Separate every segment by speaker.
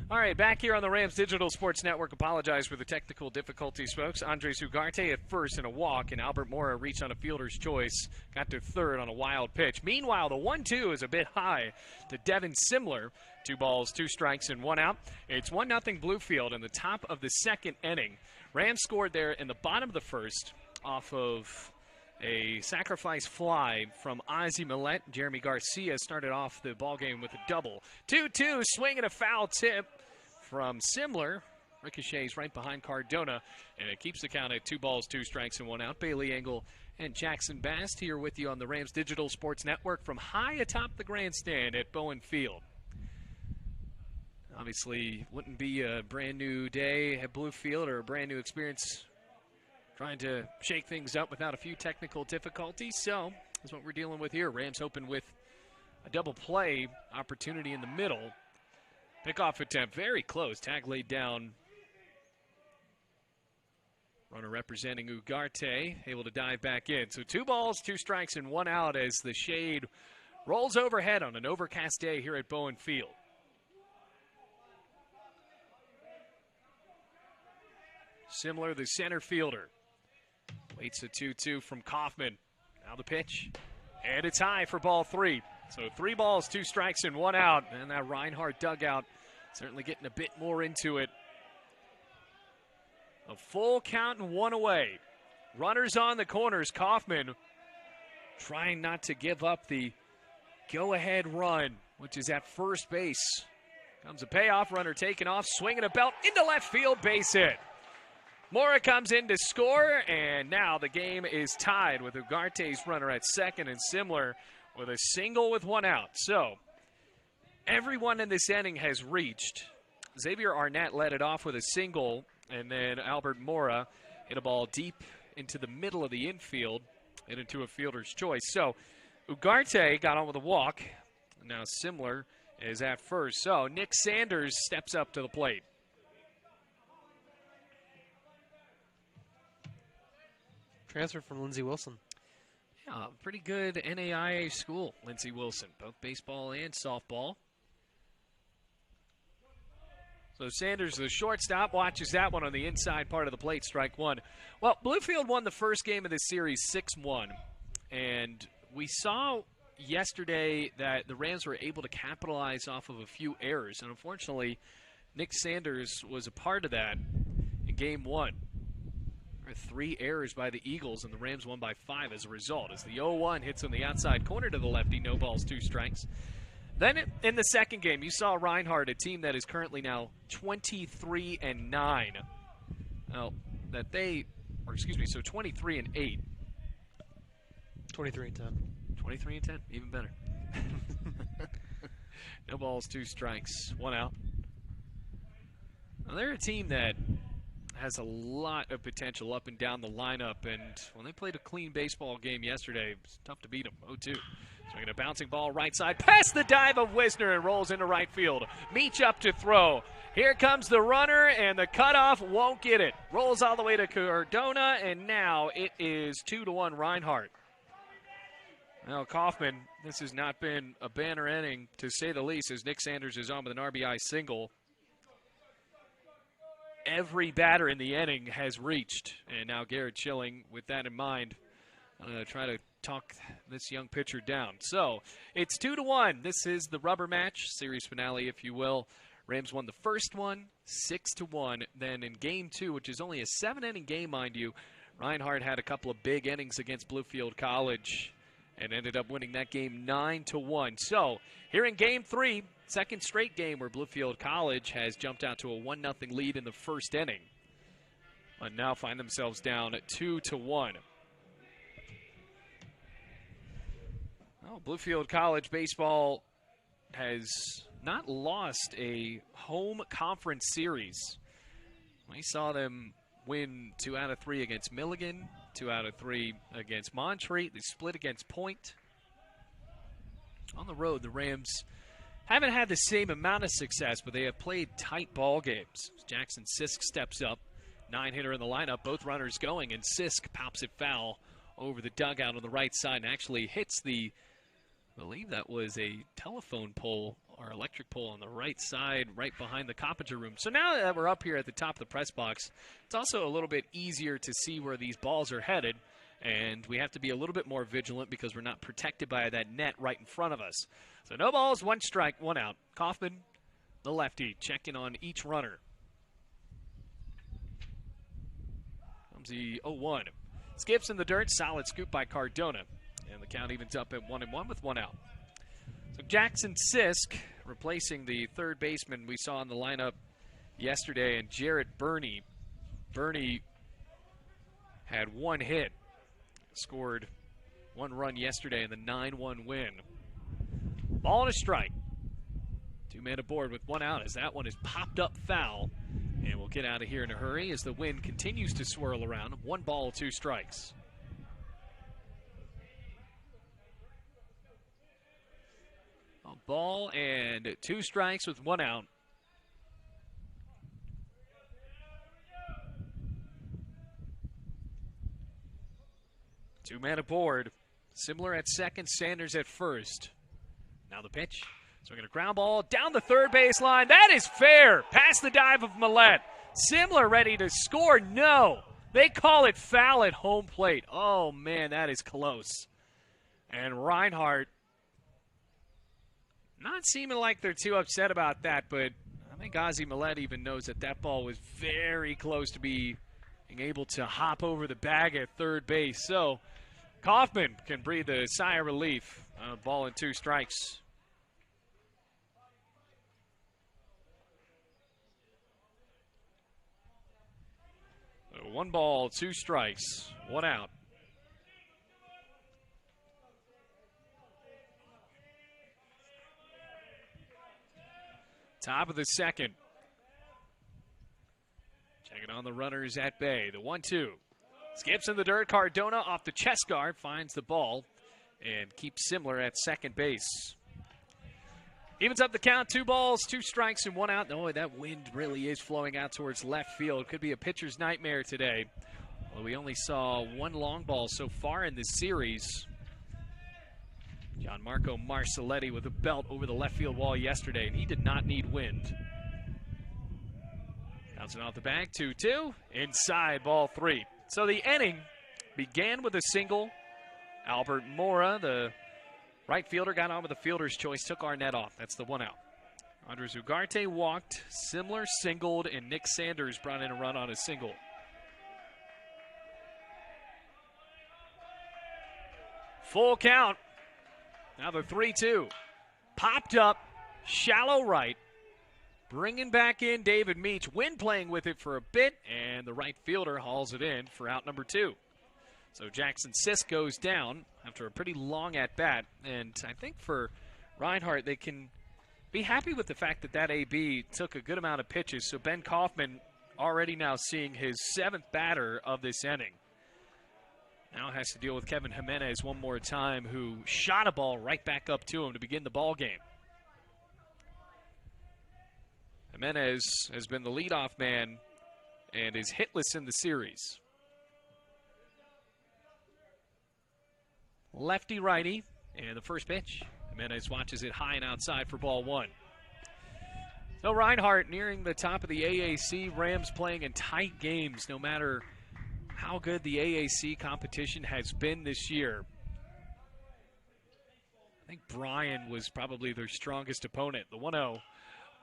Speaker 1: All right, back here on the Rams Digital Sports Network. Apologize for the technical difficulties, folks. Andres Ugarte at first in a walk, and Albert Mora reached on a fielder's choice. Got to third on a wild pitch. Meanwhile, the 1-2 is a bit high to Devin Simler. 2 balls, 2 strikes, and 1 out. It's 1-0 Bluefield in the top of the second inning. Rams scored there in the bottom of the first off of a sacrifice fly from Ozzie Millette. Jeremy Garcia started off the ballgame with a double. 2-2, swing and a foul tip from Simler. Ricochets right behind Cardona, and it keeps the count at 2 balls, 2 strikes, and 1 out. Bailey Engel and Jackson Bast here with you on the Rams Digital Sports Network from high atop the grandstand at Bowen Field. Obviously, wouldn't be a brand new day at Bluefield or a brand new experience trying to shake things up without a few technical difficulties. So that's what we're dealing with here. Rams open with a double play opportunity in the middle. Pickoff attempt very close. Tag laid down. Runner representing Ugarte able to dive back in. So 2 balls, 2 strikes, and 1 out as the shade rolls overhead on an overcast day here at Bowen Field. Simler, the center fielder, waits a 2-2 from Kaufman. Now the pitch, and it's high for ball 3. So 3 balls, 2 strikes, and 1 out. And that Reinhardt dugout certainly getting a bit more into it. A full count and 1 away. Runners on the corners. Kaufman trying not to give up the go-ahead run, which is at first base. Comes a payoff, runner taken off, swinging a belt into left field, base hit. Mora comes in to score, and now the game is tied with Ugarte's runner at second and Simler with a single with 1 out. So everyone in this inning has reached. Xavier Arnett led it off with a single, and then Albert Mora hit a ball deep into the middle of the infield and into a fielder's choice. So Ugarte got on with a walk. Now Simler is at first. So Nick Sanders steps up to the plate.
Speaker 2: Transfer from Lindsey Wilson.
Speaker 1: Yeah, pretty good NAIA school, Lindsey Wilson, both baseball and softball. So Sanders, the shortstop, watches that one on the inside part of the plate, strike 1. Well, Bluefield won the first game of this series 6-1, and we saw yesterday that the Rams were able to capitalize off of a few errors, and unfortunately, Nick Sanders was a part of that in game 1. There were 3 errors by the Eagles, and the Rams won by 5 as a result, as the 0-1 hits on the outside corner to the lefty, no balls, 2 strikes. Then in the second game, you saw Reinhardt, a team that is currently now 23-9. Now, that they, or excuse me, so 23-8.
Speaker 2: 23-10.
Speaker 1: 23-10, even better. No balls, 2 strikes, 1 out. Now, they're a team that has a lot of potential up and down the lineup, and when they played a clean baseball game yesterday, it was tough to beat them, 0-2. Swinging a bouncing ball right side, past the dive of Wisner and rolls into right field. Meach up to throw. Here comes the runner, and the cutoff won't get it. Rolls all the way to Cardona, and now it is 2-1 Reinhardt. Now Kaufman, this has not been a banner inning, to say the least, as Nick Sanders is on with an RBI single. Every batter in the inning has reached, and now Garrett Schilling, with that in mind, I'm going to try to talk this young pitcher down. So it's 2-1. This is the rubber match, series finale, if you will. Rams won the first one, 6-1. Then in game 2, which is only a 7-inning game, mind you, Reinhardt had a couple of big innings against Bluefield College and ended up winning that game 9-1. So here in game 3, second straight game where Bluefield College has jumped out to a 1-0 lead in the first inning, but now find themselves down at 2-1. Oh, Bluefield College baseball has not lost a home conference series. We saw them win 2 out of 3 against Milligan, 2 out of 3 against Montreat. They split against Point. On the road, the Rams haven't had the same amount of success, but they have played tight ball games. Jackson Sisk steps up, 9-hitter in the lineup, both runners going, and Sisk pops it foul over the dugout on the right side and actually hits the, I believe that was a telephone pole our electric pole on the right side, right behind the Coppinger room. So now that we're up here at the top of the press box, it's also a little bit easier to see where these balls are headed, and we have to be a little bit more vigilant because we're not protected by that net right in front of us. So no balls, 1 strike, 1 out. Kaufman, the lefty, checking on each runner. Comes the 0-1. Skips in the dirt, solid scoop by Cardona. And the count evens up at 1-1 with 1 out. So Jackson Sisk replacing the third baseman we saw in the lineup yesterday, and Jarrett Burney. Burney had 1 hit, scored 1 run yesterday in the 9-1 win. Ball and a strike. 2 men aboard with 1 out as that one is popped up foul. And we'll get out of here in a hurry as the wind continues to swirl around. 1 ball, 2 strikes. A ball and 2 strikes with 1 out. Two men aboard. Simler at second, Sanders at first. Now the pitch. So we're going to ground ball down the third base line. That is fair. Past the dive of Millette. Simler ready to score. No. They call it foul at home plate. Oh, man, that is close. And Reinhardt, not seeming like they're too upset about that, but I think Ozzie Millette even knows that that ball was very close to being able to hop over the bag at third base. So Kaufman can breathe a sigh of relief. Ball and 2 strikes. 1 ball, 2 strikes, 1 out. Top of the second. Checking on the runners at bay. The 1-2. Skips in the dirt. Cardona off the chest guard finds the ball and keeps Simler at second base. Evens up the count, 2 balls, 2 strikes, and 1 out. Oh, that wind really is flowing out towards left field. Could be a pitcher's nightmare today. Well, we only saw 1 long ball so far in this series. Gianmarco Marcelletti with a belt over the left field wall yesterday, and he did not need wind. Bouncing off the bag, 2-2. Inside, ball 3. So the inning began with a single. Albert Mora, the right fielder, got on with the fielder's choice, took Arnett off. That's the 1 out. Andres Ugarte walked, Simler singled, and Nick Sanders brought in a run on a single. Full count. Now the 3-2. Popped up, shallow right. Bringing back in David Meach. Wind playing with it for a bit, and the right fielder hauls it in for out number 2. So Jackson Sisk goes down after a pretty long at-bat. And I think for Reinhardt, they can be happy with the fact that that AB took a good amount of pitches. So Ben Kaufman already now seeing his 7th batter of this inning. Now has to deal with Kevin Jimenez one more time, who shot a ball right back up to him to begin the ball game. Jimenez has been the leadoff man and is hitless in the series. Lefty-righty, and the first pitch. Jimenez watches it high and outside for ball 1. So Reinhardt nearing the top of the AAC. Rams playing in tight games no matter how good the AAC competition has been this year. I think Bryan was probably their strongest opponent. The 1-0.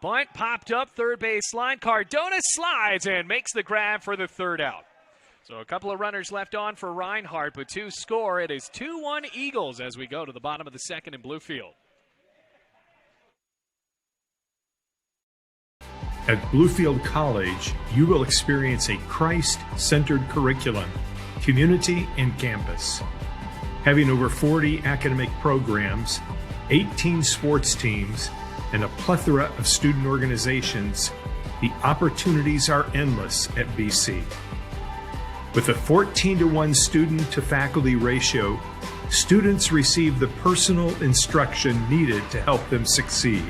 Speaker 1: Bunt popped up, third base line. Cardona slides and makes the grab for the 3rd out. So a couple of runners left on for Reinhardt, but 2 score. It is 2-1 Eagles as we go to the bottom of the 2nd in Bluefield.
Speaker 3: At Bluefield College, you will experience a Christ-centered curriculum, community, and campus. Having over 40 academic programs, 18 sports teams, and a plethora of student organizations, the opportunities are endless at BC. With a 14-to-1 student-to-faculty ratio, students receive the personal instruction needed to help them succeed.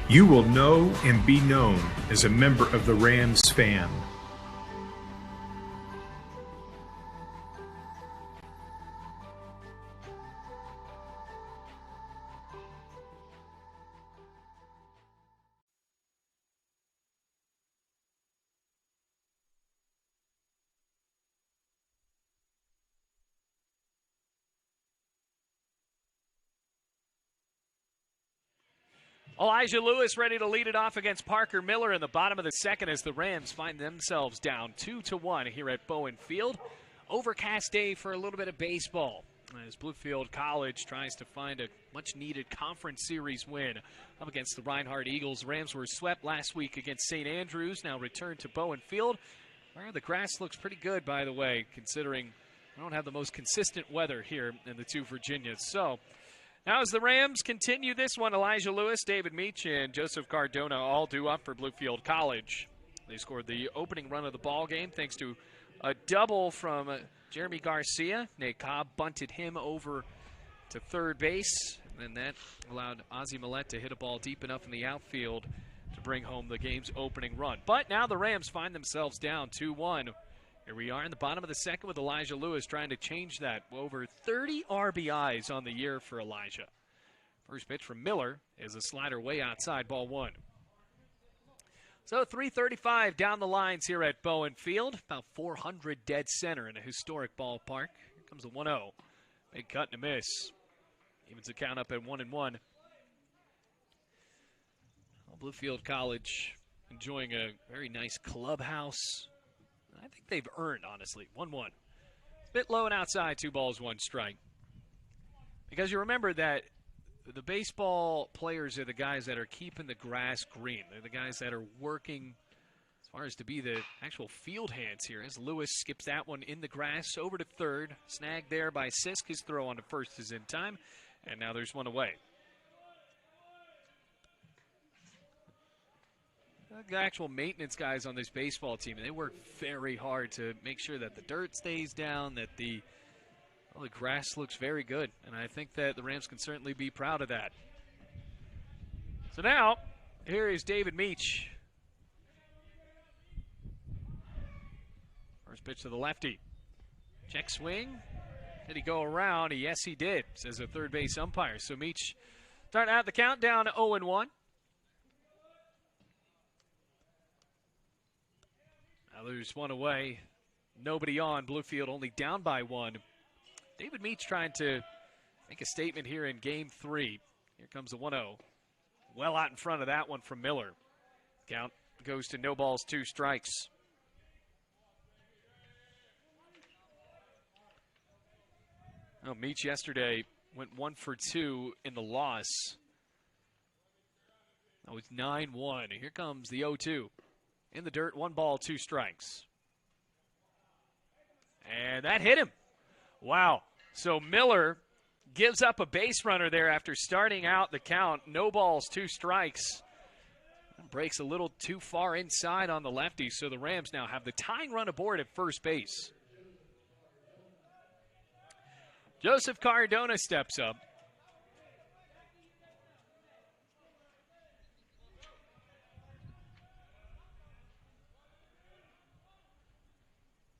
Speaker 3: You will know and be known as a member of the Rams fan.
Speaker 1: Elijah Lewis ready to lead it off against Parker Miller in the bottom of the second as the Rams find themselves down 2-1 here at Bowen Field. Overcast day for a little bit of baseball as Bluefield College tries to find a much-needed conference series win up against the Reinhardt Eagles. Rams were swept last week against St. Andrews, now return to Bowen Field, where the grass looks pretty good, by the way, considering we don't have the most consistent weather here in the two Virginias. So now as the Rams continue this one, Elijah Lewis, David Meach, and Joseph Cardona all due up for Bluefield College. They scored the opening run of the ball game thanks to a double from Jeremy Garcia. Nate Cobb bunted him over to third base, and that allowed Ozzie Millette to hit a ball deep enough in the outfield to bring home the game's opening run. But now the Rams find themselves down 2-1. Here we are in the bottom of the second with Elijah Lewis trying to change that. Over 30 RBIs on the year for Elijah. First pitch from Miller is a slider way outside, ball one. So 3:35 down the lines here at Bowen Field. About 400 dead center in a historic ballpark. Here comes the 1-0. Big cut and a miss. Evens the count up at 1-1. Well, Bluefield College enjoying a very nice clubhouse. I think they've earned, honestly, 1-1. Bit low and outside, 2 balls, 1 strike. Because you remember that the baseball players are the guys that are keeping the grass green. They're the guys that are working as far as to be the actual field hands here. As Lewis skips that one in the grass over to third. Snagged there by Sisk. His throw on to first is in time. And now there's one away. The actual maintenance guys on this baseball team, and they work very hard to make sure that the dirt stays down, that the grass looks very good, and I think that the Rams can certainly be proud of that. So now, here is David Meach. First pitch to the lefty. Check swing. Did he go around? Yes, he did, says a third base umpire. So Meach starting out the count down 0-1. Now there's one away. Nobody on. Bluefield only down by 1. David Meach trying to make a statement here in game 3. Here comes the 1-0. Well out in front of that one from Miller. Count goes to no balls, 2 strikes. Oh, Meach yesterday went 1 for 2 in the loss. That was 9-1. Here comes the 0-2. In the dirt, 1 ball, 2 strikes. And that hit him. Wow. So Miller gives up a base runner there after starting out the count. No balls, 2 strikes. Breaks a little too far inside on the lefty, so the Rams now have the tying run aboard at first base. Joseph Cardona steps up.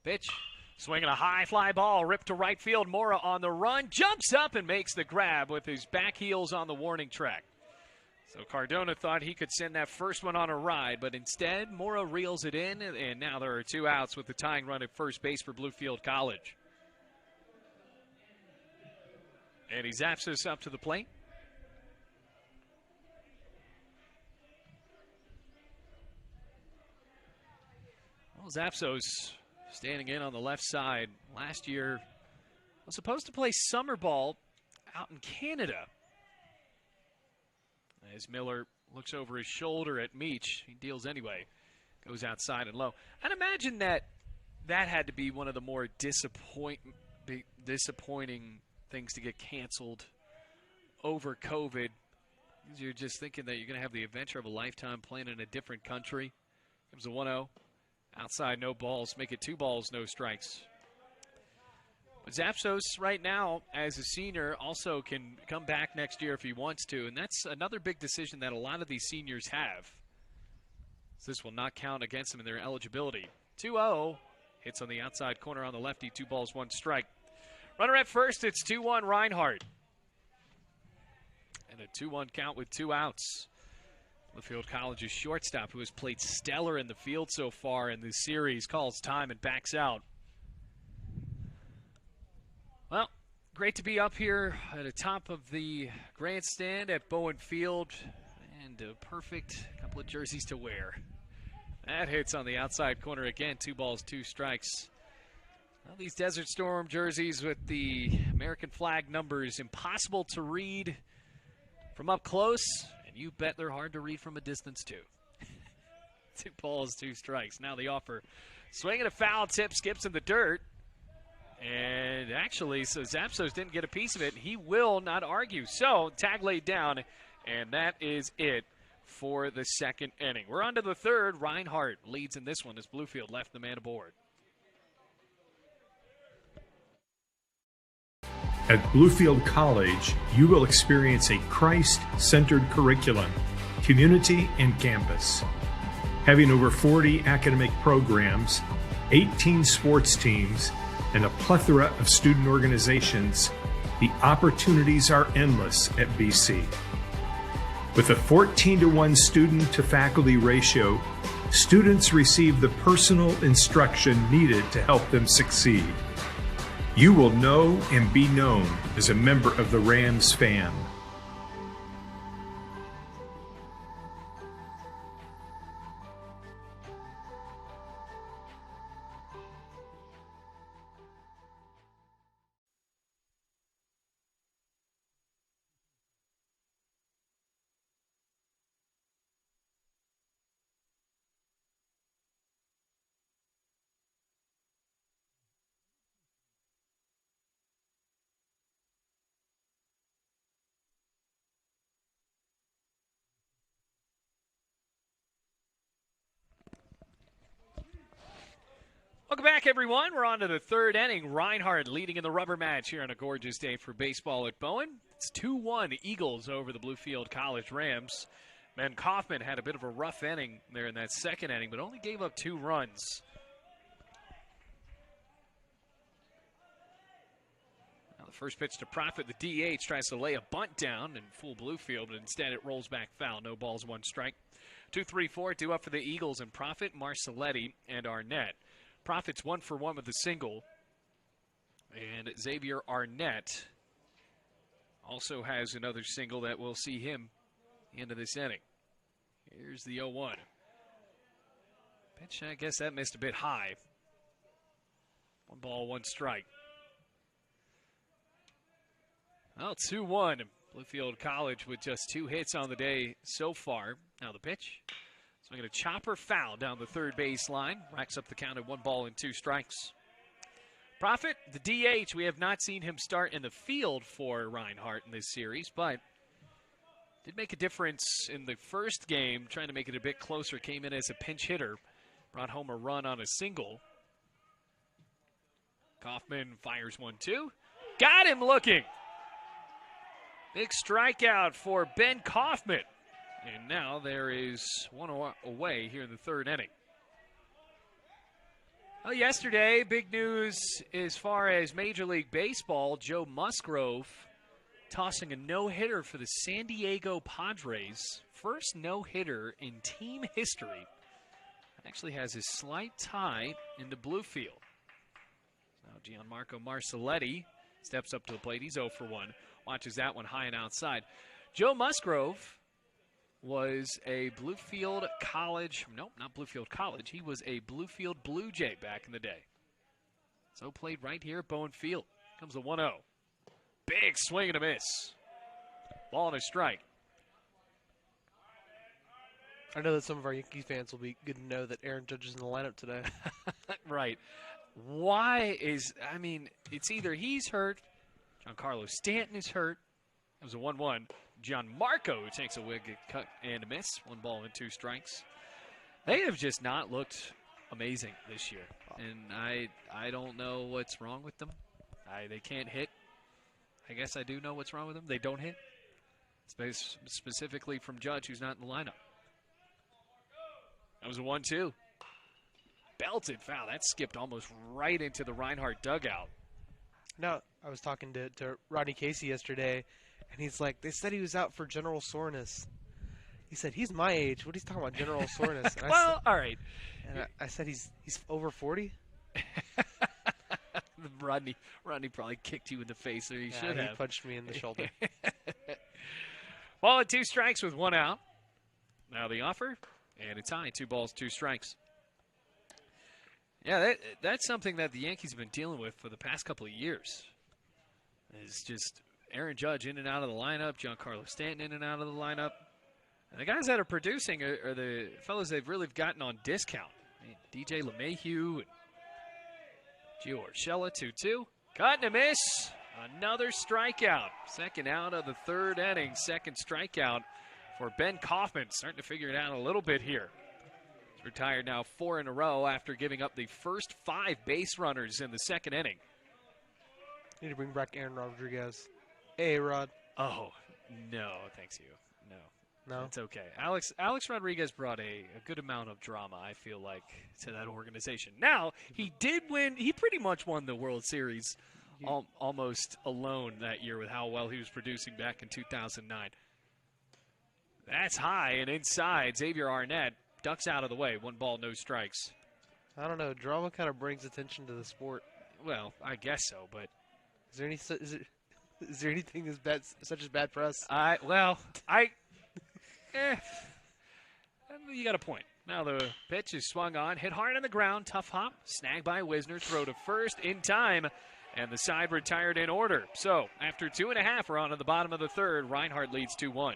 Speaker 1: Pitch. Swinging a high fly ball, ripped to right field. Mora on the run, jumps up and makes the grab with his back heels on the warning track. So Cardona thought he could send that first one on a ride, but instead Mora reels it in, and now there are 2 outs with the tying run at first base for Bluefield College. And he zaps this up to the plate. Well, Zapsos standing in on the left side. Last year was supposed to play summer ball out in Canada. As Miller looks over his shoulder at Meach, he deals anyway. Goes outside and low. I'd imagine that had to be one of the more disappointing things to get canceled over COVID. You're just thinking that you're going to have the adventure of a lifetime playing in a different country. Comes a 1-0. Outside, no balls. Make it 2 balls, no strikes. But Zapsos right now, as a senior, also can come back next year if he wants to. And that's another big decision that a lot of these seniors have. So this will not count against them in their eligibility. 2-0. Hits on the outside corner on the lefty. 2 balls, 1 strike. Runner at first, it's 2-1 Reinhardt. And a 2-1 count with 2 outs. Bluefield College's shortstop, who has played stellar in the field so far in this series, calls time and backs out. Well, great to be up here at the top of the grandstand at Bowen Field. And a perfect couple of jerseys to wear. That hits on the outside corner again. 2 balls, 2 strikes. Well, these Desert Storm jerseys with the American flag numbers, impossible to read from up close, and you bet they're hard to read from a distance too. 2 balls, 2 strikes. Now the offer. Swinging a foul tip, skips in the dirt. And actually, so Zapsos didn't get a piece of it. He will not argue. So, tag laid down, and that is it for the second inning. We're on to the third. Reinhardt leads in this one as Bluefield left the man aboard.
Speaker 3: At Bluefield College, you will experience a Christ-centered curriculum, community, and campus. Having over 40 academic programs, 18 sports teams, and a plethora of student organizations, the opportunities are endless at BC. With a 14-to-1 student-to-faculty ratio, students receive the personal instruction needed to help them succeed. You will know and be known as a member of the Rams fam.
Speaker 1: Welcome back, everyone. We're on to the third inning. Reinhardt leading in the rubber match here on a gorgeous day for baseball at Bowen. It's 2-1 Eagles over the Bluefield College Rams. Ben Kaufman had a bit of a rough inning there in that second inning, but only gave up 2 runs. Now the first pitch to Profit, the DH tries to lay a bunt down in full Bluefield, but instead it rolls back foul. No balls, 1 strike. 2-3-4, due up for the Eagles and Profit, Marcelletti, and Arnett. Profit's 1 for 1 with a single. And Xavier Arnett also has another single that will see him into this inning. Here's the 0-1. Pitch, I guess that missed a bit high. 1 ball, 1 strike. Well, 2-1. Bluefield College with just 2 hits on the day so far. Now the pitch. Swinging a chopper foul down the third base line. Racks up the count at 1 ball and 2 strikes. Profit, the DH. We have not seen him start in the field for Reinhardt in this series, but did make a difference in the first game, trying to make it a bit closer. Came in as a pinch hitter. Brought home a run on a single. Kaufman fires 1-2. Got him looking. Big strikeout for Ben Kaufman. And now there is 1 away here in the third inning. Well, yesterday, big news as far as Major League Baseball. Joe Musgrove tossing a no-hitter for the San Diego Padres. First no-hitter in team history. Actually has a slight tie into Bluefield. Now Gianmarco Marcelletti steps up to the plate. He's 0 for 1. Watches that one high and outside. Joe Musgrove was a Bluefield College, nope, not Bluefield College. He was a Bluefield Blue Jay back in the day. So played right here at Bowen Field. Comes the 1-0. Big swing and a miss. Ball and a strike.
Speaker 2: I know that some of our Yankee fans will be good to know that Aaron Judge is in the lineup today.
Speaker 1: Right. Why is, I mean, it's either he's hurt, Giancarlo Stanton is hurt. It was a 1-1. Gianmarco takes a wicket cut and a miss. 1 ball and 2 strikes. They have just not looked amazing this year. And I don't know what's wrong with them. They can't hit. I guess I do know what's wrong with them. They don't hit. Specifically from Judge, who's not in the lineup. That was a 1-2. Belted foul. That skipped almost right into the Reinhardt dugout.
Speaker 2: Now, I was talking to Rodney Casey yesterday, and he's like, they said he was out for general soreness. He said, he's my age. What are you talking about, general soreness? And
Speaker 1: Well, all right.
Speaker 2: And I said, he's over 40?
Speaker 1: Rodney probably kicked you in the face, or he should have.
Speaker 2: He punched me in the shoulder.
Speaker 1: Ball and 2 strikes with 1 out. Now the offer, and it's high. 2 balls, 2 strikes. Yeah, that's something that the Yankees have been dealing with for the past couple of years. It's just Aaron Judge in and out of the lineup, Giancarlo Stanton in and out of the lineup. And the guys that are producing are the fellas they've really gotten on discount. I mean, DJ LeMahieu and Gio Urshela, 2-2. Cut and a miss. Another strikeout. Second out of the 3rd inning. Second strikeout for Ben Kaufman. Starting to figure it out a little bit here. He's retired now 4 in a row after giving up the first 5 base runners in the 2nd inning.
Speaker 2: Need to bring back Aaron Rodriguez. Hey, Rod.
Speaker 1: Oh, no, thanks you. No,
Speaker 2: No?
Speaker 1: it's okay. Alex Rodriguez brought a good amount of drama, I feel like, to that organization. Now, he did win. He pretty much won the World Series almost alone that year with how well he was producing back in 2009. That's high and inside. Xavier Arnett ducks out of the way. 1 ball, no strikes.
Speaker 2: I don't know. Drama kind of brings attention to the sport.
Speaker 1: Well, I guess so, but
Speaker 2: is there anything as bad, such as bad press?
Speaker 1: You got a point. Now the pitch is swung on, hit hard on the ground, tough hop, snagged by Wisner, throw to first in time, and the side retired in order. So after 2.5, we're on to the bottom of the 3rd. Reinhardt leads 2-1.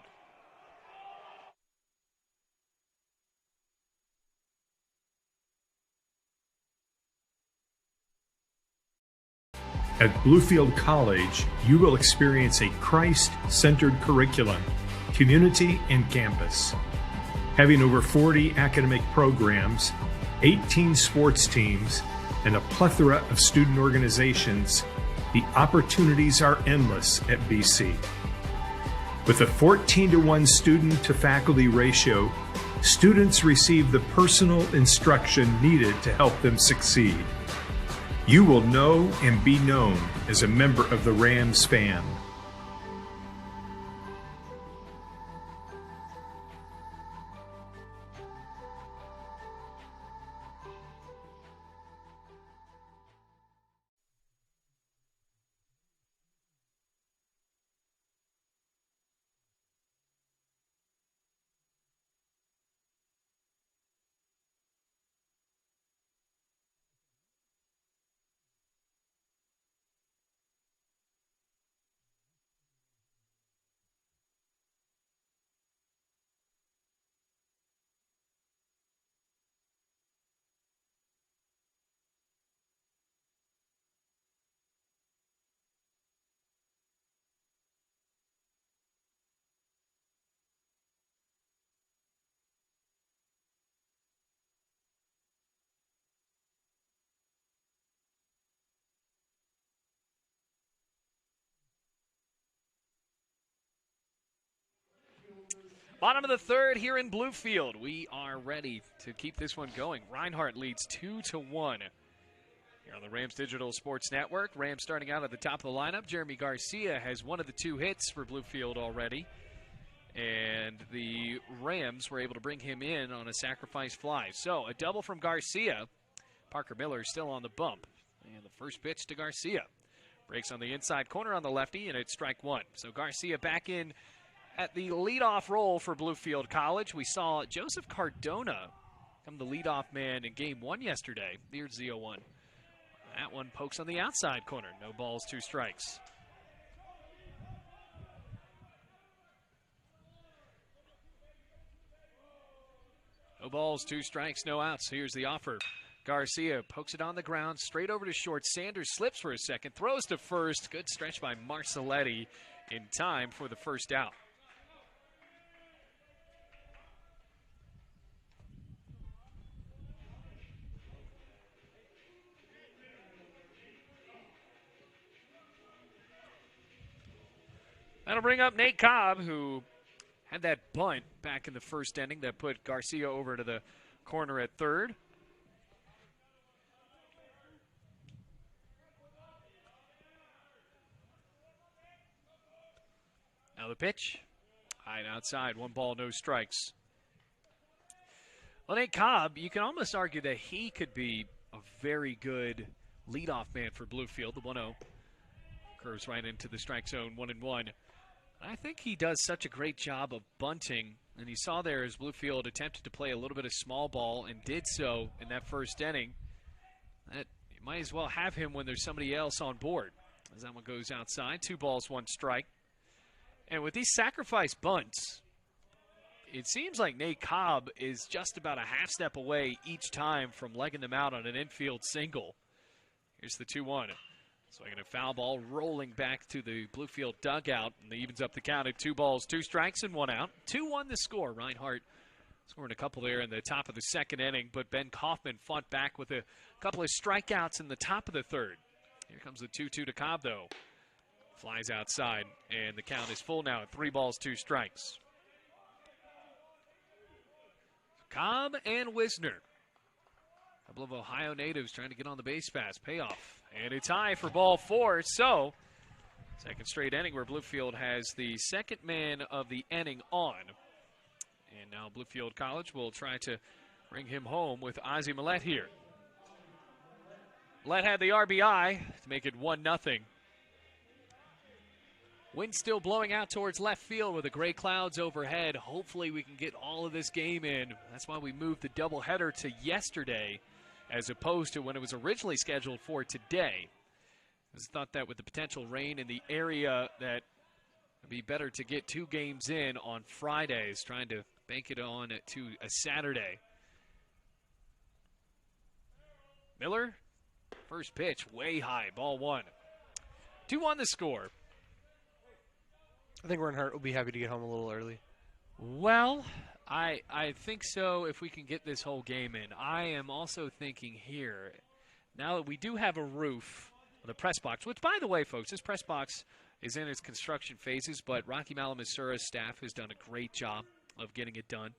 Speaker 3: At Bluefield College, you will experience a Christ-centered curriculum, community, and campus. Having over 40 academic programs, 18 sports teams, and a plethora of student organizations, the opportunities are endless at BC. With a 14-to-1 student-to-faculty ratio, students receive the personal instruction needed to help them succeed. You will know and be known as a member of the Rams fan.
Speaker 1: Bottom of the 3rd here in Bluefield. We are ready to keep this one going. Reinhardt leads 2-1 here on the Rams Digital Sports Network. Rams starting out at the top of the lineup. Jeremy Garcia has one of the 2 hits for Bluefield already. And the Rams were able to bring him in on a sacrifice fly. So a double from Garcia. Parker Miller still on the bump. And the first pitch to Garcia. Breaks on the inside corner on the lefty, and it's strike 1. So Garcia back in at the leadoff role for Bluefield College. We saw Joseph Cardona become the leadoff man in Game 1 yesterday. Here's the 0-1. That one pokes on the outside corner. No balls, 2 strikes. No balls, 2 strikes, no outs. Here's the offer. Garcia pokes it on the ground, straight over to short. Sanders slips for a second, throws to first. Good stretch by Marcelletti in time for the first out. That'll bring up Nate Cobb, who had that bunt back in the first inning that put Garcia over to the corner at 3rd. Now the pitch. High and outside. 1 ball, no strikes. Well, Nate Cobb, you can almost argue that he could be a very good leadoff man for Bluefield. The 1-0 curves right into the strike zone, 1-1. I think he does such a great job of bunting. And you saw there as Bluefield attempted to play a little bit of small ball and did so in that first inning. That you might as well have him when there's somebody else on board. As that one goes outside, 2 balls, 1 strike. And with these sacrifice bunts, it seems like Nate Cobb is just about a half step away each time from legging them out on an infield single. Here's the 2-1. Swinging a foul ball, rolling back to the Bluefield dugout, and evens up the count at 2 balls, 2 strikes, and 1 out. 2-1 the score. Reinhardt scoring a couple there in the top of the second inning, but Ben Kaufman fought back with a couple of strikeouts in the top of the third. Here comes the 2-2 to Cobb, though. Flies outside, and the count is full now at 3 balls, 2 strikes. Cobb and Wisner. A couple of Ohio natives trying to get on the base pass. Payoff. And it's high for ball 4. So, second straight inning where Bluefield has the second man of the inning on. And now Bluefield College will try to bring him home with Ozzie Millette here. Millette had the RBI to make it 1-0. Wind still blowing out towards left field with the gray clouds overhead. Hopefully we can get all of this game in. That's why we moved the doubleheader to yesterday as opposed to when it was originally scheduled for today. I thought that with the potential rain in the area that it would be better to get 2 games in on Fridays, trying to bank it on to a Saturday. Miller, first pitch, way high, ball 1. 2-1 the score.
Speaker 2: I think Reinhardt will be happy to get home a little early.
Speaker 1: Well, I think so if we can get this whole game in. I am also thinking here, now that we do have a roof on the press box, which, by the way, folks, this press box is in its construction phases, but Rocky Malamasura's staff has done a great job of getting it done.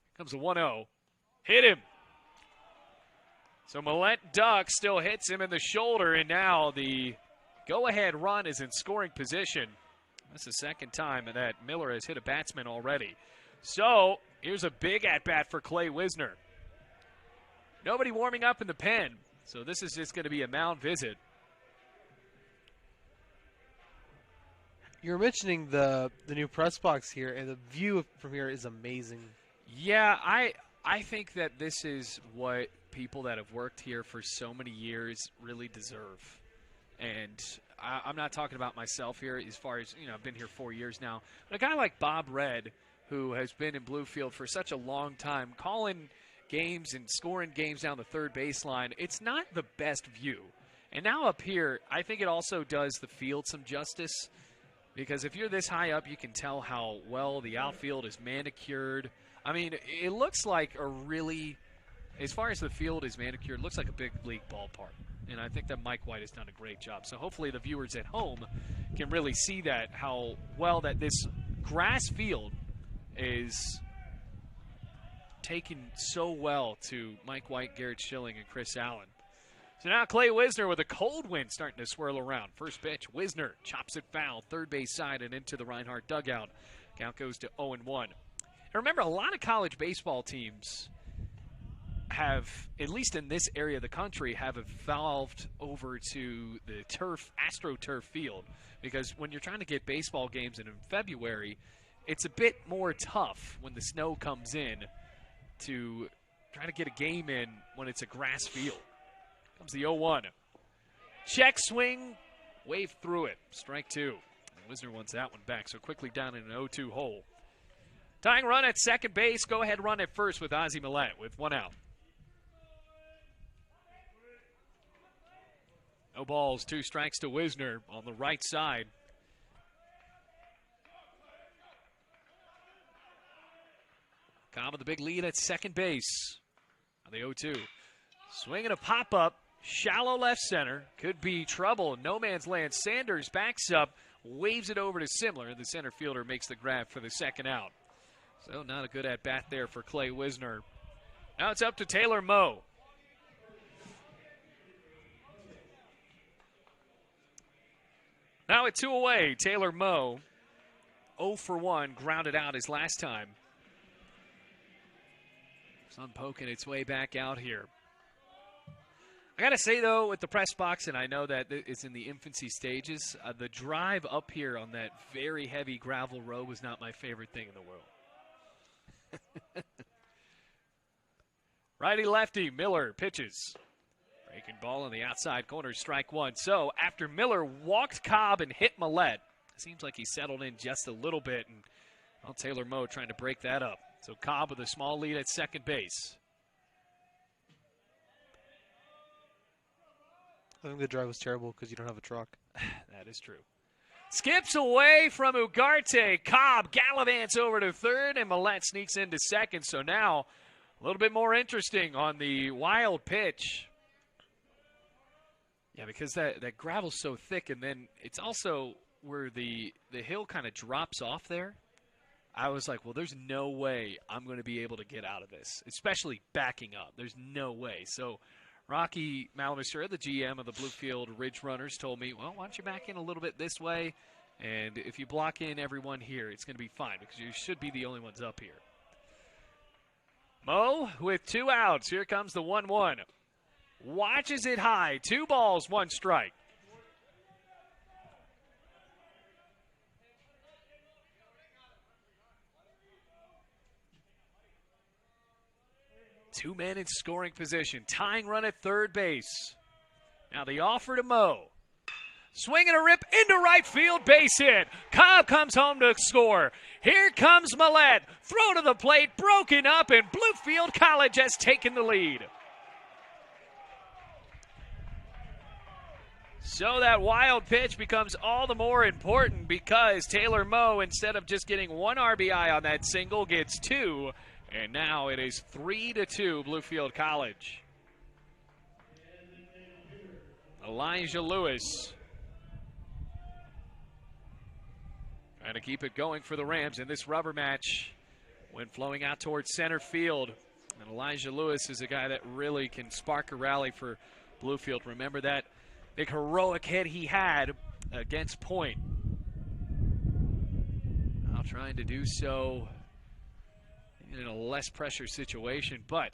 Speaker 1: Here comes the 1-0. Hit him. So Millette Duck still hits him in the shoulder, and now the go-ahead run is in scoring position. That's the second time that Miller has hit a batsman already. So here's a big at-bat for Clay Wisner. Nobody warming up in the pen, so this is just going to be a mound visit.
Speaker 2: You're mentioning the new press box here, and the view from here is amazing.
Speaker 1: Yeah, I think that this is what people that have worked here for so many years really deserve. And I'm not talking about myself here as far as, I've been here 4 years now. But a guy like Bob Red, who has been in Bluefield for such a long time, calling games and scoring games down the third baseline, it's not the best view. And now up here, I think it also does the field some justice. Because if you're this high up, you can tell how well the outfield is manicured. I mean, it looks like a really, as far as the field is manicured, it looks like a big league ballpark. And I think that Mike White has done a great job. So hopefully the viewers at home can really see that, how well that this grass field is taken so well to Mike White, Garrett Schilling, and Chris Allen. So now Clay Wisner with a cold wind starting to swirl around. First pitch, Wisner chops it foul, third base side and into the Reinhardt dugout. Count goes to 0-1. And remember, a lot of college baseball teams have, at least in this area of the country, have evolved over to the AstroTurf field. Because when you're trying to get baseball games in February, it's a bit more tough when the snow comes in to try to get a game in when it's a grass field. Comes the 0-1. Check swing, wave through it. Strike 2. And Wisner wants that one back, so quickly down in an 0-2 hole. Tying run at second base. Go ahead run at first with Ozzie Millette with 1 out. No balls, 2 strikes to Wisner on the right side. Cobb with the big lead at second base on the 0-2. Swinging a pop-up, shallow left center. Could be trouble. No man's land. Sanders backs up, waves it over to Simler. The center fielder makes the grab for the second out. So not a good at-bat there for Clay Wisner. Now it's up to Taylor Moe. Now at 2 away, Taylor Moe, 0 for 1, grounded out his last time. Sun poking its way back out here. I got to say, though, with the press box, and I know that it's in the infancy stages, the drive up here on that very heavy gravel road was not my favorite thing in the world. Righty-lefty, Miller pitches. Breaking ball on the outside corner, strike one. So after Miller walked Cobb and hit Millette, it seems like he settled in just a little bit, and well, Taylor Moe trying to break that up. So Cobb with a small lead at second base.
Speaker 2: I think the drive was terrible because you don't have a truck.
Speaker 1: That is true. Skips away from Ugarte. Cobb gallivants over to third, and Millette sneaks into second. So now a little bit more interesting on the wild pitch. Yeah, because that gravel's so thick, and then it's also where the hill kind of drops off there. I was like, well, there's no way I'm going to be able to get out of this, especially backing up. There's no way. So Rocky Malmesher, the GM of the Bluefield Ridge Runners, told me, well, why don't you back in a little bit this way, and if you block in everyone here, it's going to be fine because you should be the only ones up here. Moe with 2 outs. Here comes the 1-1. Watches it high. 2 balls, 1 strike. Two men in scoring position. Tying run at third base. Now the offer to Moe. Swinging a rip into right field, base hit. Cobb comes home to score. Here comes Millette. Throw to the plate, broken up, and Bluefield College has taken the lead. So that wild pitch becomes all the more important because Taylor Moe, instead of just getting 1 RBI on that single, gets 2. And now it is 3-2 Bluefield College. Elijah Lewis trying to keep it going for the Rams in this rubber match when flowing out towards center field. And Elijah Lewis is a guy that really can spark a rally for Bluefield. Remember that big heroic hit he had against Point. Now trying to do so in a less pressure situation, but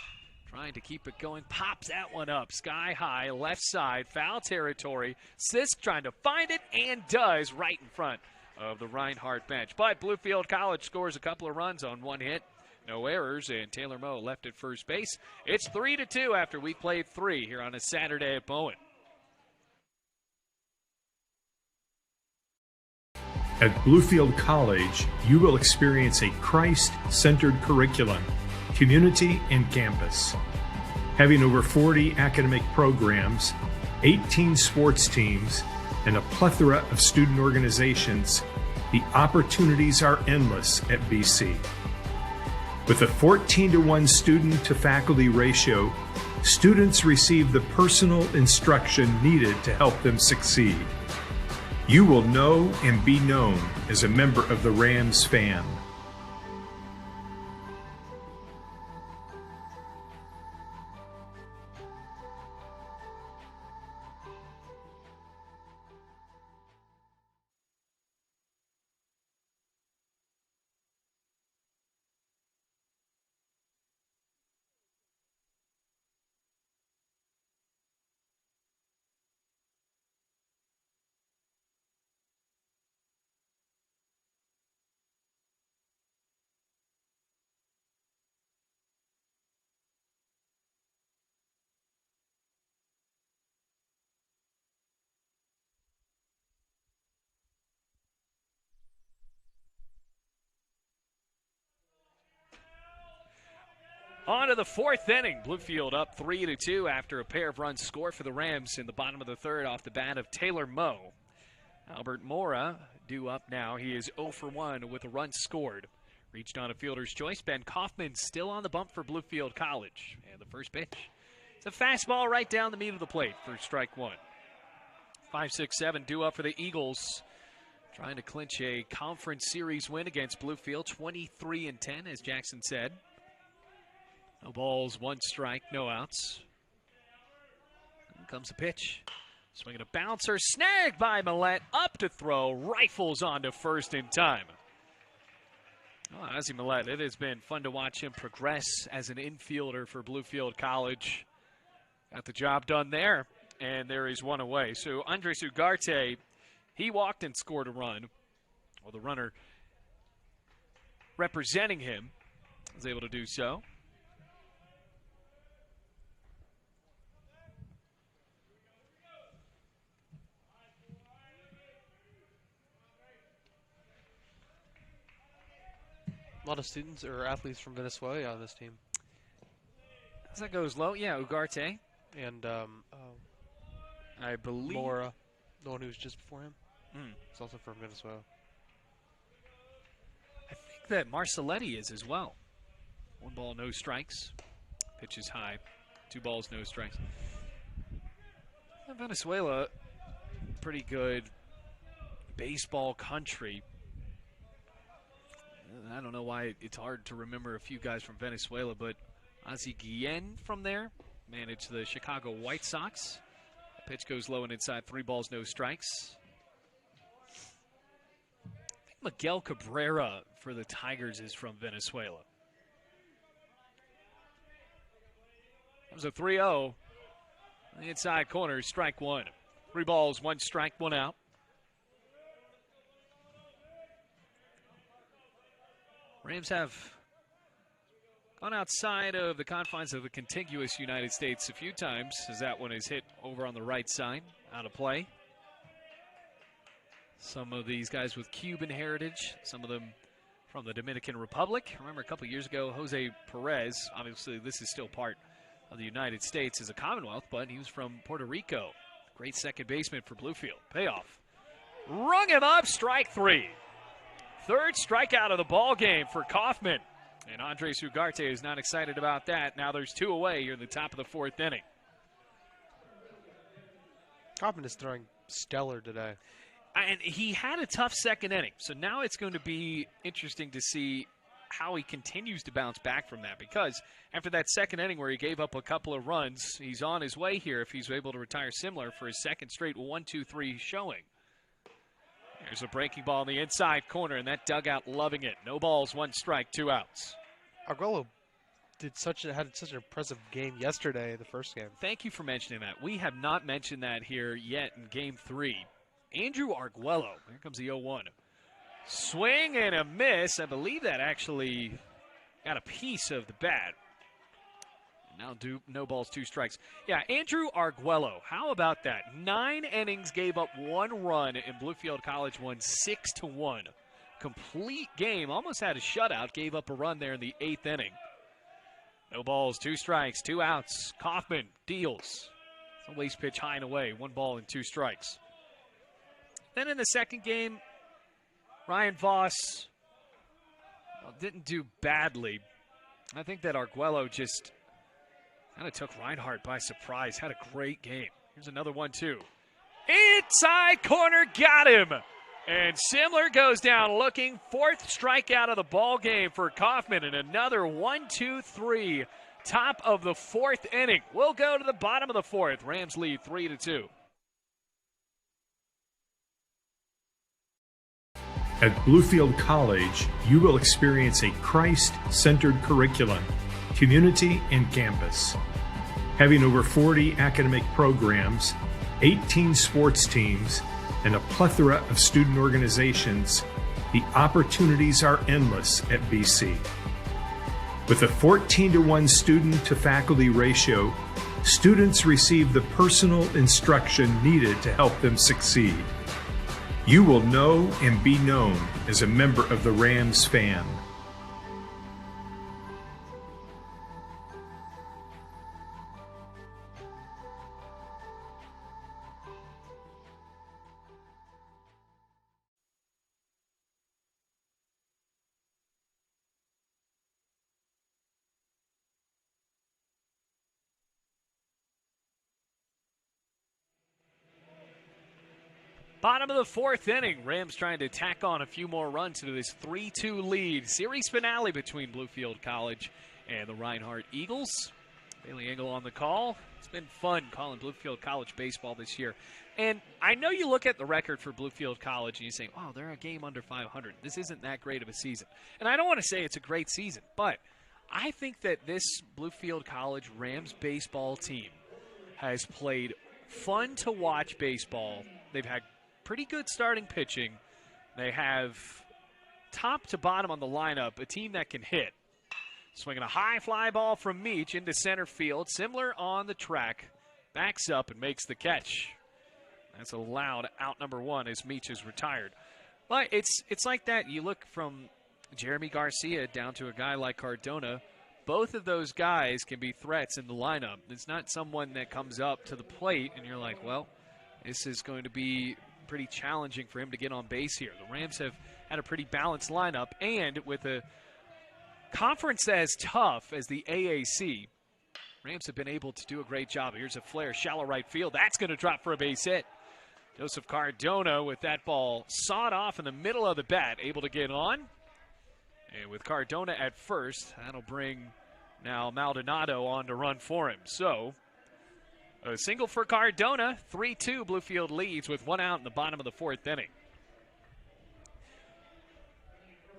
Speaker 1: trying to keep it going. Pops that one up sky high, left side, foul territory. Sisk trying to find it and does right in front of the Reinhardt bench. But Bluefield College scores a couple of runs on 1 hit. No errors, and Taylor Moe left at first base. It's 3-2 after we played 3 here on a Saturday at Bowen.
Speaker 3: At Bluefield College, you will experience a Christ-centered curriculum, community, and campus. Having over 40 academic programs, 18 sports teams, and a plethora of student organizations, the opportunities are endless at BC. With a 14-to-1 student-to-faculty ratio, students receive the personal instruction needed to help them succeed. You will know and be known as a member of the Rams fan.
Speaker 1: On to the 4th inning. Bluefield up 3-2 after a pair of runs scored for the Rams in the bottom of the 3rd off the bat of Taylor Moe. Albert Mora due up now. He is 0 for 1 with a run scored. Reached on a fielder's choice. Ben Kaufman still on the bump for Bluefield College. And the first pitch. It's a fastball right down the meat of the plate for strike 1. 5-6-7 due up for the Eagles. Trying to clinch a conference series win against Bluefield. 23-10, as Jackson said. No balls, 1 strike, no outs. Here comes the pitch. Swinging a bouncer, snagged by Millette, up to throw, rifles onto first in time. Oh, Ozzie Millette, it has been fun to watch him progress as an infielder for Bluefield College. Got the job done there, and there is one away. So Andres Ugarte, he walked and scored a run. Well, the runner representing him was able to do so.
Speaker 2: A lot of students or athletes from Venezuela on this team.
Speaker 1: As that goes low, yeah, Ugarte.
Speaker 2: And
Speaker 1: I believe
Speaker 2: Mora, the one who was just before him, is also from Venezuela.
Speaker 1: I think that Marcelletti is as well. 1 ball, no strikes. Pitch is high. 2 balls, no strikes. Venezuela, pretty good baseball country. I don't know why it's hard to remember a few guys from Venezuela, but Ozzie Guillen from there managed the Chicago White Sox. Pitch goes low and inside, 3 balls, no strikes. I think Miguel Cabrera for the Tigers is from Venezuela. That was a 3-0. On the inside corner, strike 1. 3 balls, 1 strike, 1 out. Rams have gone outside of the confines of the contiguous United States a few times, as that one is hit over on the right side, out of play. Some of these guys with Cuban heritage, some of them from the Dominican Republic. Remember a couple years ago, Jose Perez, obviously this is still part of the United States as a Commonwealth, but he was from Puerto Rico. Great second baseman for Bluefield. Payoff. Rung him up, strike 3. 3rd strikeout of the ball game for Kaufman. And Andres Ugarte is not excited about that. Now there's 2 away here in the top of the 4th inning.
Speaker 2: Kaufman is throwing stellar today.
Speaker 1: And he had a tough 2nd inning. So now it's going to be interesting to see how he continues to bounce back from that. Because after that 2nd inning where he gave up a couple of runs, he's on his way here if he's able to retire Simler for his 2nd straight 1-2-3 showing. There's a breaking ball in the inside corner, and that dugout loving it. No balls, 1 strike, 2 outs.
Speaker 2: Arguello had such an impressive game yesterday, the first game.
Speaker 1: Thank you for mentioning that. We have not mentioned that here yet in Game 3. Andrew Arguello, here comes the 0-1. Swing and a miss. I believe that actually got a piece of the bat. Now no balls, 2 strikes. Yeah, Andrew Arguello, how about that? 9 innings, gave up 1 run, and Bluefield College won 6-1. Complete game, almost had a shutout, gave up a run there in the 8th inning. No balls, 2 strikes, 2 outs. Kaufman deals. It's a waste pitch high and away, 1 ball and 2 strikes. Then in the 2nd game, Ryan Voss didn't do badly. I think that Arguello just kind of took Reinhardt by surprise. Had a great game. Here's another 1-2. Inside corner, got him. And Simler goes down looking. 4th strikeout of the ball game for Kaufman. And another 1-2-3. Top of the 4th inning. We'll go to the bottom of the 4th. Rams lead 3-2.
Speaker 3: At Bluefield College, you will experience a Christ-centered curriculum, community, and campus. Having over 40 academic programs, 18 sports teams, and a plethora of student organizations, the opportunities are endless at BC. With a 14-to-1 student-to-faculty ratio, students receive the personal instruction needed to help them succeed. You will know and be known as a member of the Rams fan.
Speaker 1: Bottom of the 4th inning. Rams trying to tack on a few more runs to this 3-2 lead. Series finale between Bluefield College and the Reinhardt Eagles. Bailey Engel on the call. It's been fun calling Bluefield College baseball this year. And I know you look at the record for Bluefield College and you say, oh, they're a game under 500. This isn't that great of a season. And I don't want to say it's a great season, but I think that this Bluefield College Rams baseball team has played fun-to-watch baseball. They've had pretty good starting pitching. They have top to bottom on the lineup, a team that can hit. Swinging a high fly ball from Meach into center field. Simler on the track, backs up and makes the catch. That's a loud out number one as Meach is retired. But it's like that. You look from Jeremy Garcia down to a guy like Cardona. Both of those guys can be threats in the lineup. It's not someone that comes up to the plate and you're like, well, this is going to be pretty challenging for him to get on base here. The Rams have had a pretty balanced lineup, and with a conference as tough as the AAC, Rams have been able to do a great job. Here's a flare, shallow right field. That's going to drop for a base hit. Joseph Cardona with that ball sawed off in the middle of the bat, able to get on. And with Cardona at first, that'll bring now Maldonado on to run for him. So a single for Cardona, 3-2. Bluefield leads with 1 out in the bottom of the 4th inning.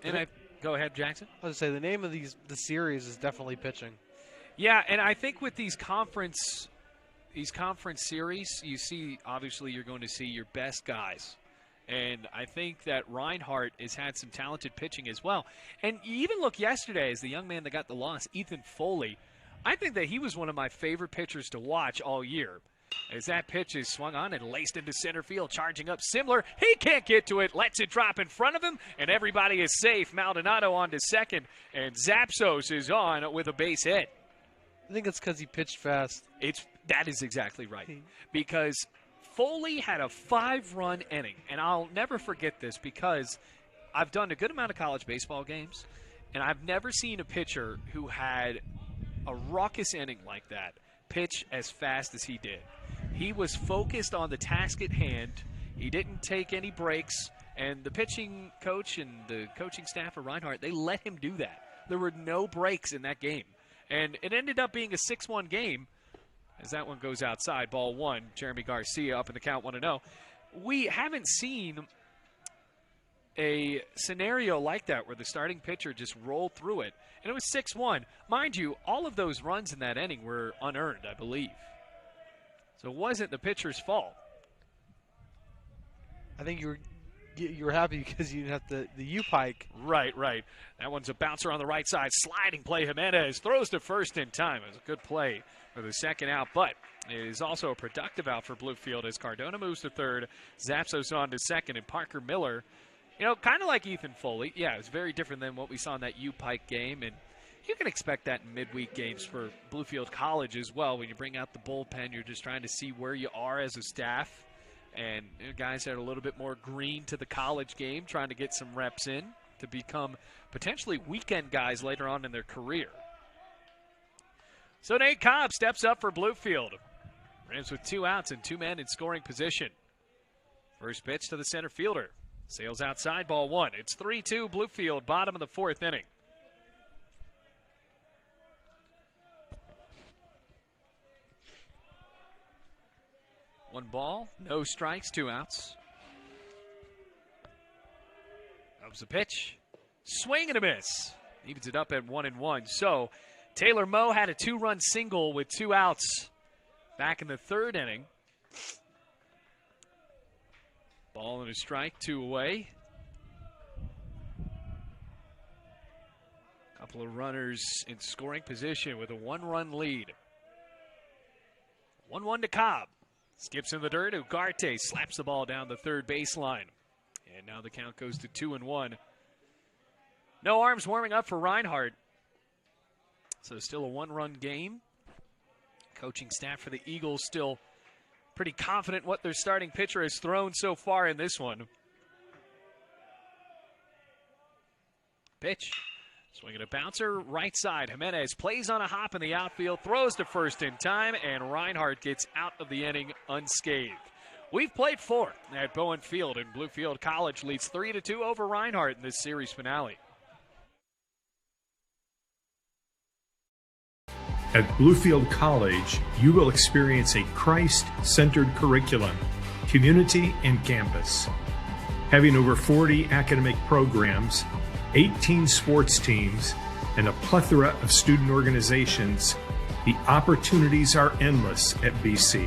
Speaker 1: And go ahead, Jackson.
Speaker 2: I was going to say, the name of the series is definitely pitching.
Speaker 1: Yeah, and I think with these conference series, you see, obviously, you're going to see your best guys. And I think that Reinhardt has had some talented pitching as well. And you even look yesterday as the young man that got the loss, Ethan Foley. I think that he was one of my favorite pitchers to watch all year. As that pitch is swung on and laced into center field, charging up Simler. He can't get to it, lets it drop in front of him, and everybody is safe. Maldonado on to second, and Zapsos is on with a base hit.
Speaker 2: I think it's because he pitched fast.
Speaker 1: That is exactly right. Because Foley had a 5-run inning, and I'll never forget this because I've done a good amount of college baseball games, and I've never seen a pitcher who had a raucous inning like that pitch as fast as he did. He was focused on the task at hand. He didn't take any breaks, and the pitching coach and the coaching staff of Reinhardt, they let him do that. There were no breaks in that game, and it ended up being a 6-1 game as that one goes outside. Ball 1, Jeremy Garcia up in the count 1-0. We haven't seen a scenario like that where the starting pitcher just rolled through it, and it was 6-1. Mind you, all of those runs in that inning were unearned, I believe. So it wasn't the pitcher's fault.
Speaker 2: I think you were happy because you didn't have the U-pike.
Speaker 1: Right. That one's a bouncer on the right side. Sliding play. Jimenez throws to first in time. It was a good play for the second out, but it is also a productive out for Bluefield as Cardona moves to third, Zapsos on to second, and Parker Miller, kind of like Ethan Foley. Yeah, it's very different than what we saw in that U-pike game, and you can expect that in midweek games for Bluefield College as well. When you bring out the bullpen, you're just trying to see where you are as a staff. And guys that are a little bit more green to the college game, trying to get some reps in to become potentially weekend guys later on in their career. So Nate Cobb steps up for Bluefield. Rams with 2 outs and 2 men in scoring position. First pitch to the center fielder. Sails outside, ball 1. It's 3-2 Bluefield, bottom of the 4th inning. One ball, no strikes, 2 outs. That was the pitch. Swing and a miss. Evens it up at 1-1. So Taylor Moe had a 2-run single with 2 outs back in the 3rd inning. Ball and a strike, 2 away. Couple of runners in scoring position with a 1-run lead. 1-1 to Cobb. Skips in the dirt. Ugarte slaps the ball down the 3rd baseline. And now the count goes to 2-1. No arms warming up for Reinhardt. So still a 1-run game. Coaching staff for the Eagles still pretty confident what their starting pitcher has thrown so far in this one. Pitch. Swinging a bouncer, right side. Jimenez plays on a hop in the outfield, throws to first in time, and Reinhardt gets out of the inning unscathed. We've played 4 at Bowen Field, and Bluefield College leads 3-2 over Reinhardt in this series finale.
Speaker 3: At Bluefield College, you will experience a Christ-centered curriculum, community, and campus. Having over 40 academic programs, 18 sports teams, and a plethora of student organizations, The opportunities are endless at BC.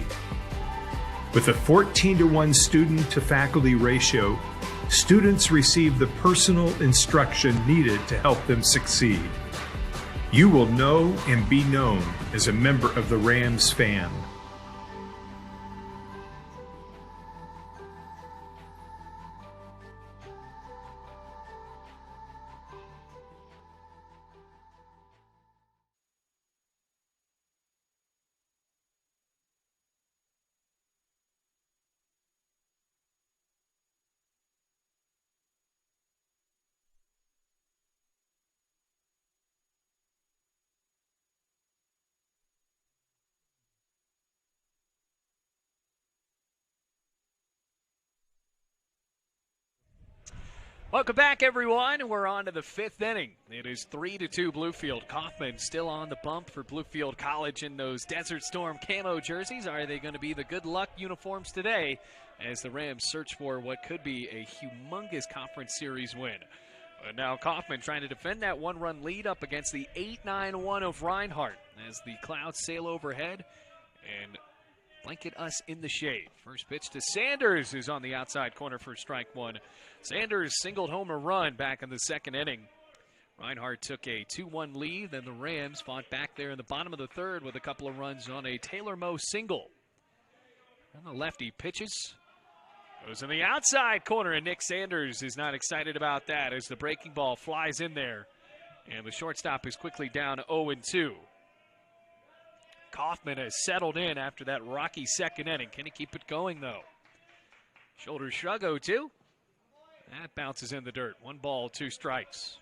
Speaker 3: With a 14-to-1 student-to-faculty ratio, students receive the personal instruction needed to help them succeed. You will know and be known as a member of the Rams fam.
Speaker 1: Welcome back, everyone. We're on to the 5th inning. It is 3-2 Bluefield. Kaufman still on the bump for Bluefield College in those Desert Storm camo jerseys. Are they going to be the good luck uniforms today as the Rams search for what could be a humongous conference series win? Now Kaufman trying to defend that one-run lead up against the 8-9-1 of Reinhardt as the clouds sail overhead and blanket us in the shade. First pitch to Sanders, who's on the outside corner for strike one. Sanders singled home a run back in the 2nd inning. Reinhardt took a 2-1 lead, then the Rams fought back there in the bottom of the 3rd with a couple of runs on a Taylor Moe single. And the lefty pitches. Goes in the outside corner, and Nick Sanders is not excited about that as the breaking ball flies in there. And the shortstop is quickly down 0-2. Kaufman has settled in after that rocky 2nd inning. Can he keep it going, though? Shoulder shrug, 0-2. That bounces in the dirt. 1 ball, 2 strikes.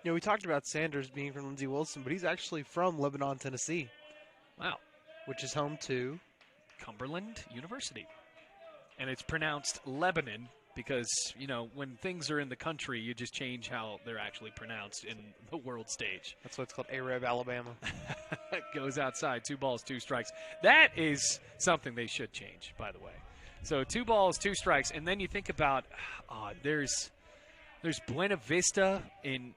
Speaker 2: You know, we talked about Sanders being from Lindsey Wilson, but he's actually from Lebanon, Tennessee.
Speaker 1: Wow.
Speaker 2: Which is home to
Speaker 1: Cumberland University. And it's pronounced Lebanon because, you know, when things are in the country, you just change how they're actually pronounced in the world stage.
Speaker 2: That's why it's called Arab, Alabama.
Speaker 1: Goes outside, 2 balls, 2 strikes. That is something they should change, by the way. So 2 balls, 2 strikes, and then you think about there's Buena Vista in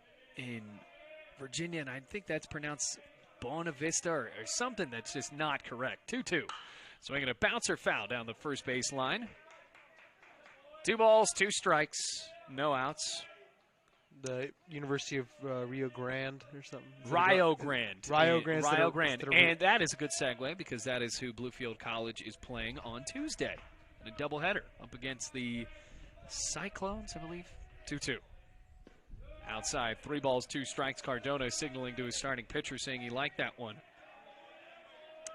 Speaker 1: Virginia, and I think that's pronounced Buena Vista or something that's just not correct. 2-2. Swinging a bouncer foul down the first base line. 2 balls, 2 strikes, no outs.
Speaker 2: The University of Rio Grande or something.
Speaker 1: Rio Grande.
Speaker 2: Rio Grande.
Speaker 1: Rio Grande. And that is a good segue because that is who Bluefield College is playing on Tuesday. A doubleheader up against the Cyclones, I believe. 2-2. Outside, 3 balls, 2 strikes. Cardona signaling to his starting pitcher saying he liked that one.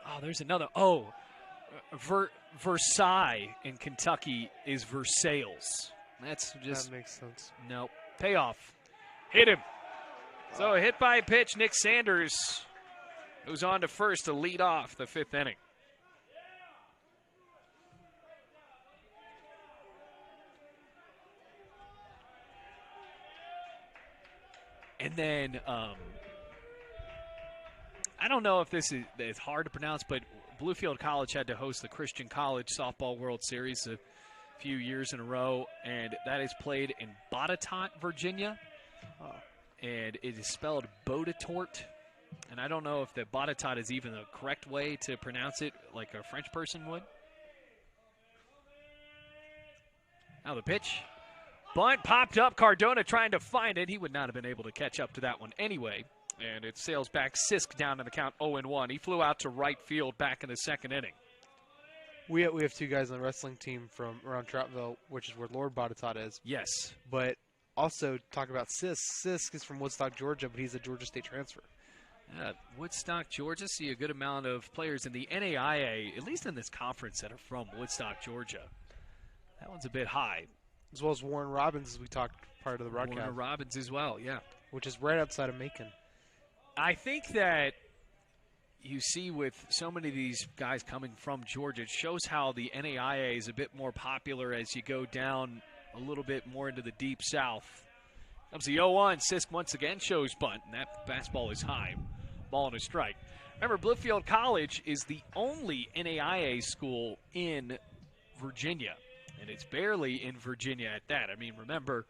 Speaker 1: Oh, there's another. Oh, Versailles in Kentucky is Versailles. That's just.
Speaker 2: That makes sense.
Speaker 1: Nope. Payoff. Hit him. So a hit by pitch. Nick Sanders goes on to first to lead off the 5th inning. And then, I don't know if this is it's hard to pronounce, but Bluefield College had to host the Christian College Softball World Series a few years in a row, and that is played in Botetourt, Virginia. And it is spelled Bodetort. And I don't know if the Botetourt is even the correct way to pronounce it like a French person would. Now the pitch. Bunt popped up. Cardona trying to find it. He would not have been able to catch up to that one anyway. And it sails back. Sisk down in the count 0-1. He flew out to right field back in the 2nd inning.
Speaker 2: We have 2 guys on the wrestling team from around Troutville, which is where Lord Botetourt is.
Speaker 1: Yes.
Speaker 2: But also talk about Sisk. Sisk is from Woodstock, Georgia, but he's a Georgia State transfer.
Speaker 1: Woodstock, Georgia. See a good amount of players in the NAIA, at least in this conference, that are from Woodstock, Georgia. That one's a bit high.
Speaker 2: As well as Warren Robbins, as we talked prior to the broadcast.
Speaker 1: Warren Robbins as well, yeah.
Speaker 2: Which is right outside of Macon.
Speaker 1: I think that you see with so many of these guys coming from Georgia, it shows how the NAIA is a bit more popular as you go down a little bit more into the deep south. Comes the 0-1. Sisk once again shows bunt, and that fastball is high. Ball and a strike. Remember, Bluefield College is the only NAIA school in Virginia. And it's barely in Virginia at that. I mean, remember,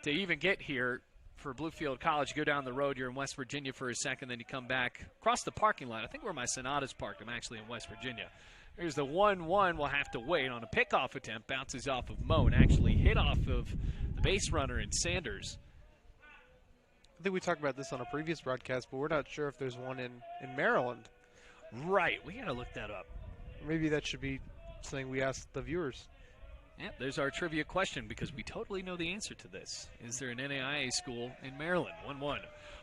Speaker 1: to even get here for Bluefield College. You go down the road, you're in West Virginia for a second, then you come back across the parking lot. I think where my Sonata's parked. I'm actually in West Virginia. Here's the 1-1. We'll have to wait on a pickoff attempt. Bounces off of Moe and actually hit off of the base runner in Sanders.
Speaker 2: I think we talked about this on a previous broadcast, but we're not sure if there's one in Maryland.
Speaker 1: Right. We got to look that up.
Speaker 2: Maybe that should be something we ask the viewers.
Speaker 1: Yeah, there's our trivia question because we totally know the answer to this. Is there an NAIA school in Maryland? 1-1.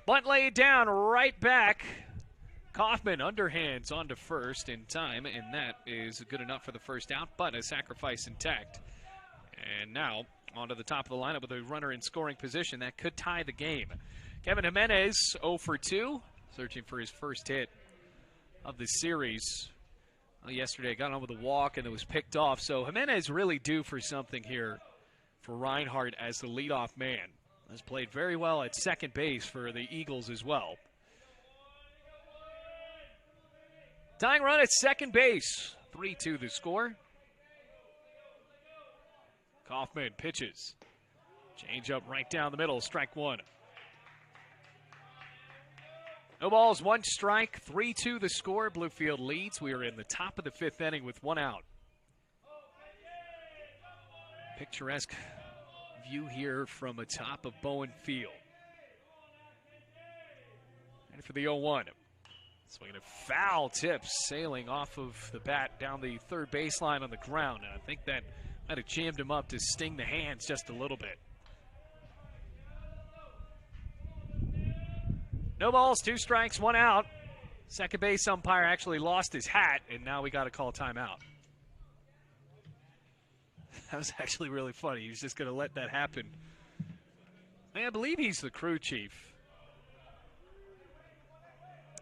Speaker 1: Bunt laid down, right back. Kaufman underhands onto first in time, and that is good enough for the first out, but a sacrifice intact. And now onto the top of the lineup with a runner in scoring position. That could tie the game. Kevin Jimenez, 0 for 2, searching for his first hit of the series. Well, yesterday got on with a walk and it was picked off, so Jimenez really due for something here for Reinhardt as the leadoff man. Has played very well at second base for the Eagles as well. Tying run at second base, 3-2 the score. Kaufman pitches. Change up right down the middle, strike one. No balls, one strike, 3-2 the score. Bluefield leads. We are in the top of the fifth inning with one out. Picturesque view here from atop of Bowen Field. Ready for the 0-1. Swinging a foul tip sailing off of the bat down the third baseline on the ground. And I think that might have jammed him up to sting the hands just a little bit. No balls, 2 strikes, 1 out. Second base umpire actually lost his hat, and now we got to call timeout. That was actually really funny. He was just going to let that happen. I believe he's the crew chief.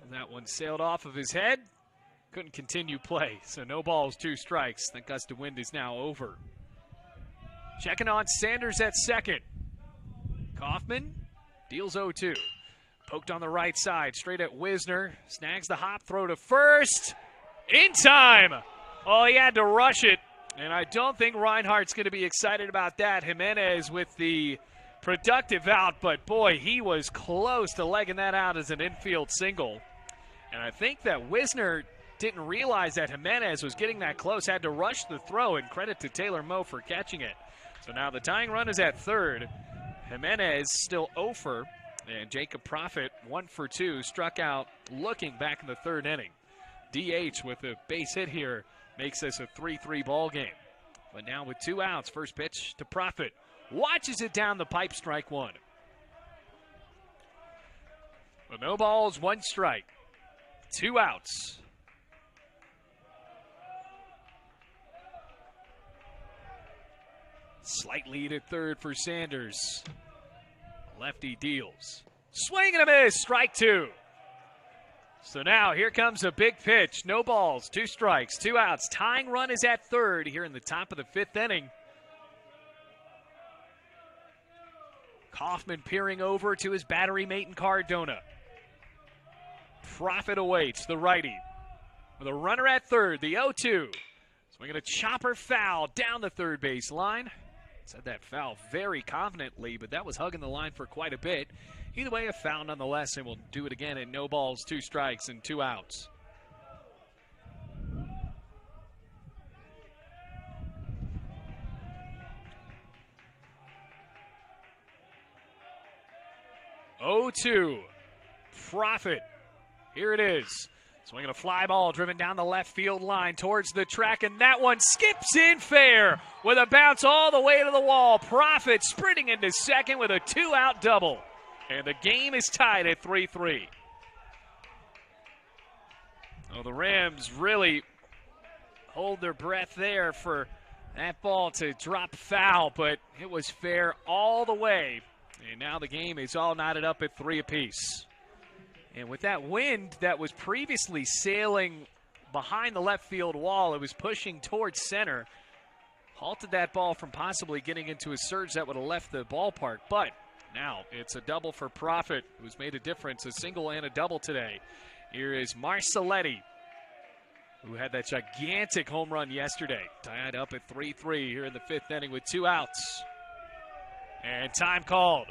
Speaker 1: And that one sailed off of his head. Couldn't continue play, so no balls, 2 strikes. That gust of wind is now over. Checking on Sanders at second. Kaufman deals 0-2. Poked on the right side, straight at Wisner. Snags the hop, throw to first. In time! Oh, he had to rush it. And I don't think Reinhardt's going to be excited about that. Jimenez with the productive out, but boy, he was close to legging that out as an infield single. And I think that Wisner didn't realize that Jimenez was getting that close, had to rush the throw, and credit to Taylor Moe for catching it. So now the tying run is at third. Jimenez still 0 for. And Jacob Profit, 1 for 2, struck out looking back in the third inning. DH with a base hit here makes this a 3-3 ball game. But now with 2 outs, first pitch to Profit. Watches it down the pipe, strike one. Well, no balls, 1 strike. 2 outs. Slight lead at third for Sanders. Lefty deals. Swing and a miss, strike 2. So now here comes a big pitch. No balls, 2 strikes, 2 outs. Tying run is at third here in the top of the fifth inning. Kaufman peering over to his battery mate in Cardona. Profit awaits, the righty. With a runner at third, the 0-2. Swinging a chopper foul down the third base line. Said that foul very confidently, but that was hugging the line for quite a bit. Either way, a foul nonetheless, and we'll do it again at no balls, 2 strikes, and 2 outs. Oh, 2. Profit. Here it is. Swinging a fly ball driven down the left field line towards the track, and that one skips in fair with a bounce all the way to the wall. Profit sprinting into second with a 2-out double. And the game is tied at 3-3. Oh, the Rams really hold their breath there for that ball to drop foul, but it was fair all the way. And now the game is all knotted up at 3 apiece. And with that wind that was previously sailing behind the left field wall, it was pushing towards center. Halted that ball from possibly getting into a surge that would have left the ballpark. But now it's a double for Profit, who's made a difference, a single and a double today. Here is Marcelletti, who had that gigantic home run yesterday. Tied up at 3-3 here in the fifth inning with 2 outs. And time called.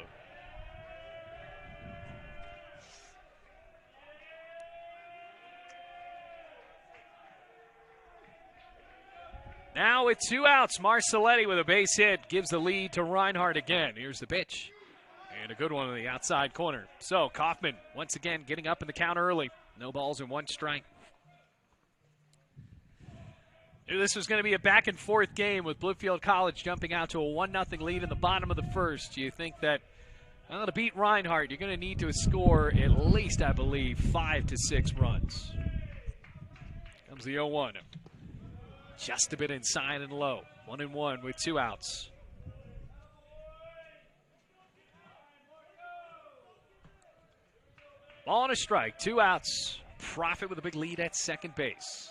Speaker 1: Now with 2 outs, Marcelletti with a base hit gives the lead to Reinhardt again. Here's the pitch. And a good one on the outside corner. So Kaufman once again getting up in the count early. No balls and 1 strike. Knew this was going to be a back-and-forth game with Bluefield College jumping out to a 1-0 lead in the bottom of the first. You think that, well, to beat Reinhardt, you're going to need to score at least, I believe, 5 to 6 runs. Comes the 0-1. Just a bit inside and low. 1-1 with 2 outs. Ball and a strike, 2 outs. Profit with a big lead at second base.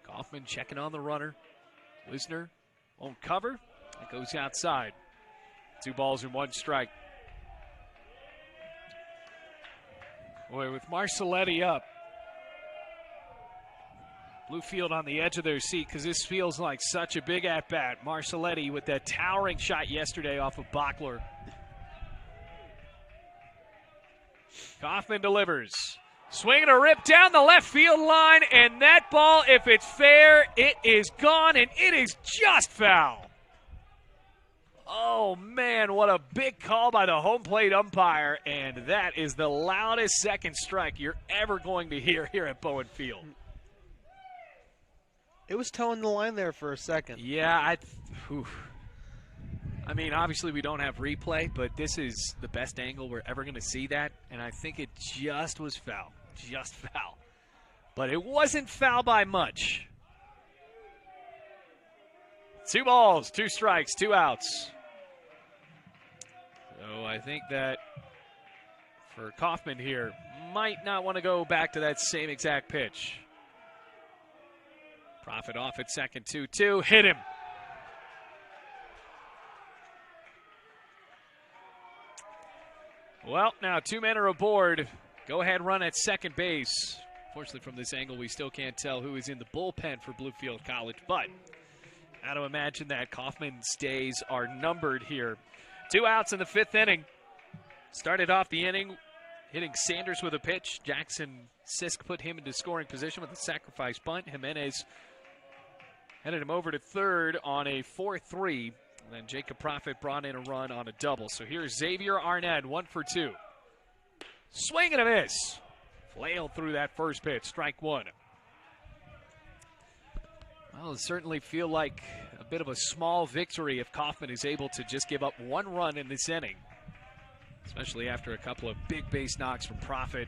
Speaker 1: Kaufman checking on the runner. Wisner won't cover. It goes outside. 2 balls and 1 strike. Boy, with Marcelletti up, Bluefield on the edge of their seat because this feels like such a big at-bat. Marcelletti with that towering shot yesterday off of Bachler. Kaufman delivers. Swinging a rip down the left field line, and that ball, if it's fair, it is gone, and it is just foul. Oh, man, what a big call by the home plate umpire, and that is the loudest second strike you're ever going to hear here at Bowen Field.
Speaker 2: It was towing the line there for a second.
Speaker 1: Yeah, I mean, obviously we don't have replay, but this is the best angle we're ever going to see that, and I think it just was foul. Just foul. But it wasn't foul by much. 2 balls, 2 strikes, 2 outs. So I think that for Kaufman here, might not want to go back to that same exact pitch. Profit off at second, 2-2. Hit him. Well, now 2 men are aboard. Go-ahead run at second base. Fortunately, from this angle, we still can't tell who is in the bullpen for Bluefield College, but how to imagine that Kaufman's days are numbered here. 2 outs in the 5th inning. Started off the inning hitting Sanders with a pitch. Jackson Sisk put him into scoring position with a sacrifice bunt. Jimenez headed him over to third on a 4-3. And then Jacob Profit brought in a run on a double. So here's Xavier Arnett, 1 for 2. Swing and a miss. Flailed through that first pitch, strike 1. Well, it certainly feel like a bit of a small victory if Kaufman is able to just give up 1 run in this inning, especially after a couple of big base knocks from Profit.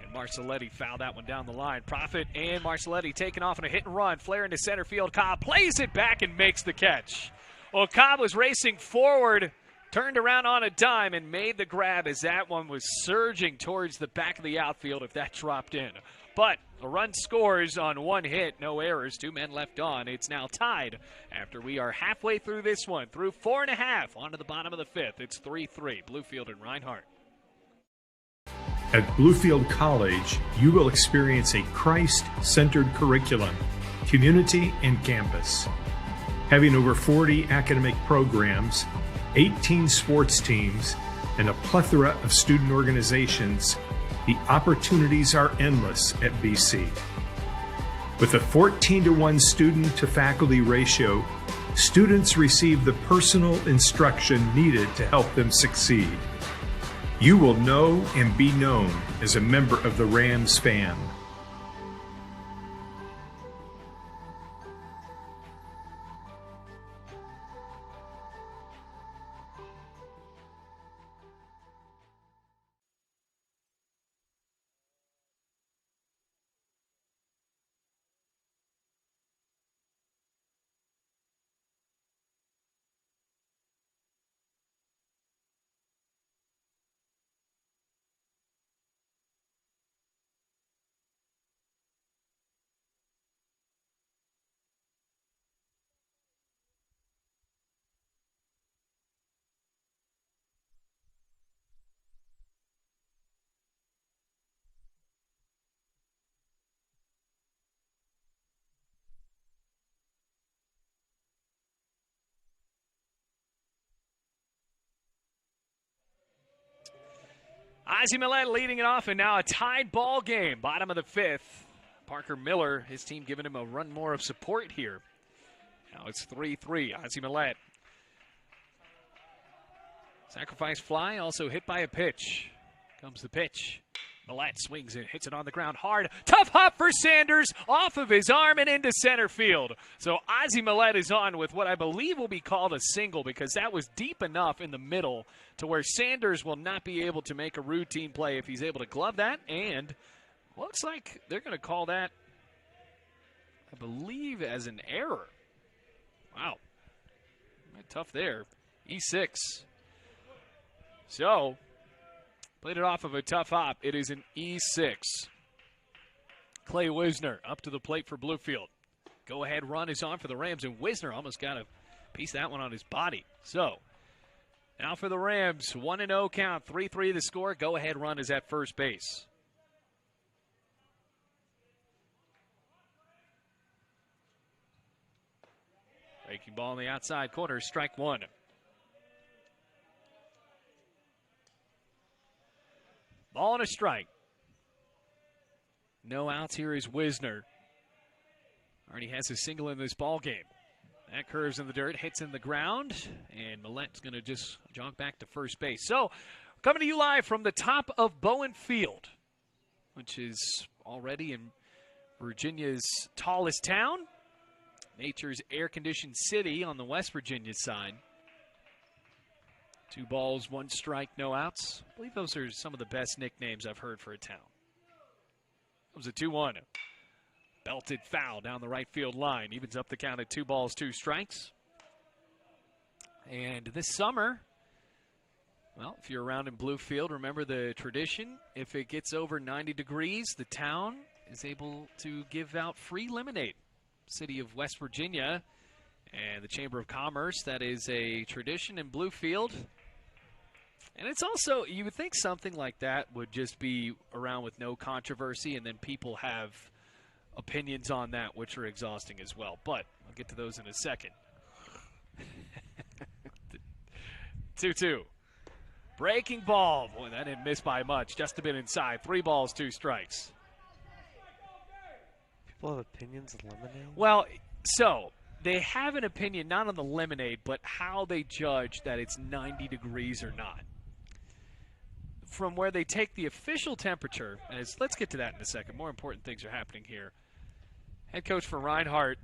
Speaker 1: And Marcelletti fouled that one down the line. Profit and Marcelletti taking off on a hit and run. Flare into center field. Cobb plays it back and makes the catch. Well, Cobb was racing forward, turned around on a dime, and made the grab as that one was surging towards the back of the outfield if that dropped in. But a run scores on 1 hit, no errors, 2 men left on. It's now tied after we are halfway through this one, through 4.5, on to the bottom of the 5th. It's 3-3, Bluefield and Reinhardt.
Speaker 3: At Bluefield College, you will experience a Christ-centered curriculum, community, and campus. Having over 40 academic programs, 18 sports teams, and a plethora of student organizations, the opportunities are endless at BC. With a 14-to-1 student-to-faculty ratio, students receive the personal instruction needed to help them succeed. You will know and be known as a member of the Rams fan.
Speaker 1: Ozzie Millette leading it off, and now a tied ball game. Bottom of the fifth. Parker Miller, his team giving him a run more of support here. Now it's 3-3. Ozzie Millette. Sacrifice fly, also hit by a pitch. Comes the pitch. Millette swings it, hits it on the ground hard. Tough hop for Sanders, off of his arm and into center field. So Ozzie Millette is on with what I believe will be called a single, because that was deep enough in the middle to where Sanders will not be able to make a routine play if he's able to glove that. And looks like they're going to call that, I believe, as an error. Wow. Tough there. E6. So, played it off of a tough hop. It is an E6. Clay Wisner up to the plate for Bluefield. Go-ahead run is on for the Rams, and Wisner almost got a piece of that one on his body. So, now for the Rams, 1-0 count, 3-3 the score. Go-ahead run is at first base. Breaking ball in the outside corner, strike one. Ball and a strike. No outs here is Wisner. Already has a single in this ball game. That curves in the dirt, hits in the ground, and Millette's going to just jog back to first base. So, coming to you live from the top of Bowen Field, which is already in Virginia's tallest town, nature's air-conditioned city on the West Virginia side. 2 balls, 1 strike, no outs. I believe those are some of the best nicknames I've heard for a town. It was a 2-1. Belted foul down the right field line. Evens up the count at 2 balls, 2 strikes. And this summer, well, if you're around in Bluefield, remember the tradition. If it gets over 90 degrees, the town is able to give out free lemonade. City of West Virginia and the Chamber of Commerce, that is a tradition in Bluefield. And it's also, you would think something like that would just be around with no controversy, and then people have opinions on that, which are exhausting as well. But I'll get to those in a second. 2-2. Breaking ball. Boy, that didn't miss by much. Just a bit inside. 3 balls, 2 strikes.
Speaker 2: People have opinions of lemonade?
Speaker 1: Well, so they have an opinion not on the lemonade, but how they judge that it's 90 degrees or not. From where they take the official temperature, and let's get to that in a second. More important things are happening here. Head coach for Reinhardt.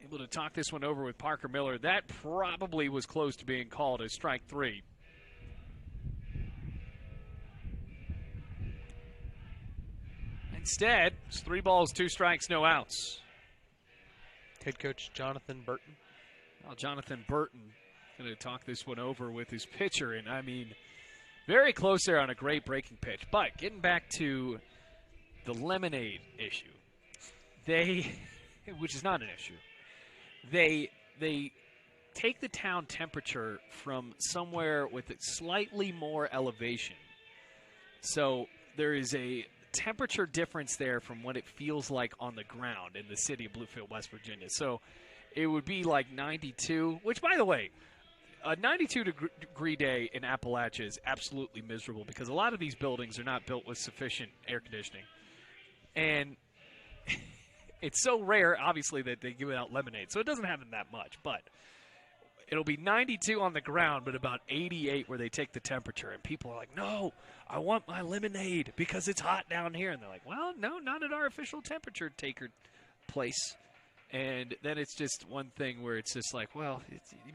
Speaker 1: Able to talk this one over with Parker Miller. That probably was close to being called as strike 3. Instead, it's 3 balls, 2 strikes, no outs.
Speaker 2: Head coach Jonathan Burton.
Speaker 1: Well, Jonathan Burton going to talk this one over with his pitcher, and I mean, very close there on a great breaking pitch. But getting back to the lemonade issue, which is not an issue, they take the town temperature from somewhere with slightly more elevation. So there is a temperature difference there from what it feels like on the ground in the city of Bluefield, West Virginia. So it would be like 92, which, by the way, a 92-degree day in Appalachia is absolutely miserable because a lot of these buildings are not built with sufficient air conditioning. And it's so rare, obviously, that they give out lemonade. So it doesn't happen that much. But it'll be 92 on the ground, but about 88 where they take the temperature. And people are like, no, I want my lemonade because it's hot down here. And they're like, well, no, not at our official temperature taker place. And then it's just one thing where it's just like, well,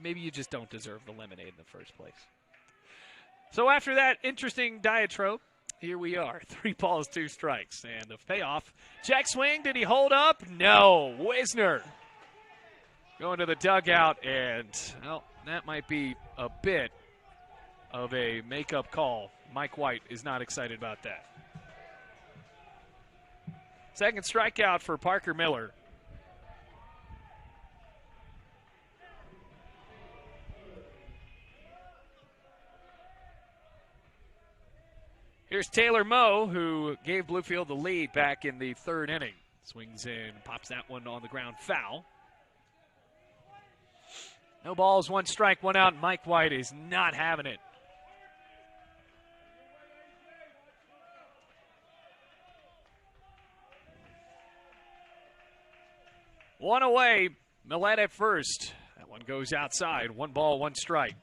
Speaker 1: maybe you just don't deserve the lemonade in the first place. So after that interesting diatribe, here we are. 3 balls, 2 strikes. And the payoff, check swing. Did he hold up? No. Wisner going to the dugout, and, well, that might be a bit of a make-up call. Mike White is not excited about that. Second strikeout for Parker Miller. Here's Taylor Moe, who gave Bluefield the lead back in the 3rd inning. Swings in, pops that one on the ground, foul. No balls, 1 strike, 1 out. Mike White is not having it. One away. Millette at first. That one goes outside. 1 ball, 1 strike.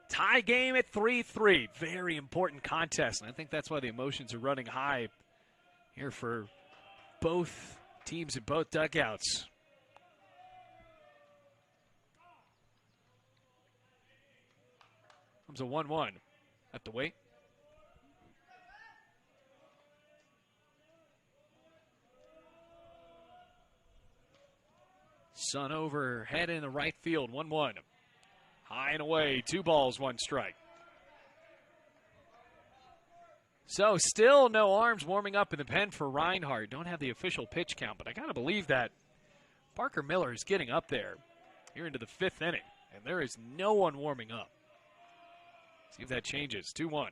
Speaker 1: Tie game at 3-3. Very important contest, and I think that's why the emotions are running high here for both teams in both dugouts. Comes a 1-1. Have to wait. Sun overhead in the right field, 1-1. High and away, 2 balls, 1 strike. So still no arms warming up in the pen for Reinhardt. Don't have the official pitch count, but I got to believe that Parker Miller is getting up there here into the 5th inning, and there is no one warming up. See if that changes. 2-1.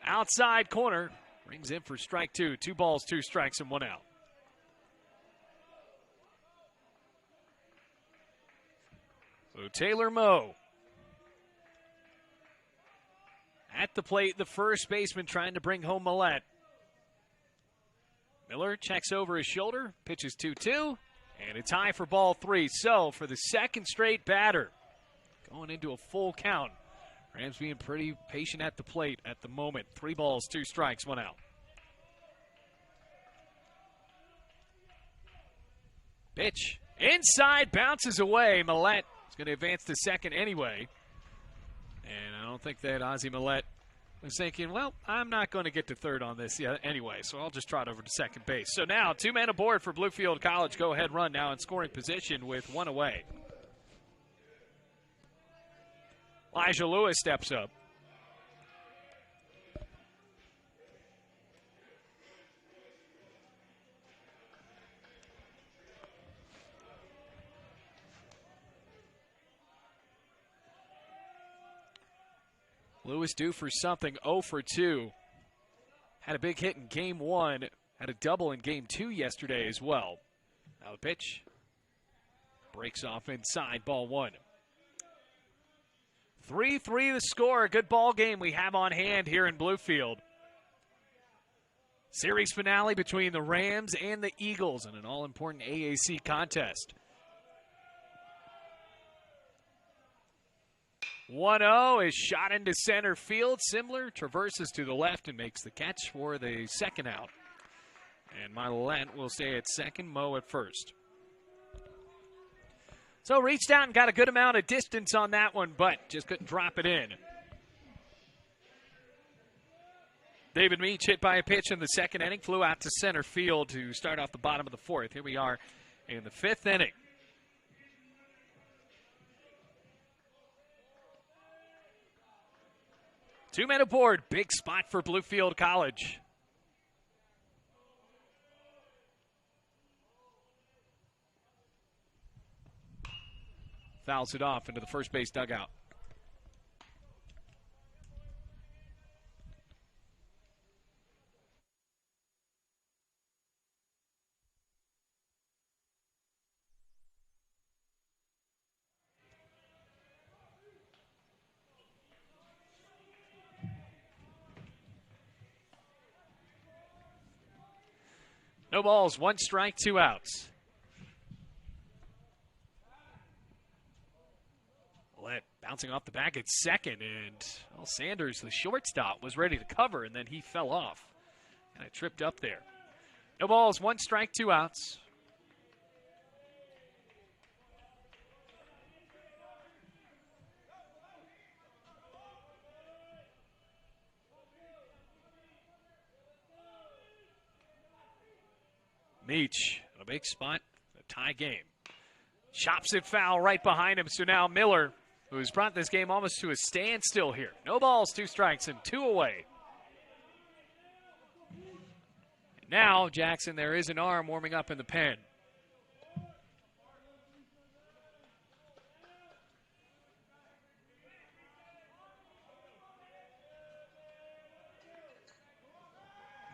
Speaker 1: Outside corner. Rings in for strike 2. 2 balls, 2 strikes, and 1 out. So Taylor Moe at the plate, the first baseman trying to bring home Millette. Miller checks over his shoulder, pitches 2-2, and it's high for ball 3. So for the second straight batter, going into a full count, Rams being pretty patient at the plate at the moment. 3 balls, 2 strikes, 1 out. Pitch inside, bounces away. Millette is going to advance to second anyway. And I don't think that Ozzie Millette was thinking, well, I'm not going to get to third on this yet anyway, so I'll just trot over to second base. So now 2 men aboard for Bluefield College. Go ahead run now in scoring position with 1 away. Elijah Lewis steps up. Lewis due for something, 0 for 2. Had a big hit in game 1. Had a double in game 2 yesterday as well. Now the pitch. Breaks off inside, ball 1. 3-3 the score. A good ball game we have on hand here in Bluefield. Series finale between the Rams and the Eagles in an all-important AAC contest. 1-0 is shot into center field. Simler traverses to the left and makes the catch for the second out. And Millette will stay at second, Moe at first. So reached out and got a good amount of distance on that one, but just couldn't drop it in. David Meach hit by a pitch in the second inning, flew out to center field to start off the bottom of the 4th. Here we are in the 5th inning. Two men aboard. Big spot for Bluefield College. Fouls it off into the first base dugout. No balls, 1 strike, 2 outs. Millette bouncing off the back at second, and Sanders, the shortstop, was ready to cover, and then he fell off. Kind of tripped up there. No balls, 1 strike, 2 outs. Meach, a big spot, a tie game. Chops it foul right behind him, so now Miller, who's brought this game almost to a standstill here. No balls, 2 strikes, and 2 away. And now, Jackson, there is an arm warming up in the pen.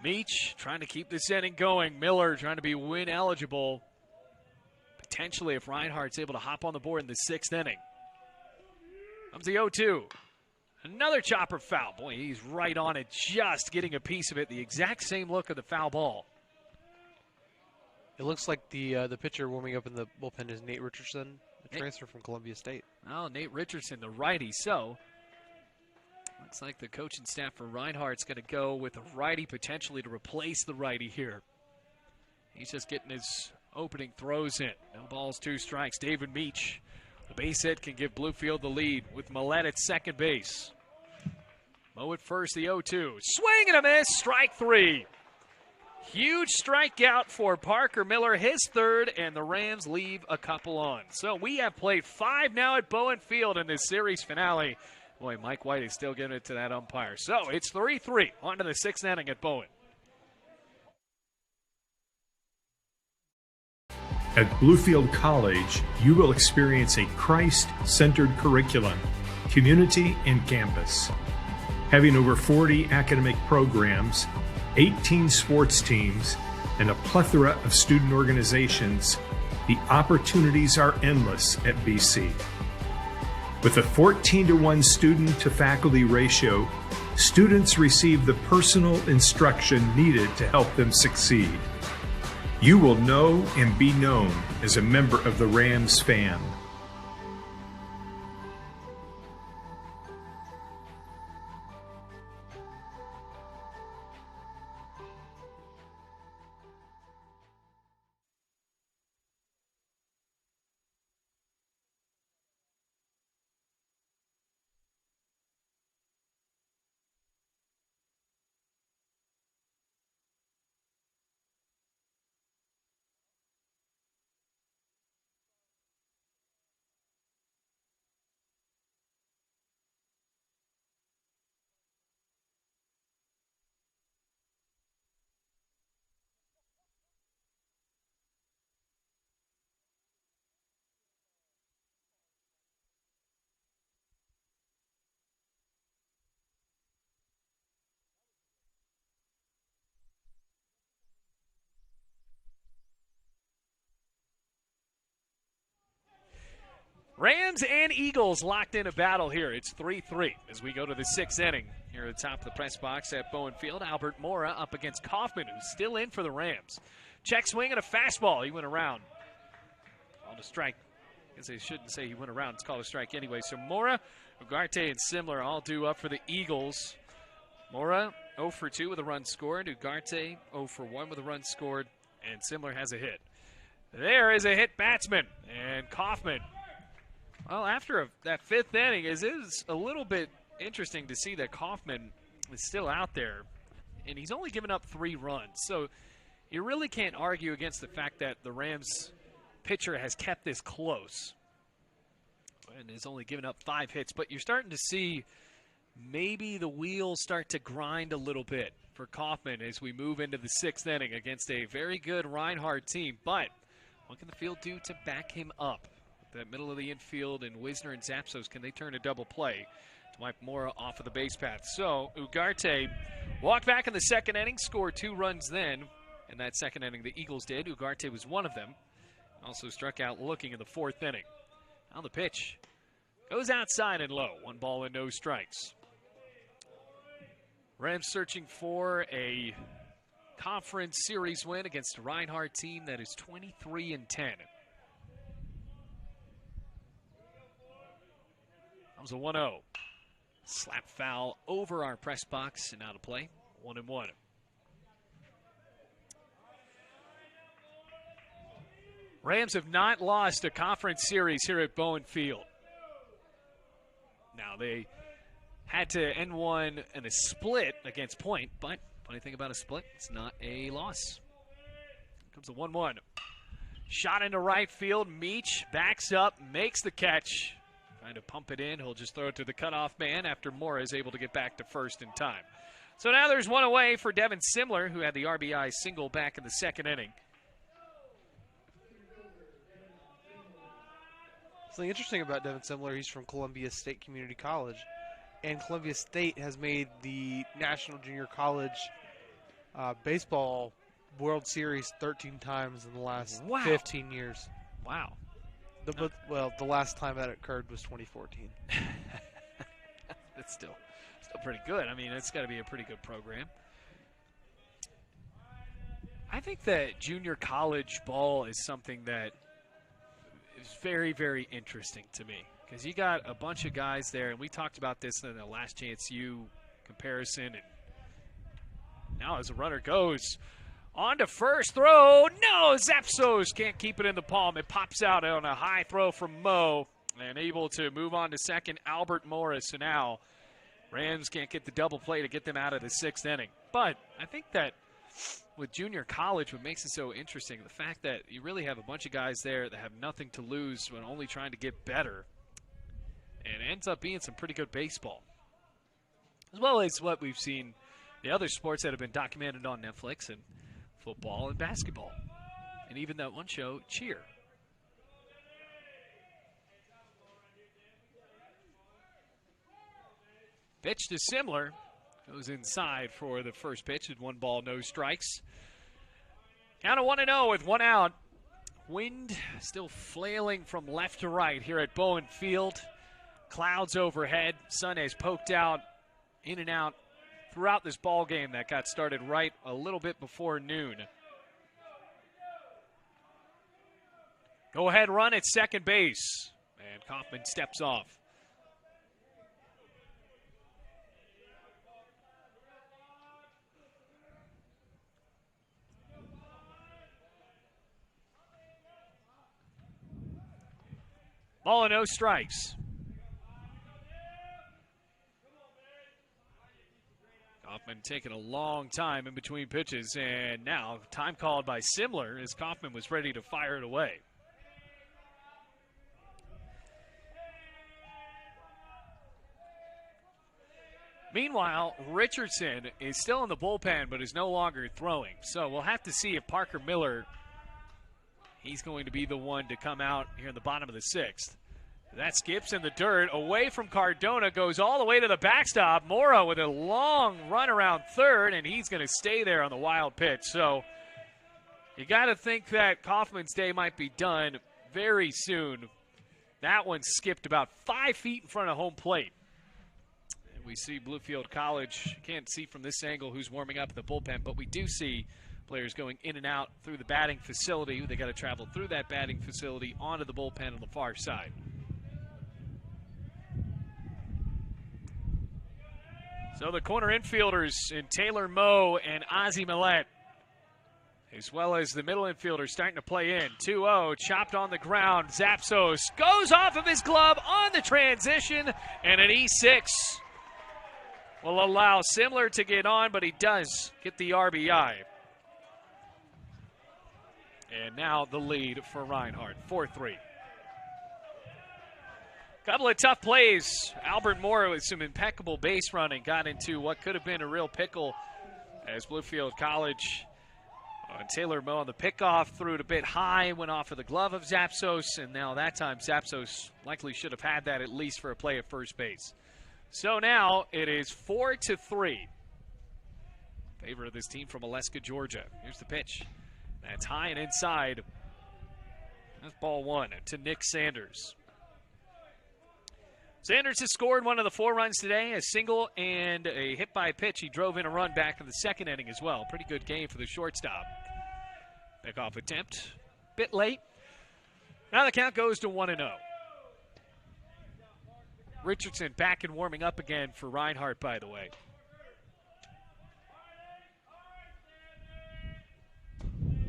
Speaker 1: Meach trying to keep this inning going. Miller trying to be win eligible. potentially if Reinhardt's able to hop on the board in the 6th inning. Comes the 0-2. Another chopper foul. Boy, he's right on it, just getting a piece of it. The exact same look of the foul ball.
Speaker 2: It looks like the pitcher warming up in the bullpen is Nate Richardson, a transfer from Columbia State.
Speaker 1: Oh, Nate Richardson, the righty. So, looks like the coaching staff for Reinhardt's going to go with a righty potentially to replace the righty here. He's just getting his opening throws in. No balls, 2 strikes. David Meach, the base hit, can give Bluefield the lead with Millette at second base. Mo at first, the 0-2. Swing and a miss, strike 3. Huge strikeout for Parker Miller, his 3rd, and the Rams leave a couple on. So we have played 5 now at Bowen Field in this series finale. Boy, Mike White is still giving it to that umpire. So it's 3-3 on to the 6th inning at Bowen.
Speaker 3: At Bluefield College, you will experience a Christ-centered curriculum, community, and campus. Having over 40 academic programs, 18 sports teams, and a plethora of student organizations, the opportunities are endless at BC. With a 14-to-1 student-to-faculty ratio, students receive the personal instruction needed to help them succeed. You will know and be known as a member of the Rams fan.
Speaker 1: Rams and Eagles locked in a battle here. It's 3-3 as we go to the 6th inning. Here at the top of the press box at Bowen Field, Albert Mora up against Kaufman, who's still in for the Rams. Check swing and a fastball. He went around. Called a strike. I guess they shouldn't say he went around. It's called a strike anyway. So Mora, Ugarte, and Simler all due up for the Eagles. Mora 0 for 2 with a run scored. Ugarte 0 for 1 with a run scored. And Simler has a hit. There is a hit batsman. And Kaufman. Well, after that 5th inning, it is a little bit interesting to see that Kaufman is still out there, and he's only given up 3 runs. So you really can't argue against the fact that the Rams pitcher has kept this close and has only given up 5 hits. But you're starting to see maybe the wheels start to grind a little bit for Kaufman as we move into the 6th inning against a very good Reinhardt team. But what can the field do to back him up? That middle of the infield, and Wisner and Zapsos, can they turn a double play to wipe Mora off of the base path? So Ugarte walked back in the 2nd inning, scored 2 runs then. In that 2nd inning, the Eagles did. Ugarte was one of them. Also struck out looking in the 4th inning. Now the pitch goes outside and low. 1 ball and no strikes. Rams searching for a conference series win against a Reinhardt team that is 23-10. That was a 1-0. Slap foul over our press box and out of play. 1-1. Rams have not lost a conference series here at Bowen Field. Now, they had to end one in a split against Point, but funny thing about a split, it's not a loss. Here comes a 1-1. Shot into right field. Meach backs up, makes the catch. Trying to pump it in. He'll just throw it to the cutoff man after Mora is able to get back to first in time. So now there's one away for Devin Simler, who had the RBI single back in the 2nd inning.
Speaker 2: Something interesting about Devin Simler, he's from Columbia State Community College. And Columbia State has made the National Junior College Baseball World Series 13 times in the last 15 years.
Speaker 1: Wow.
Speaker 2: The last time that occurred was 2014.
Speaker 1: That's still pretty good. I mean, it's got to be a pretty good program. I think that junior college ball is something that is very, very interesting to me because you got a bunch of guys there, and we talked about this in the Last Chance U comparison. And now as the runner goes on to first throw, no, Zapsos can't keep it in the palm. It pops out on a high throw from Mo and able to move on to second, Albert Morris. So now Rams can't get the double play to get them out of the 6th inning. But I think that with junior college, what makes it so interesting, the fact that you really have a bunch of guys there that have nothing to lose when only trying to get better, and it ends up being some pretty good baseball, as well as what we've seen the other sports that have been documented on Netflix, and football and basketball, and even that one show, Cheer. Pitch to Simler. Goes inside for the first pitch at 1 ball, no strikes. Count of 1-0 with 1 out. Wind still flailing from left to right here at Bowen Field. Clouds overhead. Sun has poked out, in and out throughout this ball game that got started right a little bit before noon. Go ahead run at second base. And Kaufman steps off. Ball and no strikes. Kaufman taking a long time in between pitches, and now time called by Simler as Kaufman was ready to fire it away. Meanwhile, Richardson is still in the bullpen but is no longer throwing. So we'll have to see if Parker Miller, he's going to be the one to come out here in the bottom of the 6th. That skips in the dirt, away from Cardona, goes all the way to the backstop. Mora with a long run around third, and he's going to stay there on the wild pitch. So you got to think that Kaufman's day might be done very soon. That one skipped about 5 feet in front of home plate. And we see Bluefield College. Can't see from this angle who's warming up in the bullpen, but we do see players going in and out through the batting facility. They got to travel through that batting facility onto the bullpen on the far side. So the corner infielders in Taylor Moe and Ozzie Millette, as well as the middle infielders starting to play in. 2-0, chopped on the ground. Zapsos goes off of his glove on the transition, and an E6 will allow Simler to get on, but he does get the RBI. And now the lead for Reinhardt, 4-3. Couple of tough plays. Albert Moore with some impeccable base running got into what could have been a real pickle as Bluefield College on Taylor Moe on the pickoff threw it a bit high, went off of the glove of Zapsos, and now that time Zapsos likely should have had that at least for a play at first base. So now it is 4-3. Favor of this team from Aleska, Georgia. Here's the pitch. That's high and inside. That's ball 1 to Nick Sanders. Sanders has scored one of the 4 runs today, a single and a hit by pitch. He drove in a run back in the 2nd inning as well. Pretty good game for the shortstop. Pickoff attempt, bit late. Now the count goes to 1-0. Richardson back and warming up again for Reinhardt, by the way.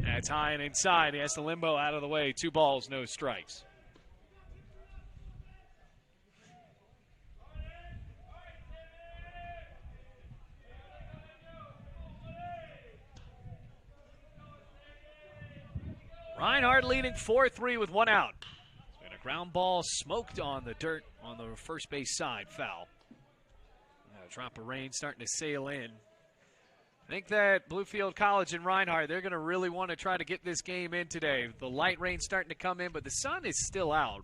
Speaker 1: That's high and inside. He has the limbo out of the way. 2 balls, no strikes. Reinhardt leading 4-3 with 1 out. And a ground ball smoked on the dirt on the first base side, foul. A drop of rain starting to sail in. I think that Bluefield College and Reinhardt, they're going to really want to try to get this game in today. The light rain starting to come in, but the sun is still out.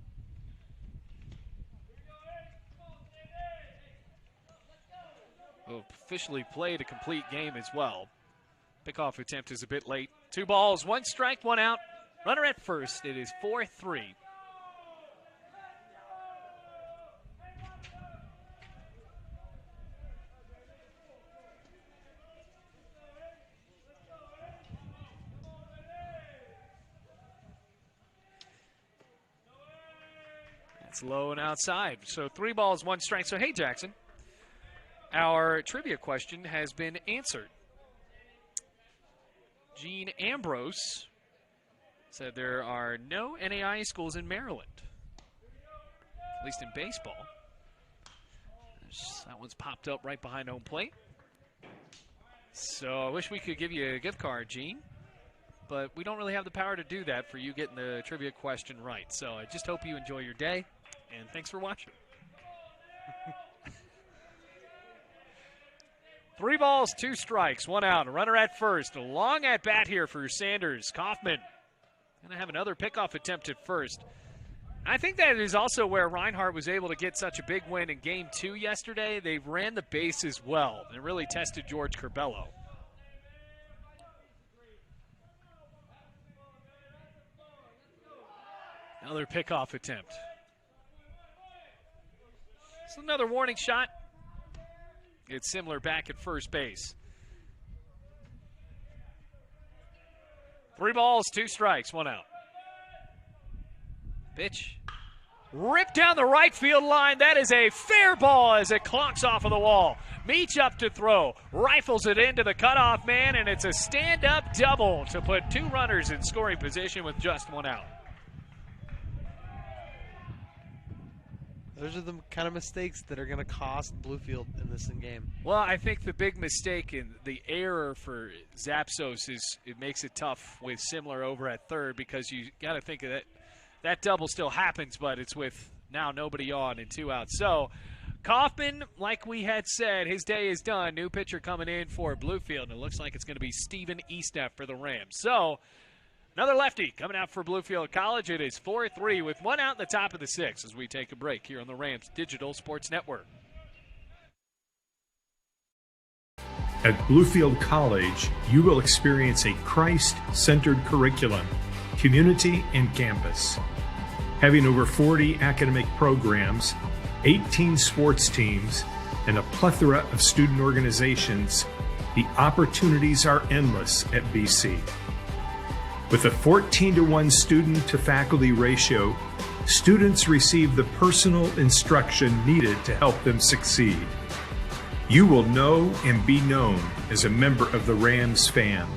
Speaker 1: We'll officially play the complete game as well. Pickoff attempt is a bit late. 2 balls, 1 strike, 1 out. Runner at first. It is 4-3. That's low and outside. So 3 balls, 1 strike. So, hey, Jackson, our trivia question has been answered. Gene Ambrose said there are no NAIA schools in Maryland, at least in baseball. That one's popped up right behind home plate. So I wish we could give you a gift card, Gene, but we don't really have the power to do that for you getting the trivia question right. So I just hope you enjoy your day, and thanks for watching. 3 balls, 2 strikes, 1 out. A runner at first. A long at bat here for Sanders. Kaufman going to have another pickoff attempt at first. I think that is also where Reinhardt was able to get such a big win in Game 2 yesterday. They ran the bases well and really tested George Curbelo. Another pickoff attempt. It's another warning shot. It's Simler back at first base. 3 balls, 2 strikes, 1 out. Pitch. Ripped down the right field line. That is a fair ball as it clonks off of the wall. Meach up to throw. Rifles it into the cutoff man, and it's a stand-up double to put 2 runners in scoring position with just 1 out.
Speaker 2: Those are the kind of mistakes that are going to cost Bluefield in this game.
Speaker 1: Well, I think the big mistake and the error for Zapsos is it makes it tough with Simler over at third, because you got to think of that double still happens, but it's with now nobody on and 2 outs. So Kaufman, like we had said, his day is done. New pitcher coming in for Bluefield, and it looks like it's going to be Steven Eastep for the Rams. So another lefty coming out for Bluefield College. It is 4-3 with 1 out in the top of the 6th as we take a break here on the Rams Digital Sports Network.
Speaker 3: At Bluefield College, you will experience a Christ-centered curriculum, community, and campus. Having over 40 academic programs, 18 sports teams, and a plethora of student organizations, the opportunities are endless at BC. With a 14-to-1 student-to-faculty ratio, students receive the personal instruction needed to help them succeed. You will know and be known as a member of the Rams fan.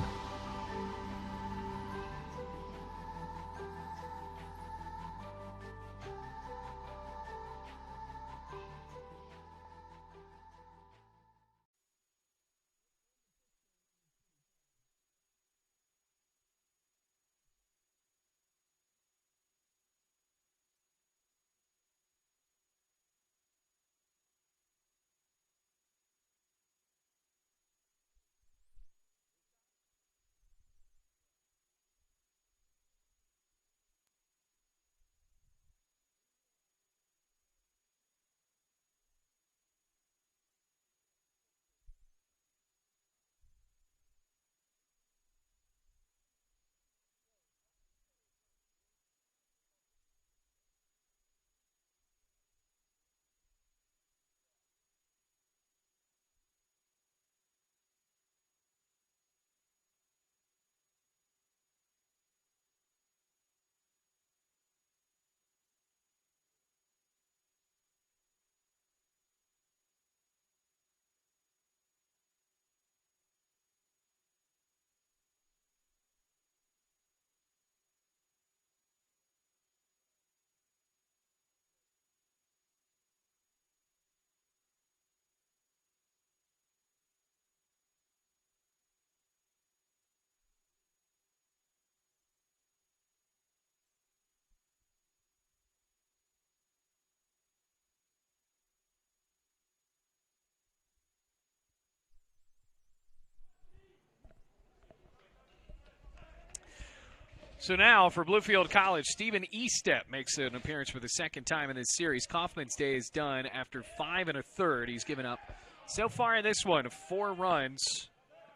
Speaker 1: So now for Bluefield College, Steven Eastep makes an appearance for the 2nd time in this series. Kaufman's day is done after 5 1/3. He's given up so far in this one 4 runs,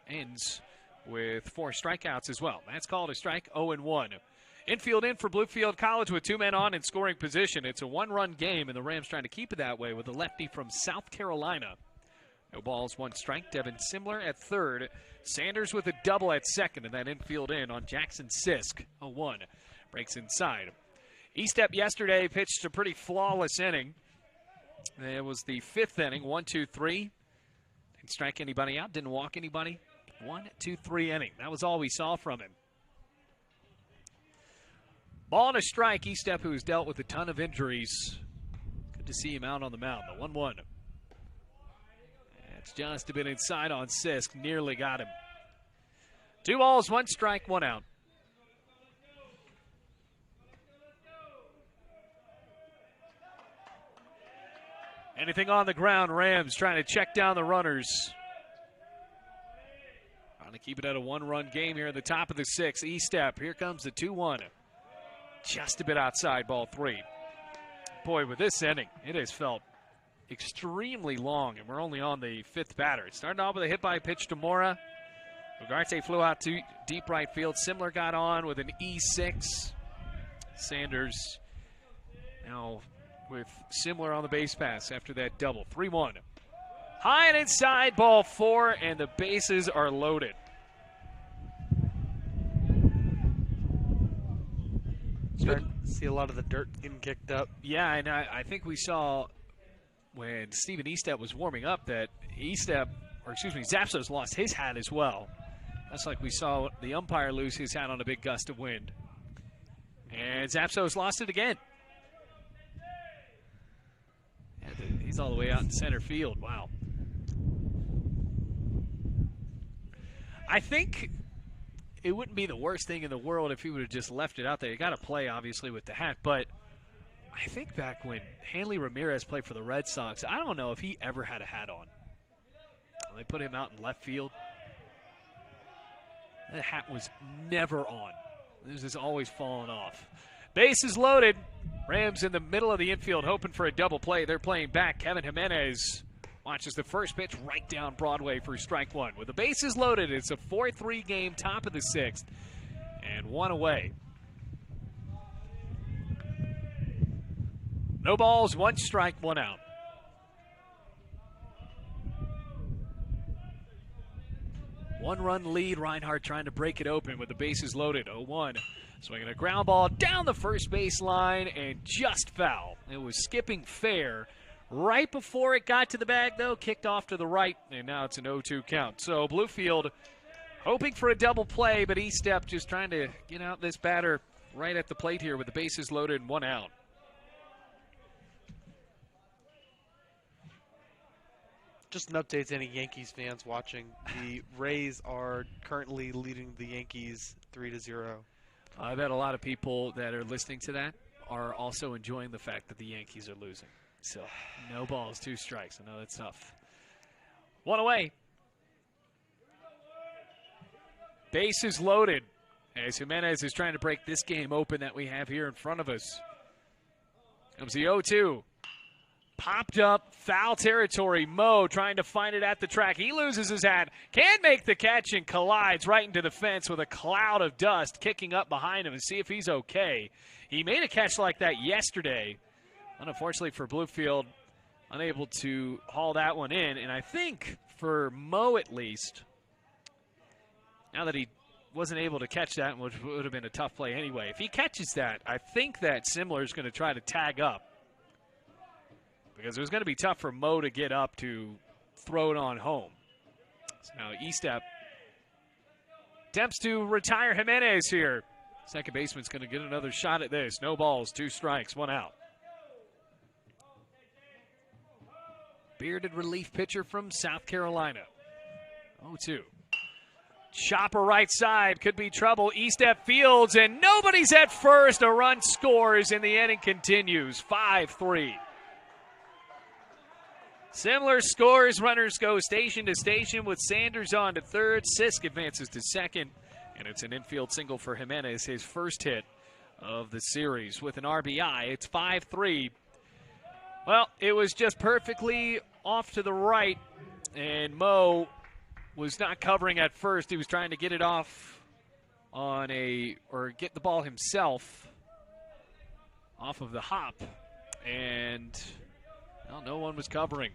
Speaker 1: ends with 4 strikeouts as well. That's called a strike, 0-1. Infield in for Bluefield College with 2 men on in scoring position. It's a 1-run game, and the Rams trying to keep it that way with a lefty from South Carolina. No balls, 1 strike. Devin Simler at third. Sanders with a double at second, and that infield in on Jackson Sisk. 0-1. Breaks inside. E-Step yesterday pitched a pretty flawless inning. It was the 5th inning, 1-2-3. Didn't strike anybody out, didn't walk anybody. 1-2-3 inning. That was all we saw from him. Ball and a strike. E-Step, who's dealt with a ton of injuries. Good to see him out on the mound. The 1-1. It's just a bit inside on Sisk. Nearly got him. 2 balls, 1 strike, 1 out. Anything on the ground, Rams trying to check down the runners. Trying to keep it at a 1-run game here at the top of the 6th. E-Step, here comes the 2-1. Just a bit outside, ball 3. Boy, with this inning, it has felt extremely long, and we're only on the 5th batter. It started off with a hit by pitch to Mora. Ugarte flew out to deep right field. Simler got on with an E6. Sanders now with Simler on the base pass after that double. 3-1. High and inside, ball 4, and the bases are loaded.
Speaker 2: Starting to see a lot of the dirt getting kicked up.
Speaker 1: Yeah, and I think we saw when Stephen E-Step was warming up that Zapsos lost his hat as well. That's like we saw the umpire lose his hat on a big gust of wind. And Zapsos lost it again. And he's all the way out in center field. Wow. I think it wouldn't be the worst thing in the world if he would have just left it out there. You got to play, obviously, with the hat. But I think back when Hanley Ramirez played for the Red Sox, I don't know if he ever had a hat on. They put him out in left field. That hat was never on. It was just always falling off. Bases loaded. Rams in the middle of the infield hoping for a double play. They're playing back. Kevin Jimenez watches the first pitch right down Broadway for strike 1. With the bases loaded, it's a 4-3 game, top of the 6th, and 1 away. No balls, 1 strike, 1 out. One-run lead. Reinhardt trying to break it open with the bases loaded. 0-1. Swinging a ground ball down the first base line and just foul. It was skipping fair. Right before it got to the bag, though, kicked off to the right, and now it's an 0-2 count. So Bluefield hoping for a double play, but E-Step just trying to get out this batter right at the plate here with the bases loaded and 1 out.
Speaker 2: Just an update to any Yankees fans watching. The Rays are currently leading the Yankees 3-0.
Speaker 1: I bet a lot of people that are listening to that are also enjoying the fact that the Yankees are losing. So, no balls, 2 strikes. I know that's tough. 1 away. Bases loaded as Jimenez is trying to break this game open that we have here in front of us. Comes the 0-2. Popped up, foul territory. Mo trying to find it at the track. He loses his hat. Can't make the catch and collides right into the fence with a cloud of dust kicking up behind him and see if he's okay. He made a catch like that yesterday. Unfortunately for Bluefield, unable to haul that one in. And I think for Mo at least, now that he wasn't able to catch that, which would have been a tough play anyway, if he catches that, I think that Simler is going to try to tag up. Because it was going to be tough for Mo to get up to throw it on home. So now E-Step attempts to retire Jimenez here. Second baseman's going to get another shot at this. No balls, 2 strikes, 1 out. Bearded relief pitcher from South Carolina. 0-2. Chopper right side, could be trouble. E-Step fields, and nobody's at first. A run scores, and the inning continues. 5-3. Simler scores. Runners go station to station with Sanders on to third. Sisk advances to second. And it's an infield single for Jimenez, his first hit of the series with an RBI. It's 5-3. Well, it was just perfectly off to the right. And Mo was not covering at first. He was trying to get it off get the ball himself off of the hop, and well, no one was covering.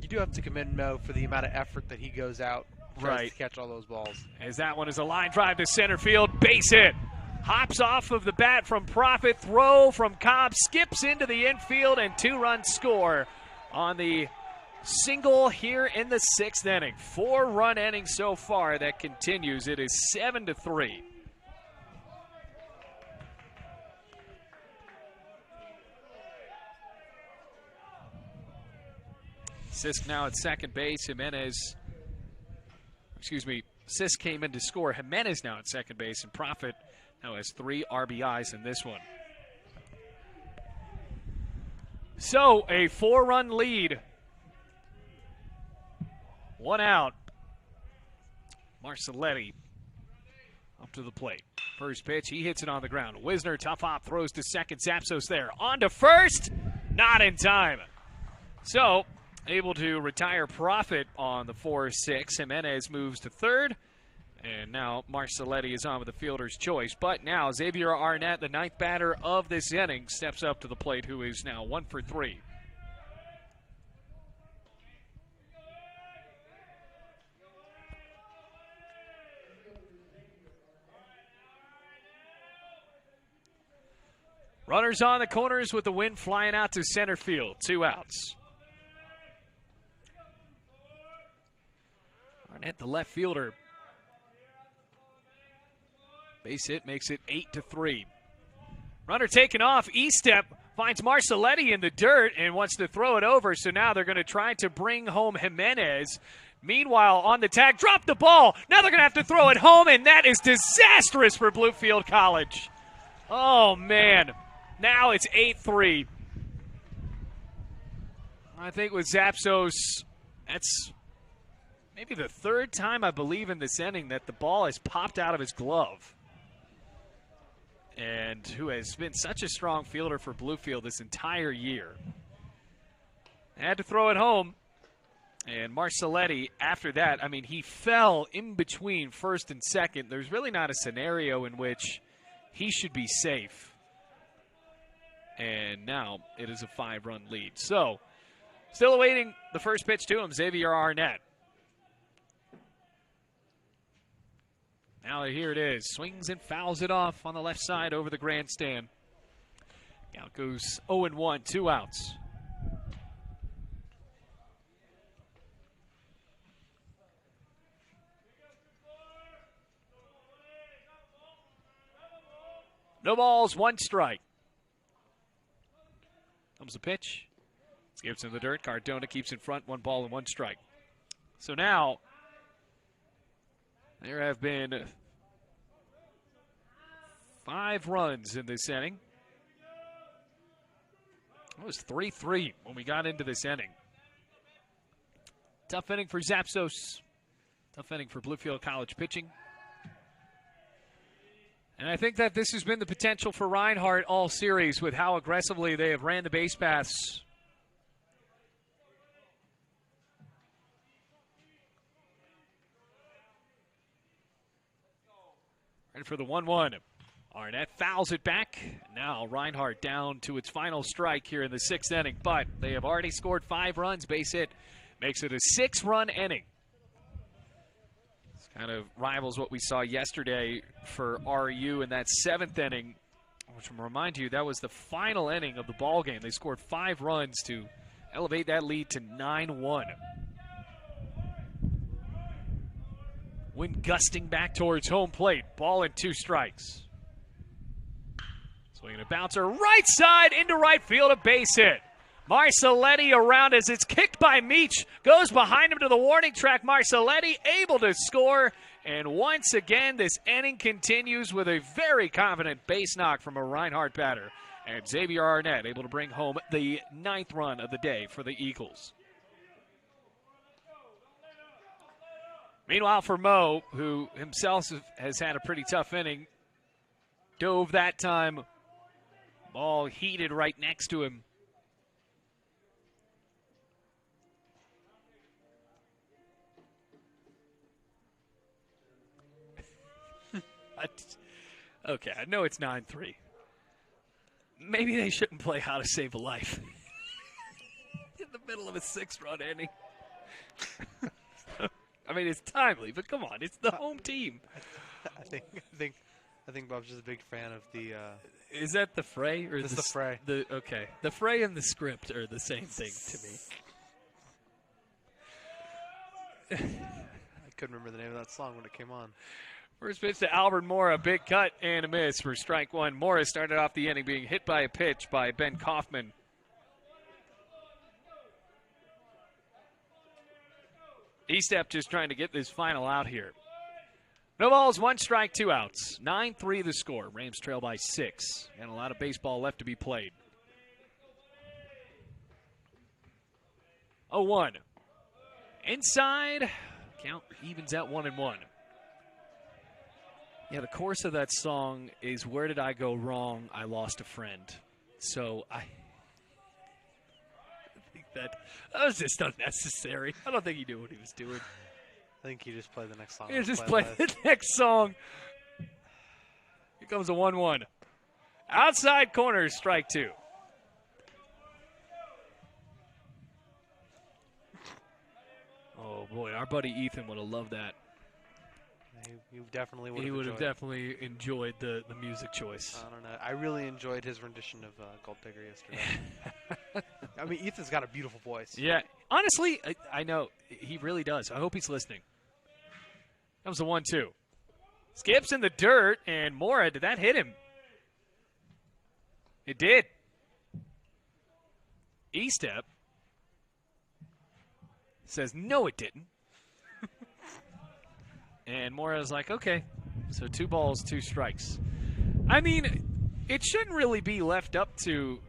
Speaker 2: You do have to commend Mo for the amount of effort that he goes out to catch all those balls.
Speaker 1: As that one is a line drive to center field, base hit. Hops off of the bat from Profit, throw from Cobb, skips into the infield, and 2-run score on the single here in the 6th inning. 4-run inning so far that continues. It is 7-3. Sisk now at second base. Sisk came in to score. Jimenez now at second base, and Profit now has 3 RBIs in this one. So a 4-run lead. 1 out. Marcelletti up to the plate. First pitch, he hits it on the ground. Wisner, tough hop, throws to second. Zapsos there. On to first. Not in time. So able to retire Profit on the 4-6. Jimenez moves to third. And now Marcelletti is on with the fielder's choice. But now Xavier Arnett, the 9th batter of this inning, steps up to the plate, who is now 1 for 3. Runners on the corners with the wind flying out to center field. 2 outs. Arnett, the left fielder. Base hit makes it 8-3. Runner taken off. E-step finds Marcelletti in the dirt and wants to throw it over. So now they're going to try to bring home Jimenez. Meanwhile, on the tag, drop the ball. Now they're going to have to throw it home, and that is disastrous for Bluefield College. Oh, man. Now it's 8-3. I think with Zapsos, that's maybe the 3rd time, I believe, in this inning that the ball has popped out of his glove. And who has been such a strong fielder for Bluefield this entire year. Had to throw it home. And Marcelletti, after that, I mean, he fell in between first and second. There's really not a scenario in which he should be safe. And now it is a 5-run lead. So, still awaiting the first pitch to him, Xavier Arnett. Now here it is. Swings and fouls it off on the left side over the grandstand. Now it goes 0-1, 2 outs. No balls, 1 strike. Comes the pitch. Gives him the dirt. Cardona keeps in front, 1 ball and 1 strike. So now there have been 5 runs in this inning. It was 3-3 when we got into this inning. Tough inning for Zapsos. Tough inning for Bluefield College pitching. And I think that this has been the potential for Reinhardt all series with how aggressively they have ran the base paths. Ready for the 1-1. Arnett fouls it back. Now Reinhardt down to its final strike here in the 6th inning. But they have already scored 5 runs. Base hit makes it a 6-run inning. This kind of rivals what we saw yesterday for RU in that 7th inning, which will remind you that was the final inning of the ball game. They scored 5 runs to elevate that lead to 9-1. Wind gusting back towards home plate. Ball and 2 strikes. Swinging a bouncer right side into right field, a base hit. Marcelletti around as it's kicked by Meach. Goes behind him to the warning track. Marcelletti able to score. And once again, this inning continues with a very confident base knock from a Reinhardt batter. And Xavier Arnett able to bring home the 9th run of the day for the Eagles. Meanwhile, for Mo, who himself has had a pretty tough inning, dove that time. Ball heated right next to him. Okay, I know it's 9-3. Maybe they shouldn't play How to Save a Life in the middle of a 6-run inning. I mean, it's timely, but come on, it's the home team.
Speaker 2: I think Bob's just a big fan of the.
Speaker 1: Is that the fray or
Speaker 2: It's the fray.
Speaker 1: Okay, the fray and the script are the same thing to me.
Speaker 2: I couldn't remember the name of that song when it came on.
Speaker 1: First pitch to Albert Mora, big cut and a miss for strike one. Mora started off the inning being hit by a pitch by Ben Kaufman. Estep just trying to get this final out here. No balls, 1 strike, 2 outs. 9-3 the score. Rams trail by 6. And a lot of baseball left to be played. 0-1. Inside. Count evens at 1-1. Yeah, the chorus of that song is "Where did I go wrong? I lost a friend." So I think that was just unnecessary. I don't think he knew what he was doing.
Speaker 2: I think he just played the next song.
Speaker 1: He just played the next song. Here comes a 1-1. Outside corner, strike 2. Oh boy, our buddy Ethan would have loved that.
Speaker 2: You definitely would have.
Speaker 1: He would have definitely enjoyed the music choice.
Speaker 2: I don't know. I really enjoyed his rendition of Gold Digger yesterday. I mean, Ethan's got a beautiful voice.
Speaker 1: Yeah, honestly, I know he really does. I hope he's listening. Comes the 1-2. Skips in the dirt, and Mora, did that hit him? It did. E-step says, no, it didn't. And Mora's like, okay, so 2 balls, 2 strikes. I mean, it shouldn't really be left up to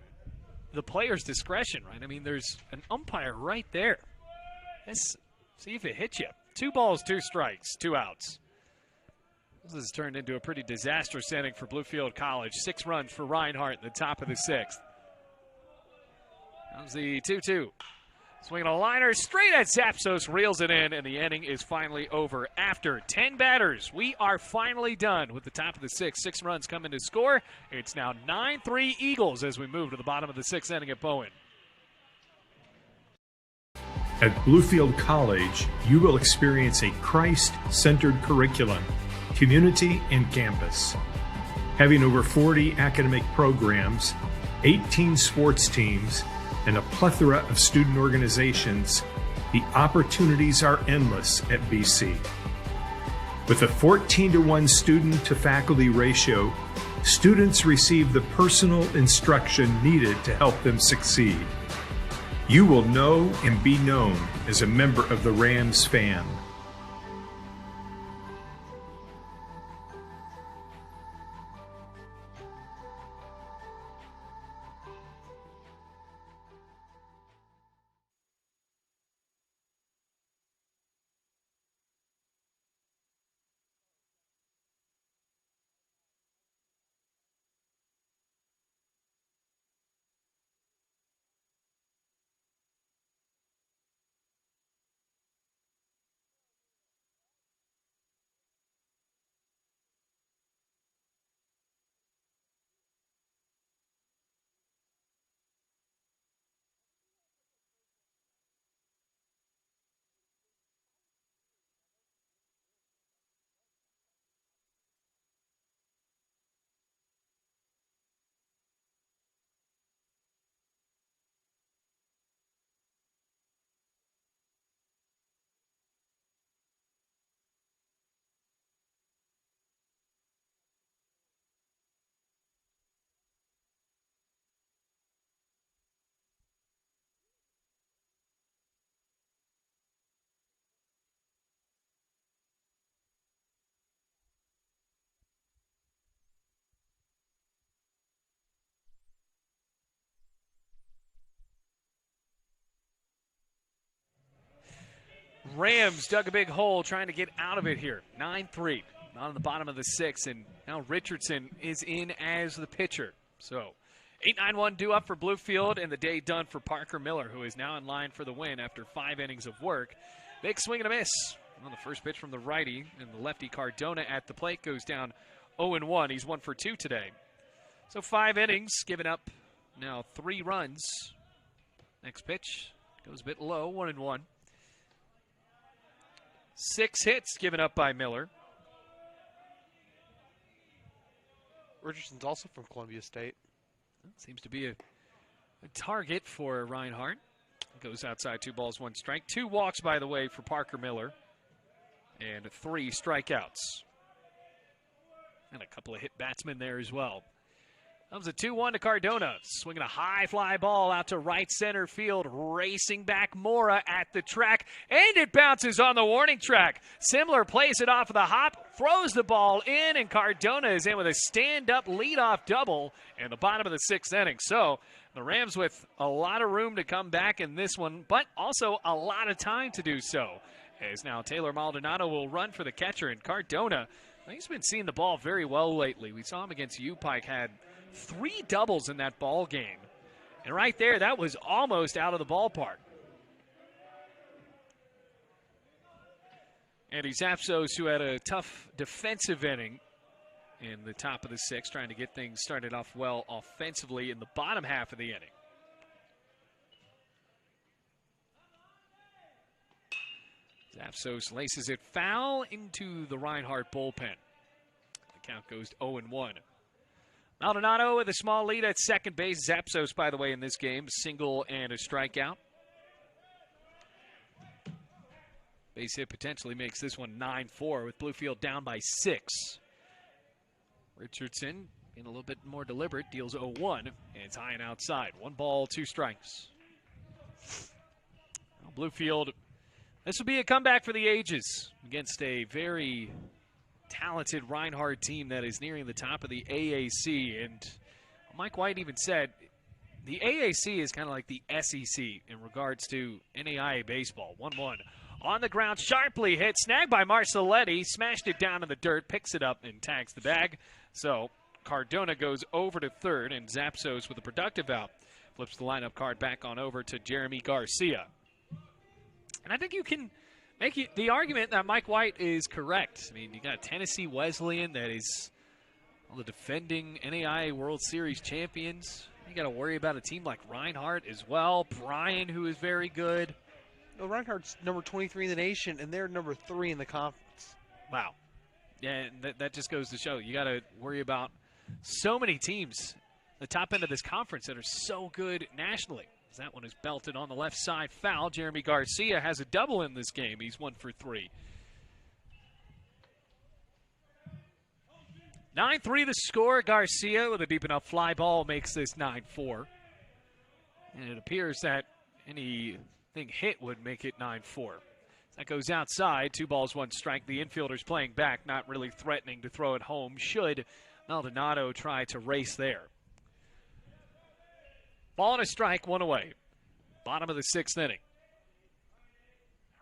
Speaker 1: the player's discretion, right? I mean, there's an umpire right there. Let's see if it hits you. 2 balls, 2 strikes, 2 outs. This has turned into a pretty disastrous inning for Bluefield College. 6 runs for Reinhardt in the top of the 6th. Comes the 2-2. Swinging a liner straight at Zapsos, reels it in, and the inning is finally over. After 10 batters, we are finally done with the top of the 6th. 6 runs come in to score. It's now 9-3 Eagles as we move to the bottom of the 6th inning at Bowen.
Speaker 3: At Bluefield College, you will experience a Christ-centered curriculum, community, and campus. Having over 40 academic programs, 18 sports teams, and a plethora of student organizations, the opportunities are endless at BC. With a 14-to-1 student-to-faculty ratio, students receive the personal instruction needed to help them succeed. You will know and be known as a member of the Rams fan.
Speaker 1: Rams dug a big hole trying to get out of it here. 9-3 on the bottom of the 6th, and now Richardson is in as the pitcher. So 8-9-1 due up for Bluefield, and the day done for Parker Miller, who is now in line for the win after 5 innings of work. Big swing and a miss on the first pitch from the righty, and the lefty Cardona at the plate goes down 0-1. He's 1 for 2 today. So 5 innings, giving up now 3 runs. Next pitch goes a bit low, 1-1. 6 hits given up by Miller.
Speaker 2: Richardson's also from Columbia State.
Speaker 1: Seems to be a target for Reinhardt. Goes outside, 2 balls, 1 strike. 2 walks, by the way, for Parker Miller. And 3 strikeouts. And a couple of hit batsmen there as well. That was a 2-1 to Cardona. Swinging a high fly ball out to right center field. Racing back Mora at the track. And it bounces on the warning track. Simler plays it off of the hop. Throws the ball in. And Cardona is in with a stand-up leadoff double in the bottom of the 6th inning. So the Rams with a lot of room to come back in this one. But also a lot of time to do so. As now Taylor Maldonado will run for the catcher. And Cardona, he's been seeing the ball very well lately. We saw him against U-Pike. Had 3 doubles in that ball game. And right there, that was almost out of the ballpark. Andy Zapsos, who had a tough defensive inning in the top of the 6th, trying to get things started off well offensively in the bottom half of the inning. Zapsos laces it foul into the Reinhardt bullpen. The count goes to 0-1. Maldonado with a small lead at second base. Zapsos, by the way, in this game, single and a strikeout. Base hit potentially makes this one 9-4 with Bluefield down by 6. Richardson, being a little bit more deliberate, deals 0-1, and it's high and outside. 1 ball, 2 strikes. Well, Bluefield, this will be a comeback for the ages against a very talented Reinhardt team that is nearing the top of the AAC. And Mike White even said the AAC is kind of like the SEC in regards to NAIA baseball. 1-1 on the ground, sharply hit, snagged by Marcelletti, smashed it down in the dirt, picks it up and tags the bag. So Cardona goes over to third, and Zapsos with a productive out flips the lineup card back on over to Jeremy Garcia. And I think you can make the argument that Mike White is correct. I mean, you got Tennessee Wesleyan that is all the defending NAIA World Series champions. You got to worry about a team like Reinhardt as well. Bryan, who is very good.
Speaker 2: No, Reinhardt's number 23 in the nation, and they're number 3 in the conference.
Speaker 1: Wow. Yeah, that just goes to show you got to worry about so many teams, the top end of this conference, that are so good nationally. That one is belted on the left side, foul. Jeremy Garcia has a double in this game. He's 1 for 3. 9-3 the score. Garcia with a deep enough fly ball makes this 9-4. And it appears that anything hit would make it 9-4. That goes outside. 2 balls, 1 strike. The infielder's playing back, not really threatening to throw it home. Should Maldonado try to race there. Ball and a strike, 1 away. Bottom of the 6th inning.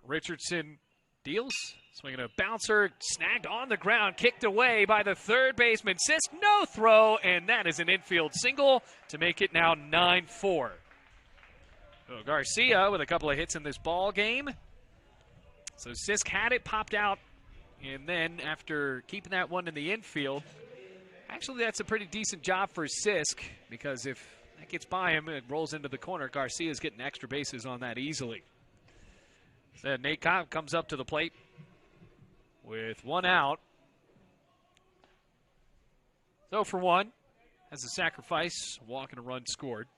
Speaker 1: Richardson deals. Swinging a bouncer, snagged on the ground, kicked away by the third baseman. Sisk, no throw, and that is an infield single to make it now 9-4. So Garcia with a couple of hits in this ball game. So Sisk had it, popped out, and then after keeping that one in the infield, actually that's a pretty decent job for Sisk, because if that gets by him and it rolls into the corner, Garcia's getting extra bases on that easily. Then Nate Cobb comes up to the plate with 1 out. 0 for 1. Has a sacrifice, walk and a run scored.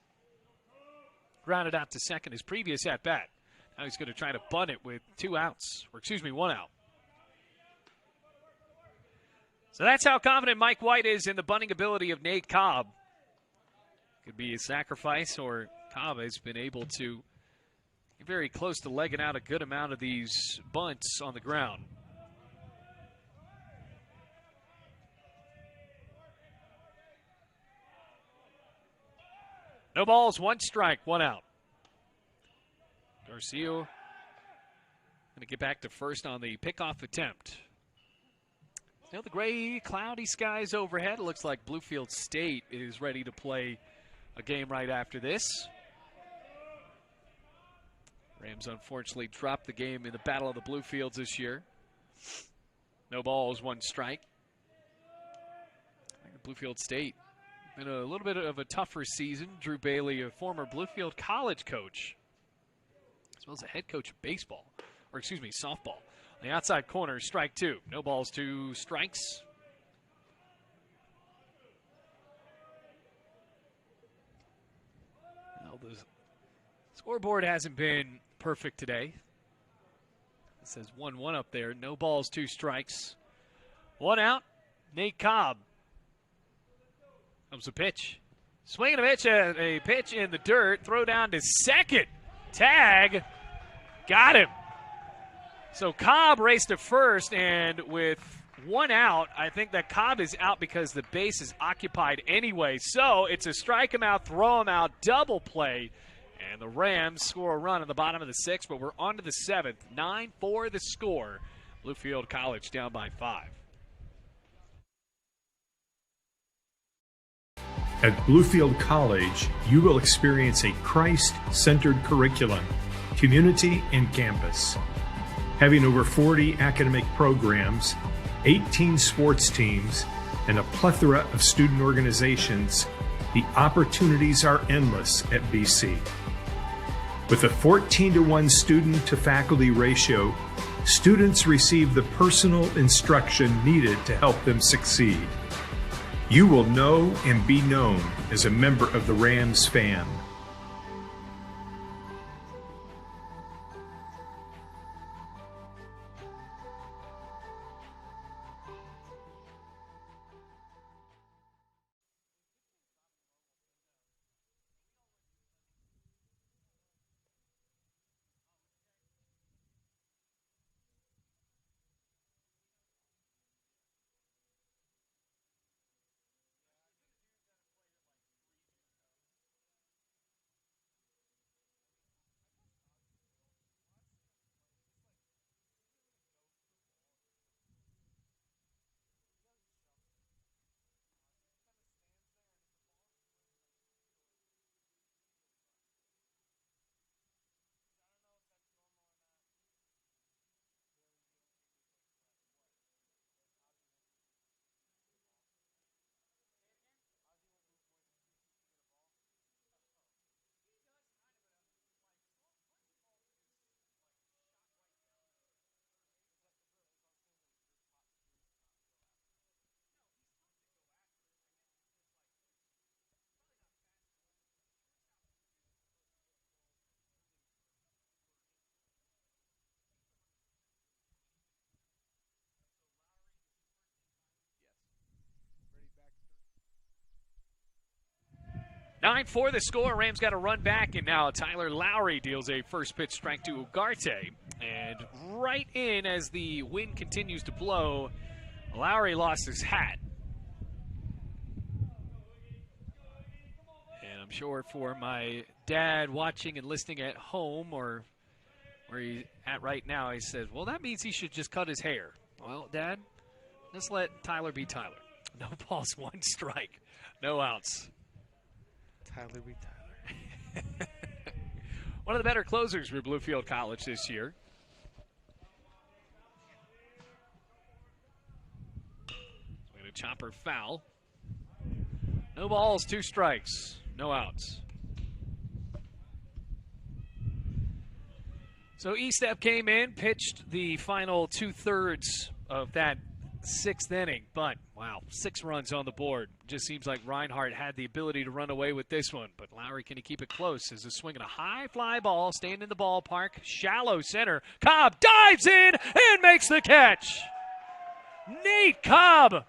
Speaker 1: Grounded out to second his previous at-bat. Now he's going to try to bunt it with 2 outs. Or excuse me, 1 out. So that's how confident Mike White is in the bunting ability of Nate Cobb. Could be a sacrifice, or Cobb has been able to get very close to legging out a good amount of these bunts on the ground. No balls, 1 strike, 1 out. Garcia going to get back to first on the pickoff attempt. Now the gray, cloudy skies overhead. It looks like Bluefield State is ready to play a game right after this. Rams unfortunately dropped the game in the Battle of the Bluefields this year. No balls, 1 strike. Bluefield State. Been a little bit of a tougher season. Drew Bailey, a former Bluefield College coach, as well as a head coach of baseball, or excuse me, softball. On the outside corner, strike two. No balls, two strikes. Well, the scoreboard hasn't been perfect today. It says 1-1 up there. No balls, two strikes. One out. Nate Cobb. Comes a pitch. Swinging a pitch in the dirt. Throw down to second. Tag. Got him. So Cobb raced to first, and with one out, I think that Cobb is out because the base is occupied anyway. So it's a strike him out, throw him out, double play. And the Rams score a run at the bottom of the sixth, but we're on to the seventh. 9-4 the score. Bluefield College down by 5.
Speaker 3: At Bluefield College, you will experience a Christ-centered curriculum, community, and campus. Having over 40 academic programs, 18 sports teams, and a plethora of student organizations, the opportunities are endless at BC. With a 14-to-1 student-to-faculty ratio, students receive the personal instruction needed to help them succeed. You will know and be known as a member of the Rams fam.
Speaker 1: Nine 9-4 the score. Rams got to run back, and now Tyler Lowry deals a first pitch strike to Ugarte. And right in as the wind continues to blow, Lowry lost his hat. And I'm sure for my dad watching and listening at home or where he's at right now, he says, well, that means he should just cut his hair. Well, Dad, just let Tyler be Tyler. No balls, one strike. No outs.
Speaker 2: Tyler be Tyler.
Speaker 1: One of the better closers for Bluefield College this year. Swing a chopper foul. No balls, two strikes. No outs. So Estep came in, pitched the final 2/3 of that sixth inning, but wow, 6 runs on the board. Just seems like Reinhardt had the ability to run away with this one, but Lowry, can he keep it close? As a swing at a high fly ball, staying in the ballpark, shallow center. Cobb dives in and makes the catch. Nate Cobb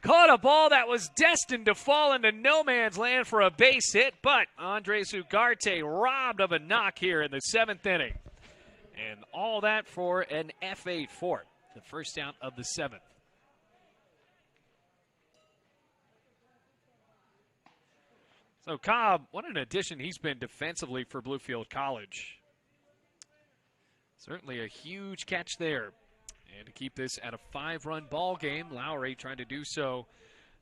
Speaker 1: caught a ball that was destined to fall into no man's land for a base hit, but Andres Ugarte robbed of a knock here in the 7th inning. And all that for an F8 fort, the first out of the 7th. So Cobb, what an addition he's been defensively for Bluefield College. Certainly a huge catch there. And to keep this at a 5-run ball game, Lowry trying to do so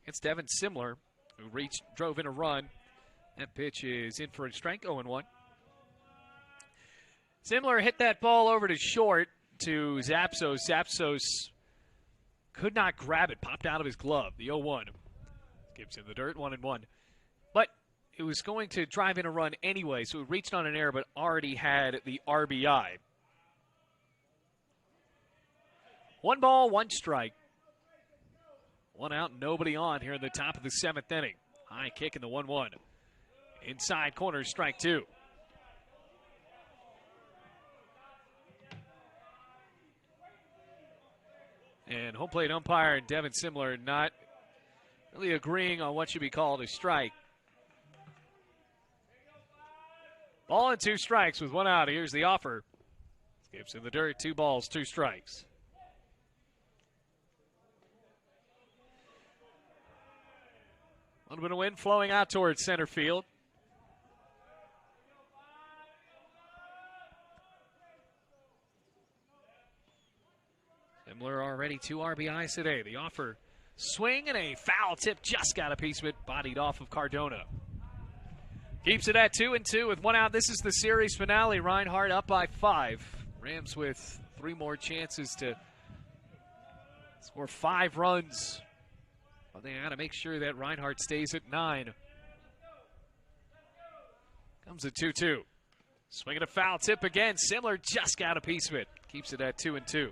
Speaker 1: against Devin Simler, who drove in a run. That pitch is in for a strike, 0-1. Simler hit that ball over to short to Zapsos. Zapsos could not grab it, popped out of his glove, the 0-1. Skips in the dirt, 1-1. But it was going to drive in a run anyway, so it reached on an error but already had the RBI. 1 ball, 1 strike. 1 out, nobody on here in the top of the 7th inning. High kick in the 1-1. Inside corner, strike 2. And home plate umpire Devin Simler not really agreeing on what should be called a strike. Ball and 2 strikes with 1 out. Here's the offer. Skips in the dirt, 2 balls, 2 strikes. A little bit of wind flowing out towards center field. Simler already 2 RBIs today. The offer, swing and a foul tip, just got a piece of it, bodied off of Cardona. Keeps it at 2-2 with 1 out. This is the series finale. Reinhardt up by 5. Rams with 3 more chances to score 5 runs. But they got to make sure that Reinhardt stays at 9. Comes a 2-2. Swinging a foul tip again. Simler just got a piece of it. Keeps it at 2-2.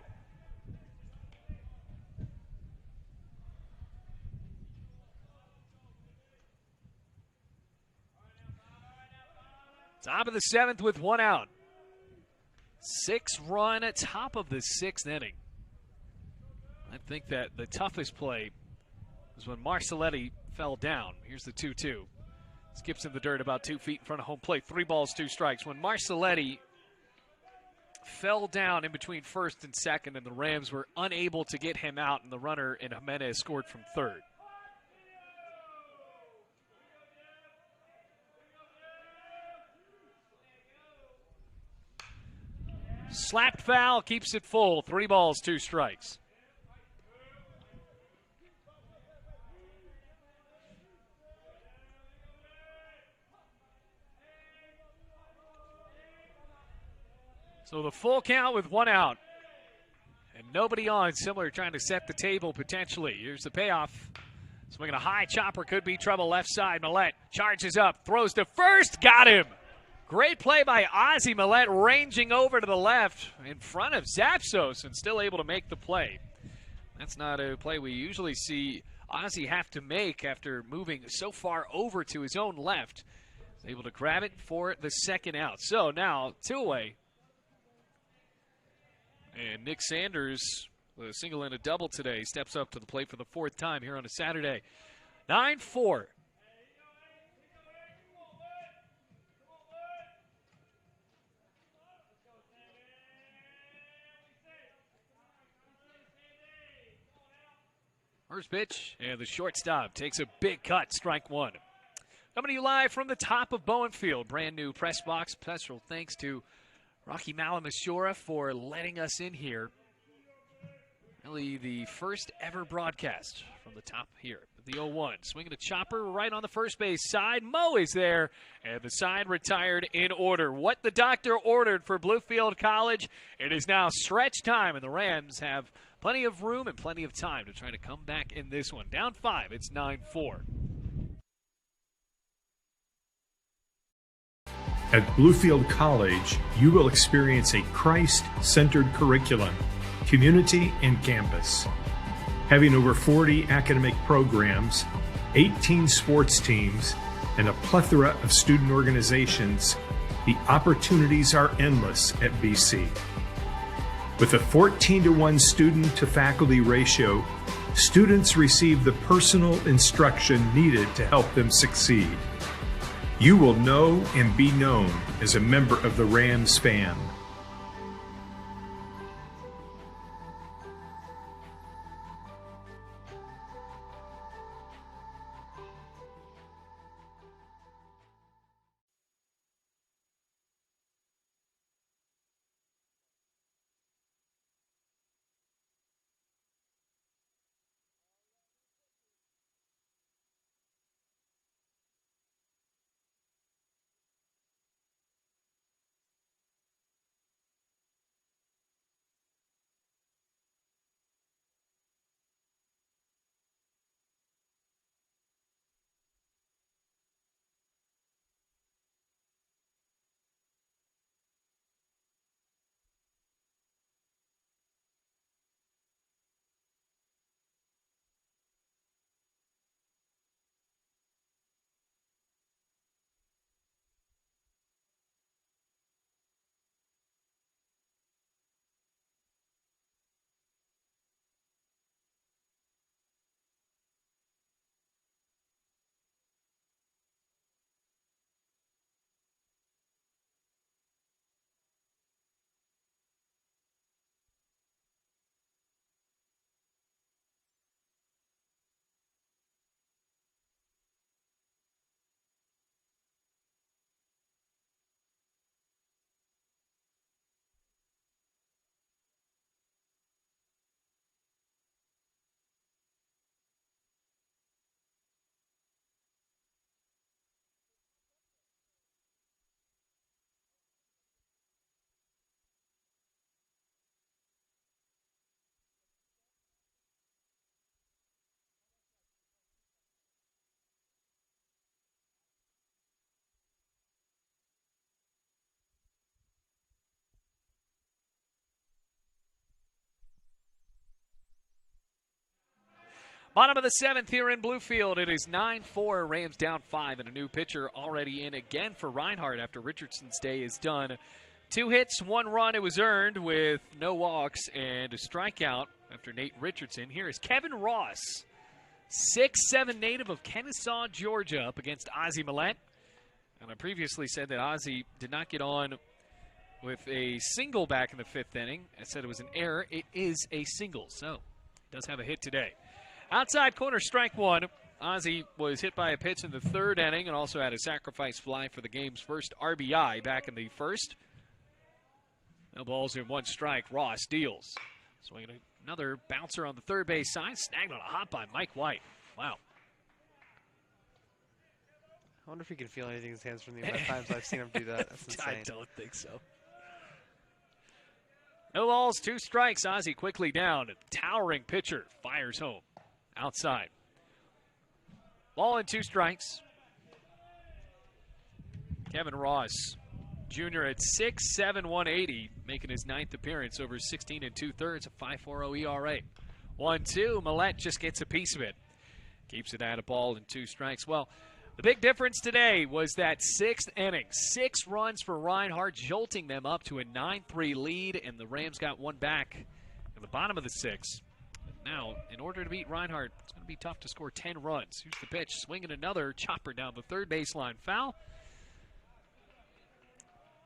Speaker 1: Top of the 7th with 1 out. 6-run at top of the 6th inning. I think that the toughest play was when Marcelletti fell down. Here's the 2-2. Skips in the dirt about 2 feet in front of home plate. 3 balls, 2 strikes. When Marcelletti fell down in between first and second, and the Rams were unable to get him out, and the runner in Jimenez scored from third. Slapped foul, keeps it full. 3 balls, 2 strikes. So the full count with 1 out. And nobody on. Simler trying to set the table potentially. Here's the payoff. Swinging a high chopper, could be trouble left side. Millette charges up, throws to first, got him. Great play by Ozzie Millette, ranging over to the left in front of Zapsos and still able to make the play. That's not a play we usually see Ozzie have to make after moving so far over to his own left. He's able to grab it for the 2nd out. So now 2 away. And Nick Sanders, with a single and a double today, steps up to the plate for the 4th time here on a Saturday. 9-4. First pitch, and the shortstop takes a big cut, strike 1. Coming to you live from the top of Bowen Field. Brand new press box. Special thanks to Rocky Malamashura for letting us in here. Really the first ever broadcast from the top here. The 0-1. Swinging a chopper right on the first base side. Mo is there, and the side retired in order. What the doctor ordered for Bluefield College. It is now stretch time, and the Rams have plenty of room and plenty of time to try to come back in this one. Down 5, it's 9-4.
Speaker 3: At Bluefield College, you will experience a Christ-centered curriculum, community, and campus. Having over 40 academic programs, 18 sports teams, and a plethora of student organizations, the opportunities are endless at BC. With a 14-to-1 student-to-faculty ratio, students receive the personal instruction needed to help them succeed. You will know and be known as a member of the Rams fan.
Speaker 1: Bottom of the 7th here in Bluefield. It is 9-4. Rams down 5, and a new pitcher already in again for Reinhardt after Richardson's day is done. 2 hits, 1 run. It was earned with no walks and a strikeout after Nate Richardson. Here is Kevin Ross, 6'7" native of Kennesaw, Georgia, up against Ozzie Millette. And I previously said that Ozzie did not get on with a single back in the 5th inning. I said it was an error. It is a single, so does have a hit today. Outside corner, strike 1. Ozzie was hit by a pitch in the 3rd inning and also had a sacrifice fly for the game's first RBI back in the 1st. No balls in 1 strike. Ross deals. Swinging another bouncer on the third base side. Snagged on a hop by Mike White. Wow.
Speaker 2: I wonder if he can feel anything in his hands from the amount of times I've seen him do that. That's insane.
Speaker 1: I don't think so. No balls, 2 strikes. Ozzie quickly down. Towering pitcher fires home. Outside. Ball and 2 strikes. Kevin Ross, Jr. at 6'7", 180, making his 9th appearance over 16 2/3, a 5.40 ERA. 1-2. Millette just gets a piece of it. Keeps it at a ball and 2 strikes. Well, the big difference today was that 6th inning. 6 runs for Reinhardt, jolting them up to a 9-3 lead, and the Rams got 1 back in the bottom of the 6th. Now, in order to beat Reinhardt, it's going to be tough to score 10 runs. Here's the pitch, swinging another chopper down the third baseline, foul.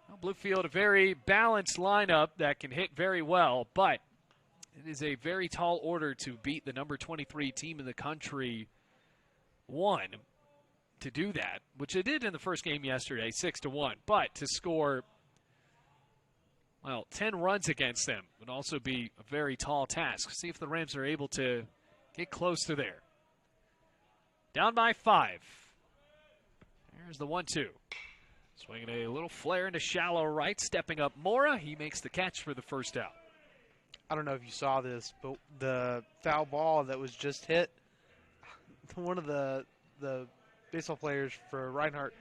Speaker 1: Well, Bluefield, a very balanced lineup that can hit very well, but it is a very tall order to beat the number 23 team in the country. 1. To do that, which they did in the first game yesterday, 6-1. But to score, well, 10 runs against them would also be a very tall task. See if the Rams are able to get close to there. Down by 5. Here's the 1-2. Swinging a little flare into shallow right, stepping up Mora. He makes the catch for the first out.
Speaker 2: I don't know if you saw this, but the foul ball that was just hit, one of the baseball players for Reinhardt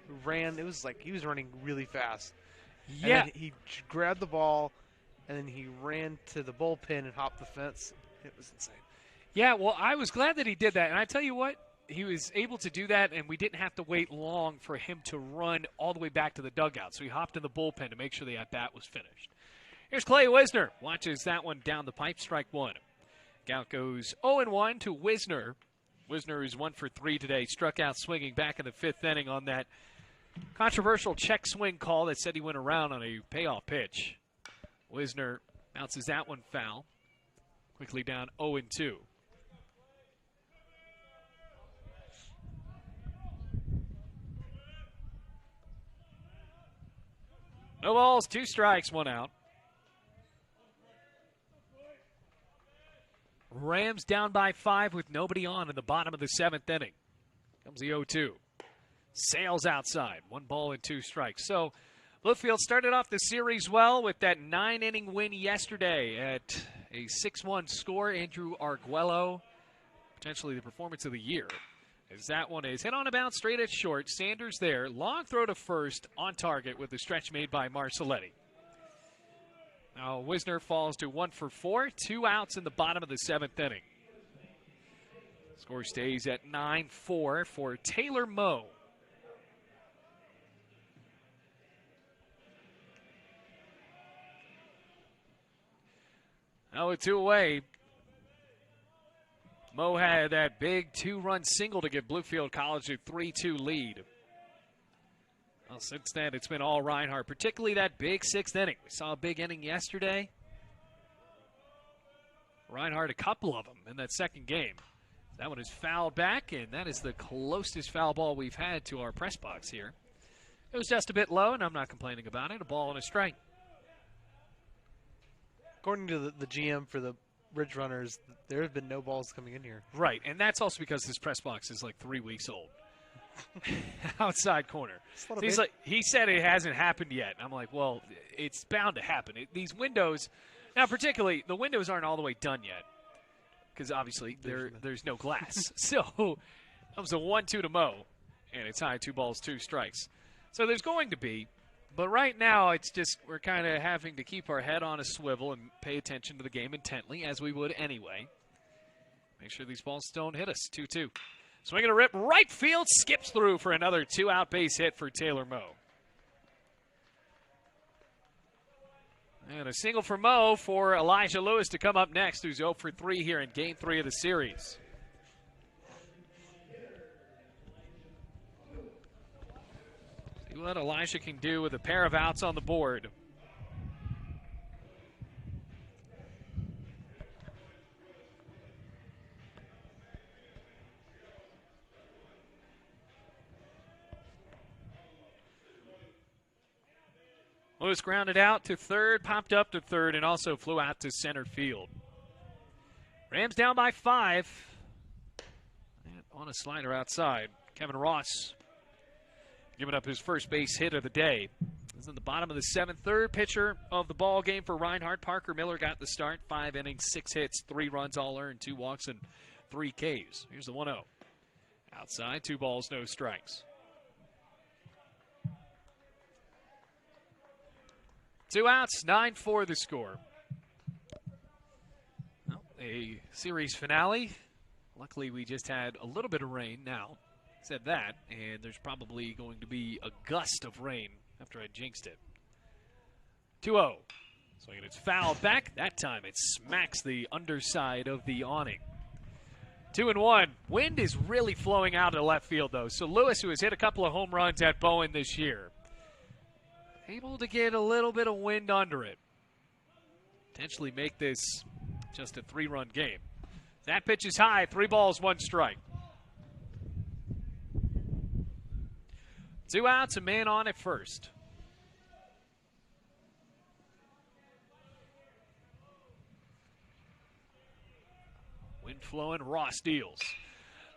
Speaker 2: who ran, it was like he was running really fast.
Speaker 1: Yeah.
Speaker 2: And he grabbed the ball, and then he ran to the bullpen and hopped the fence. It was insane.
Speaker 1: Yeah, well, I was glad that he did that. And I tell you what, he was able to do that, and we didn't have to wait long for him to run all the way back to the dugout. So he hopped in the bullpen to make sure the at-bat was finished. Here's Clay Wisner. Watches that one down the pipe, strike 1. Count goes 0-1 to Wisner. Wisner is 1 for 3 today. Struck out swinging back in the 5th inning on that controversial check swing call that said he went around on a payoff pitch. Wisner bounces that one foul. Quickly down 0-2. No balls, 2 strikes, 1 out. Rams down by 5 with nobody on in the bottom of the 7th inning. Comes the 0-2. Sails outside. 1 ball and 2 strikes. So Bluefield started off the series well with that 9-inning win yesterday at a 6-1 score. Andrew Arguello, potentially the performance of the year, as that one is hit on a bounce straight at short. Sanders there. Long throw to first on target with the stretch made by Marcelletti. Now Wisner falls to 1 for 4. 2 outs in the bottom of the 7th inning. Score stays at 9-4 for Taylor Moe. Now with 2 away, Moe had that big 2-run single to give Bluefield College a 3-2 lead. Well, since then, it's been all Reinhardt, particularly that big 6th inning. We saw a big inning yesterday. Reinhardt, a couple of them in that second game. That one is fouled back, and that is the closest foul ball we've had to our press box here. It was just a bit low, and I'm not complaining about it. A ball and a strike.
Speaker 2: According to the GM for the Ridge Runners, there have been no balls coming in here.
Speaker 1: Right, and that's also because this press box is like 3 weeks old. Outside corner. He said it hasn't happened yet. I'm like, well, it's bound to happen. These windows, now particularly, the windows aren't all the way done yet because obviously there's no glass. So that was a 1-2 to Moe, and it's high, 2 balls, 2 strikes. So there's going to be, but right now it's just we're kind of having to keep our head on a swivel and pay attention to the game intently, as we would anyway. Make sure these balls don't hit us. 2-2. Swinging a rip, right field, skips through for another 2-out base hit for Taylor Moe. And a single for Moe for Elijah Lewis to come up next, who's 0 for 3 here in Game 3 of the series. See what Elijah can do with a pair of outs on the board. Lewis grounded out to third, popped up to third, and also flew out to center field. Rams down by 5. And on a slider outside. Kevin Ross giving up his first base hit of the day. This is in the bottom of the 7th. Third pitcher of the ball game for Reinhardt. Parker Miller got the start. 5 innings, 6 hits, 3 runs all earned, 2 walks, and 3 Ks. Here's the 1-0. Outside, 2 balls, no strikes. 2 outs, 9-4 the score. Well, a series finale. Luckily, we just had a little bit of rain now. Said that, and there's probably going to be a gust of rain after I jinxed it. 2-0. Swinging, it's fouled back. That time it smacks the underside of the awning. 2-1. Wind is really flowing out of left field, though. So Lewis, who has hit a couple of home runs at Bowen this year, able to get a little bit of wind under it. Potentially make this just a 3-run game. That pitch is high. 3 balls, 1 strike. 2 outs, a man on at first. Wind flowing, Ross deals.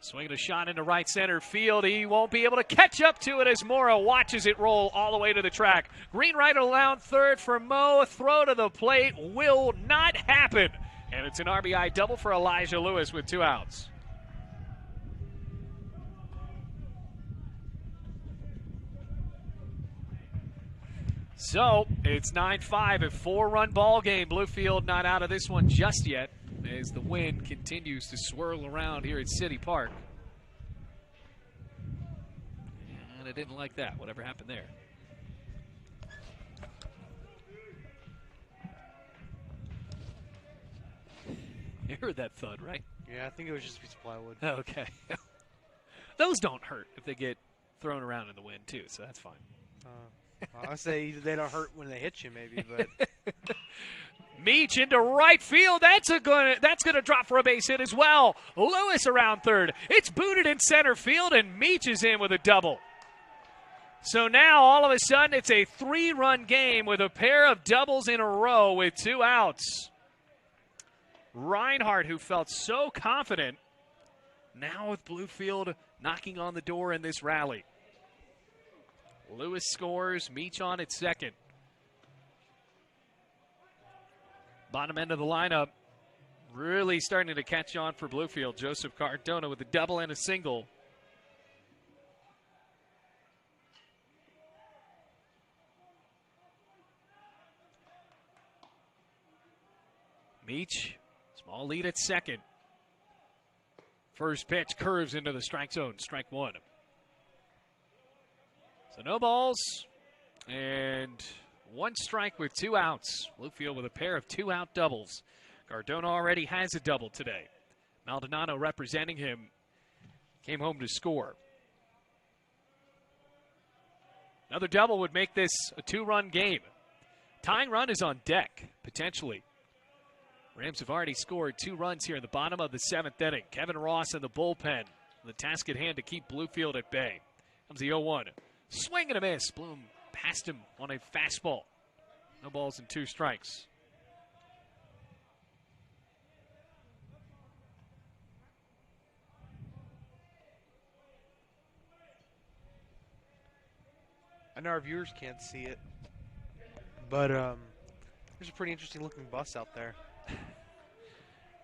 Speaker 1: Swinging a shot into right center field. He won't be able to catch up to it as Mora watches it roll all the way to the track. Green right around third for Moe. A throw to the plate will not happen. And it's an RBI double for Elijah Lewis with 2 outs. So it's 9-5, a 4-run ball game. Bluefield not out of this one just yet, as the wind continues to swirl around here at City Park. And I didn't like that, whatever happened there. You heard that thud, right?
Speaker 2: Yeah, I think it was just a piece of plywood.
Speaker 1: Okay. Those don't hurt if they get thrown around in the wind, too, so that's fine.
Speaker 2: I say they don't hurt when they hit you, maybe, but...
Speaker 1: Meach into right field. That's gonna drop for a base hit as well. Lewis around third. It's booted in center field, and Meach is in with a double. So now, all of a sudden, it's a 3-run game with a pair of doubles in a row with 2 outs. Reinhardt, who felt so confident, now with Bluefield knocking on the door in this rally. Lewis scores, Meach on at second. Bottom end of the lineup really starting to catch on for Bluefield. Joseph Cardona with a double and a single. Meach, small lead at second. First pitch curves into the strike zone, strike 1. So no balls and 1 strike with 2 outs. Bluefield with a pair of 2-out doubles. Cardona already has a double today. Maldonado representing him came home to score. Another double would make this a 2-run game. Tying run is on deck, potentially. Rams have already scored 2 runs here in the bottom of the 7th inning. Kevin Ross in the bullpen. The task at hand to keep Bluefield at bay. Comes the 0-1. Swing and a miss. Bloom passed him on a fastball. No balls and 2 strikes.
Speaker 2: I know our viewers can't see it, but there's a pretty interesting looking bus out there.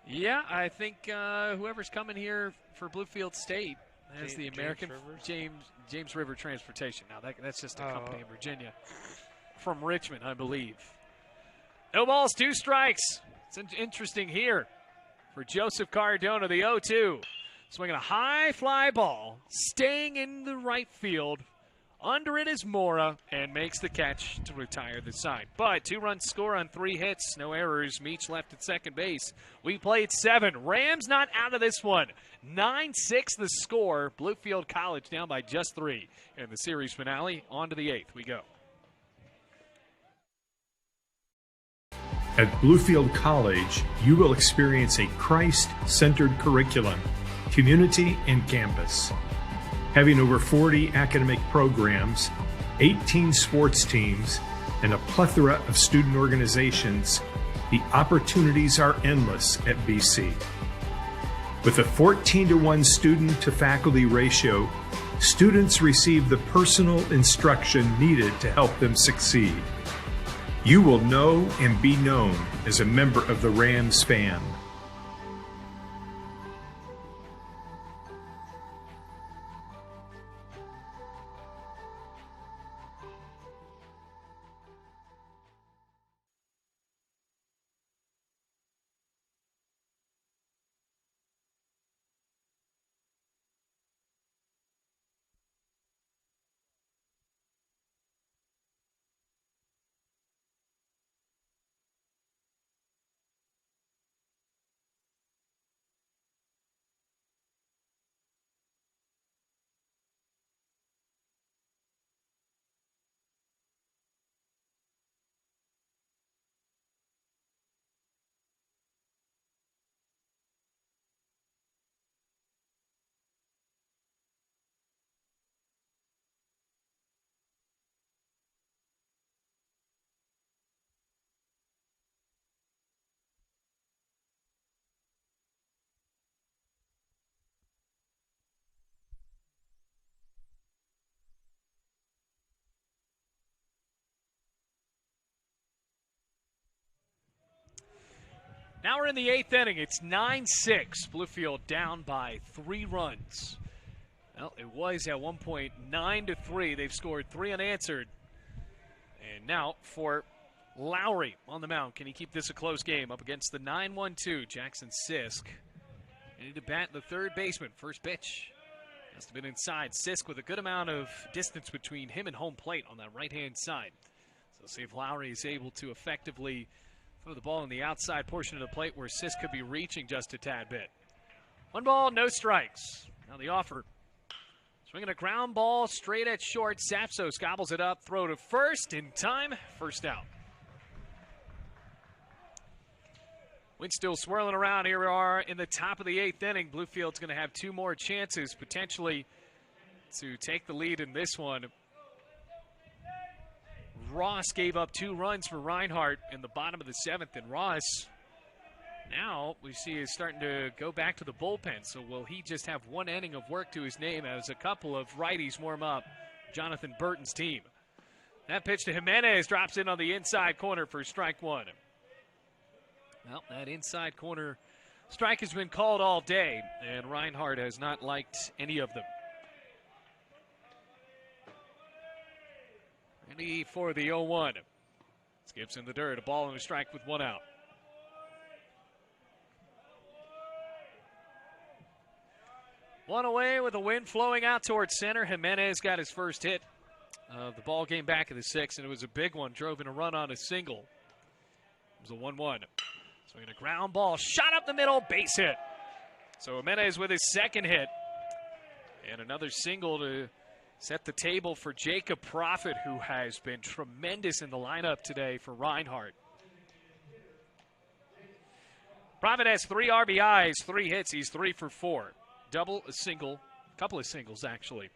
Speaker 1: Yeah, I think whoever's coming here for Bluefield State has the American James River Transportation. Now that's just a company in Virginia from Richmond, I believe. No balls, 2 strikes. It's interesting here. for Joseph Cardona, the 0-2. Swinging a high fly ball, staying in the right field. Under it is Mora, and makes the catch to retire the side. But 2-run score on 3 hits, no errors. Meach left at second base. We played 7. Rams not out of this one. 9-6 the score. Bluefield College down by just 3 in the series finale. On to the 8th we go.
Speaker 3: At Bluefield College, you will experience a Christ-centered curriculum, community, and campus. Having over 40 academic programs, 18 sports teams, and a plethora of student organizations, the opportunities are endless at BC. With a 14-to-1 student-to-faculty ratio, students receive the personal instruction needed to help them succeed. You will know and be known as a member of the Rams fan.
Speaker 1: Now we're in the 8th inning. It's 9-6. Bluefield down by 3 runs. Well, it was at one point 9-3. They've scored 3 unanswered. And now for Lowry on the mound. Can he keep this a close game up against the 9-1-2 Jackson Sisk? Ready to bat the third baseman. First pitch has to been inside. Sisk with a good amount of distance between him and home plate on that right-hand side. So see if Lowry is able to effectively throw the ball in the outside portion of the plate where Sisk could be reaching just a tad bit. 1 ball, no strikes. Now the offer. Swinging a ground ball straight at short. Sapsos gobbles it up. Throw to first in time. First out. Wind still swirling around. Here we are in the top of the 8th inning. Bluefield's going to have 2 more chances potentially to take the lead in this one. Ross gave up 2 runs for Reinhardt in the bottom of the 7th, and Ross now we see is starting to go back to the bullpen. So will he just have 1 inning of work to his name as a couple of righties warm up Jonathan Burton's team? That pitch to Jimenez drops in on the inside corner for strike 1. Well, that inside corner strike has been called all day, and Reinhardt has not liked any of them. Ready for the 0-1. Skips in the dirt. A ball and a strike with 1 out. One away with the wind flowing out towards center. Jimenez got his first hit of the ball game back in the 6th, and it was a big one. Drove in a run on a single. It was a 1-1. Swinging a ground ball. Shot up the middle. Base hit. So Jimenez with his 2nd hit. And another single to set the table for Jacob Profit, who has been tremendous in the lineup today for Reinhardt. Profit has 3 RBIs, 3 hits. He's 3 for 4. Double, a single, couple of singles actually.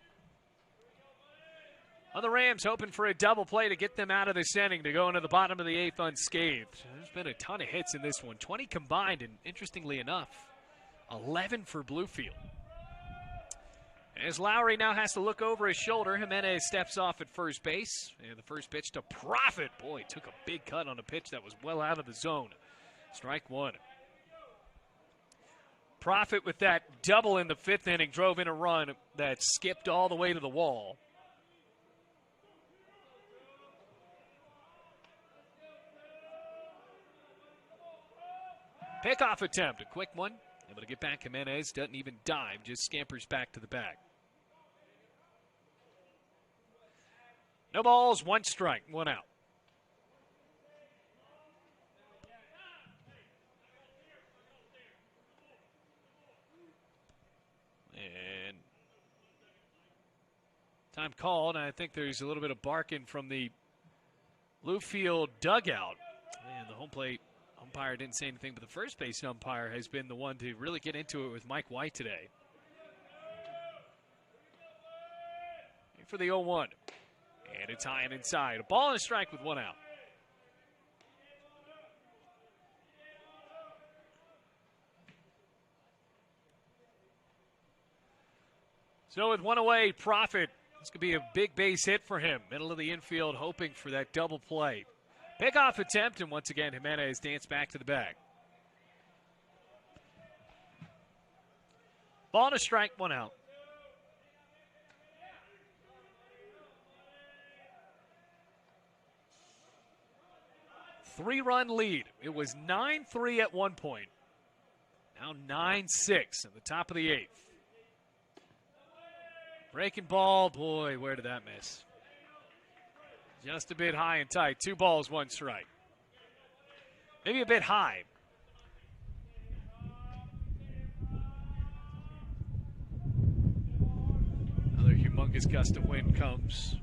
Speaker 1: On the Rams, hoping for a double play to get them out of this inning to go into the bottom of the 8th unscathed. There's been a ton of hits in this one, 20 combined, and interestingly enough, 11 for Bluefield. As Lowry now has to look over his shoulder, Jimenez steps off at first base. And the first pitch to Profit. Boy, took a big cut on a pitch that was well out of the zone. Strike 1. Profit with that double in the 5th inning drove in a run that skipped all the way to the wall. Pickoff attempt, a quick one. Able to get back. Jimenez doesn't even dive, just scampers back to the bag. No balls, 1 strike, 1 out. And time called, and I think there's a little bit of barking from the Bluefield dugout. And the home plate umpire didn't say anything, but the first base umpire has been the one to really get into it with Mike White today. For the 0-1. And it's high and inside. A ball and a strike with 1 out. So with 1 away, Profit. This could be a big base hit for him. Middle of the infield, hoping for that double play. Pickoff attempt, and once again, Jimenez danced back to the bag. Ball and a strike, 1 out. Three-run lead. It was 9-3 at one point. Now 9-6 in the top of the 8th. Breaking ball, boy, where did that miss? Just a bit high and tight. 2 balls, 1 strike. Maybe a bit high. Another humongous gust of wind comes.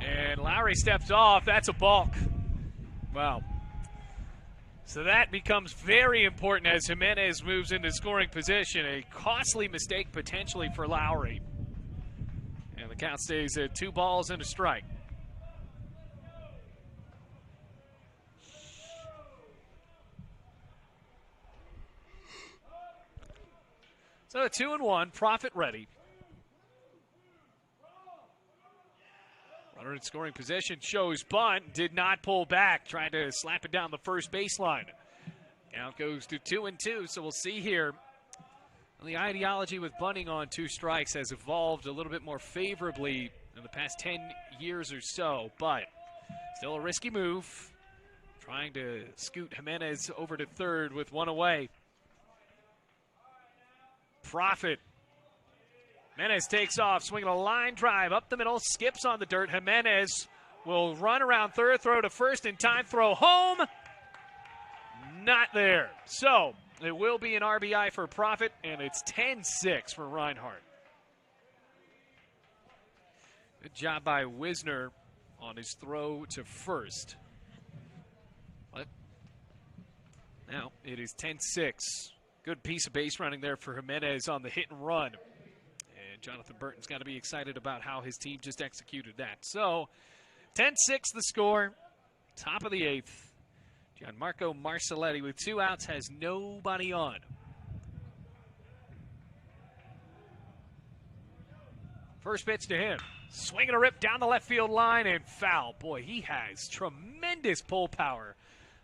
Speaker 1: And Lowry steps off. That's a balk. Wow. So that becomes very important as Jimenez moves into scoring position. A costly mistake potentially for Lowry. And the count stays at 2 balls and a strike. So a 2-1, Profit ready. Runner in scoring position, shows bunt, did not pull back, trying to slap it down the first baseline. Count goes to 2-2, so we'll see here. The ideology with bunting on 2 strikes has evolved a little bit more favorably in the past 10 years or so, but still a risky move. Trying to scoot Jimenez over to third with 1 away. Profit. Jimenez takes off, swinging a line drive up the middle, skips on the dirt. Jimenez will run around third, throw to first in time, throw home. Not there. So it will be an RBI for Profit, and it's 10-6 for Reinhardt. Good job by Wisner on his throw to first. But now it is 10-6. Good piece of base running there for Jimenez on the hit and run. And Jonathan Burton's got to be excited about how his team just executed that. So 10-6 the score. Top of the 8th. Gianmarco Marcelletti with 2 outs has nobody on. First pitch to him. Swinging a rip down the left field line and foul. Boy, he has tremendous pull power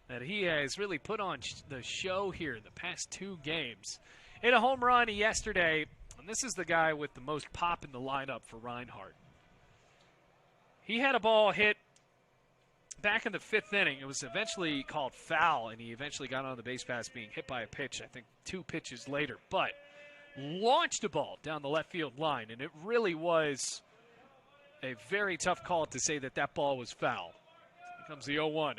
Speaker 1: that he has really put on the show here in the past 2 games. Hit a home run yesterday, and this is the guy with the most pop in the lineup for Reinhardt. He had a ball hit back in the 5th inning. It was eventually called foul, and he eventually got on the base pass being hit by a pitch, I think 2 pitches later. But launched a ball down the left field line, and it really was a very tough call to say that that ball was foul. Here comes the 0-1.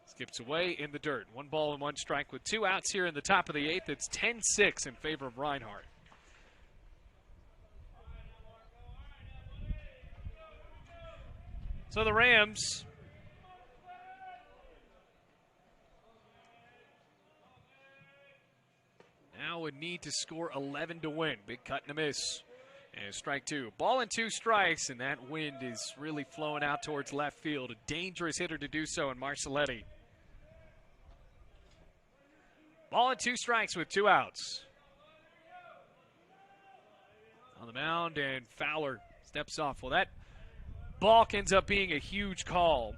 Speaker 1: Skips away in the dirt. 1 ball and 1 strike with 2 outs here in the top of the 8th. It's 10-6 in favor of Reinhardt. So the Rams now would need to score 11 to win. Big cut and a miss. And strike 2. Ball and 2 strikes, and that wind is really flowing out towards left field. A dangerous hitter to do so in Marcelletti. Ball and 2 strikes with 2 outs. On the mound, and Fowler steps off. Well, that balk ends up being a huge call.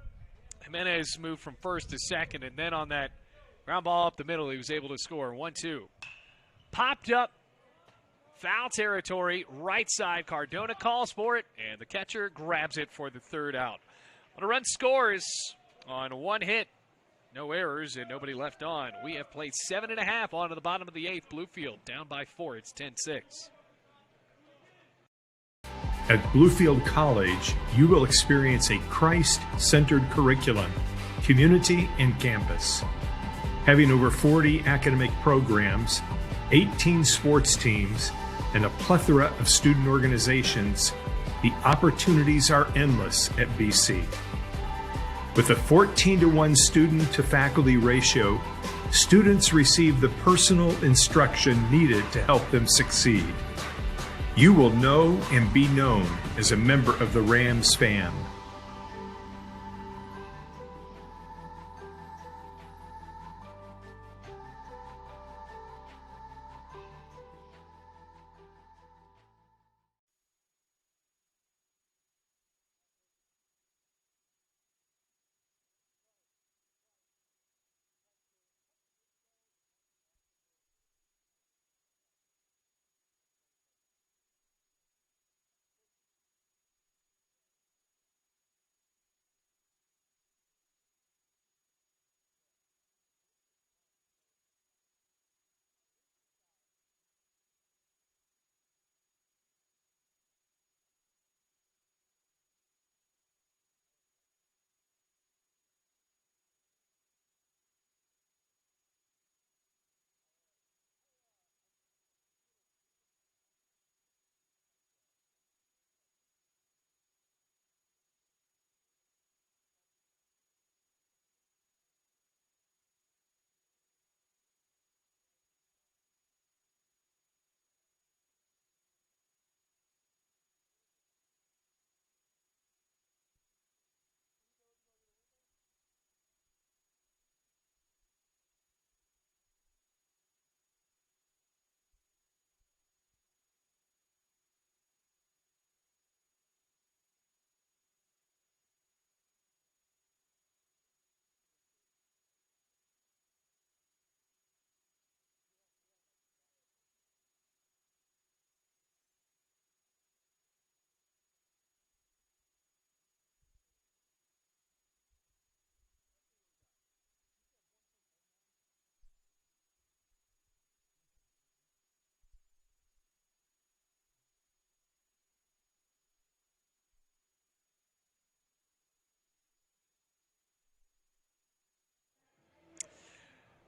Speaker 1: Jimenez moved from first to second, and then on that ground ball up the middle, he was able to score 1-2. Popped up, foul territory, right side. Cardona calls for it, and the catcher grabs it for the 3rd out. When a run scores, on one hit. No errors and nobody left on. We have played 7.5 on to the bottom of the 8th. Bluefield down by 4. It's 10-6.
Speaker 3: At Bluefield College, you will experience a Christ-centered curriculum, community, and campus. Having over 40 academic programs, 18 sports teams, and a plethora of student organizations, the opportunities are endless at BC. With a 14-to-1 student-to-faculty ratio, students receive the personal instruction needed to help them succeed. You will know and be known as a member of the Rams fam.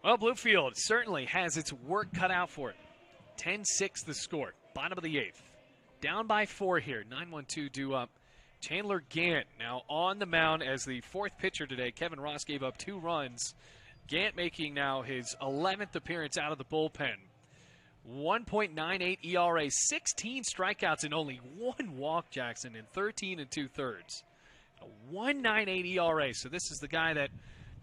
Speaker 1: Well, Bluefield certainly has its work cut out for it. 10-6 the score. Bottom of the 8th. Down by 4 here. 9-1-2 due up. Chandler Gant now on the mound as the 4th pitcher today. Kevin Ross gave up 2 runs. Gant making now his 11th appearance out of the bullpen. 1.98 ERA, 16 strikeouts and only 1 walk, Jackson, in 13 2/3. A 1.98 ERA. So this is the guy that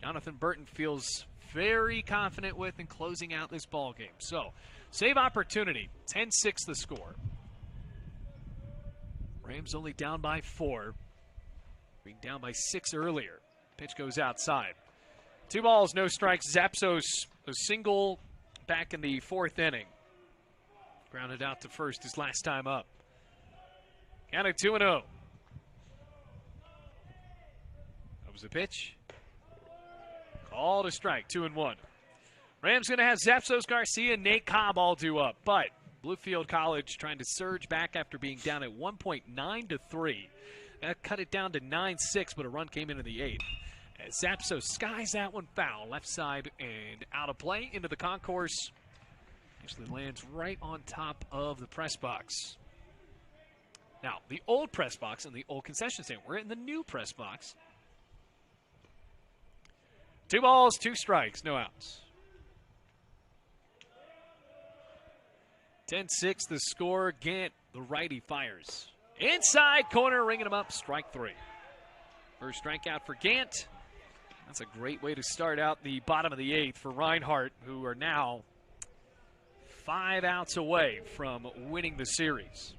Speaker 1: Jonathan Burton feels very confident with in closing out this ball game. So, save opportunity, 10-6 the score. Rams only down by 4, being down by 6 earlier. Pitch goes outside. 2 balls, no strikes. Zapsos a single back in the 4th inning. Grounded out to first his last time up. Count it 2-0. That was the pitch. Called a strike, 2-1. Rams going to have Zapsos, Garcia, and Nate Cobb all due up. But Bluefield College trying to surge back after being down at 1.9-3. That cut it down to 9-6, but a run came into the 8th. As Zapsos skies that one foul, left side and out of play into the concourse. Actually lands right on top of the press box. Now, the old press box and the old concession stand. We're in the new press box. 2 balls, 2 strikes, no outs. 10-6 the score. Gant, the righty, fires. Inside corner, ringing him up, strike 3. First strikeout for Gant. That's a great way to start out the bottom of the 8th for Reinhardt, who are now 5 outs away from winning the series.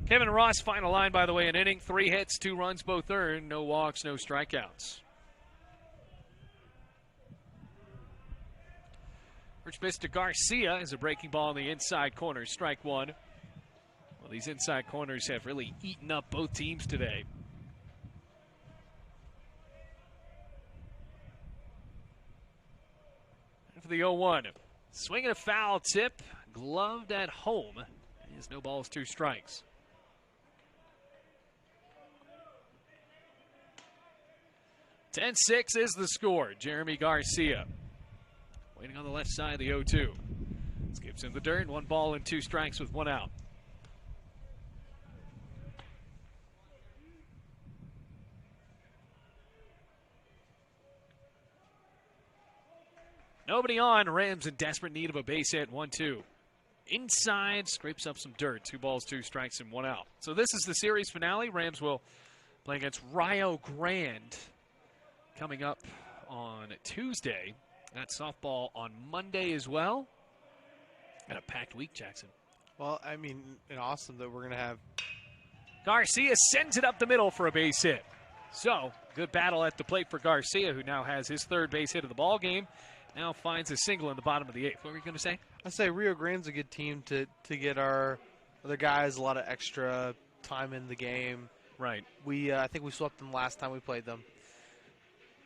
Speaker 1: Kevin Ross, final line, by the way, an inning, 3 hits, 2 runs, both earned, no walks, no strikeouts. First pitch to Garcia is a breaking ball in the inside corner, strike 1. Well, these inside corners have really eaten up both teams today. the 0-1. Swinging a foul tip, gloved at home. There's no balls, 2 strikes. (10-6) is the score. Jeremy Garcia waiting on the left side of the 0-2. Skips in the dirt, 1 ball and 2 strikes with 1 out. Nobody on. Rams in desperate need of a base hit. 1-2. Inside, scrapes up some dirt. 2 balls, 2 strikes, and 1 out. So this is the series finale. Rams will play against Rio Grande coming up on Tuesday. Got softball on Monday as well. And a packed week, Jackson.
Speaker 2: Well, I mean, and awesome that we're going to have.
Speaker 1: Garcia sends it up the middle for a base hit. So, good battle at the plate for Garcia, who now has his 3rd base hit of the ball game. Now finds a single in the bottom of the 8th. What were you going to say?
Speaker 2: I say Rio Grande's a good team to get our other guys a lot of extra time in the game.
Speaker 1: Right.
Speaker 2: I think we swept them last time we played them.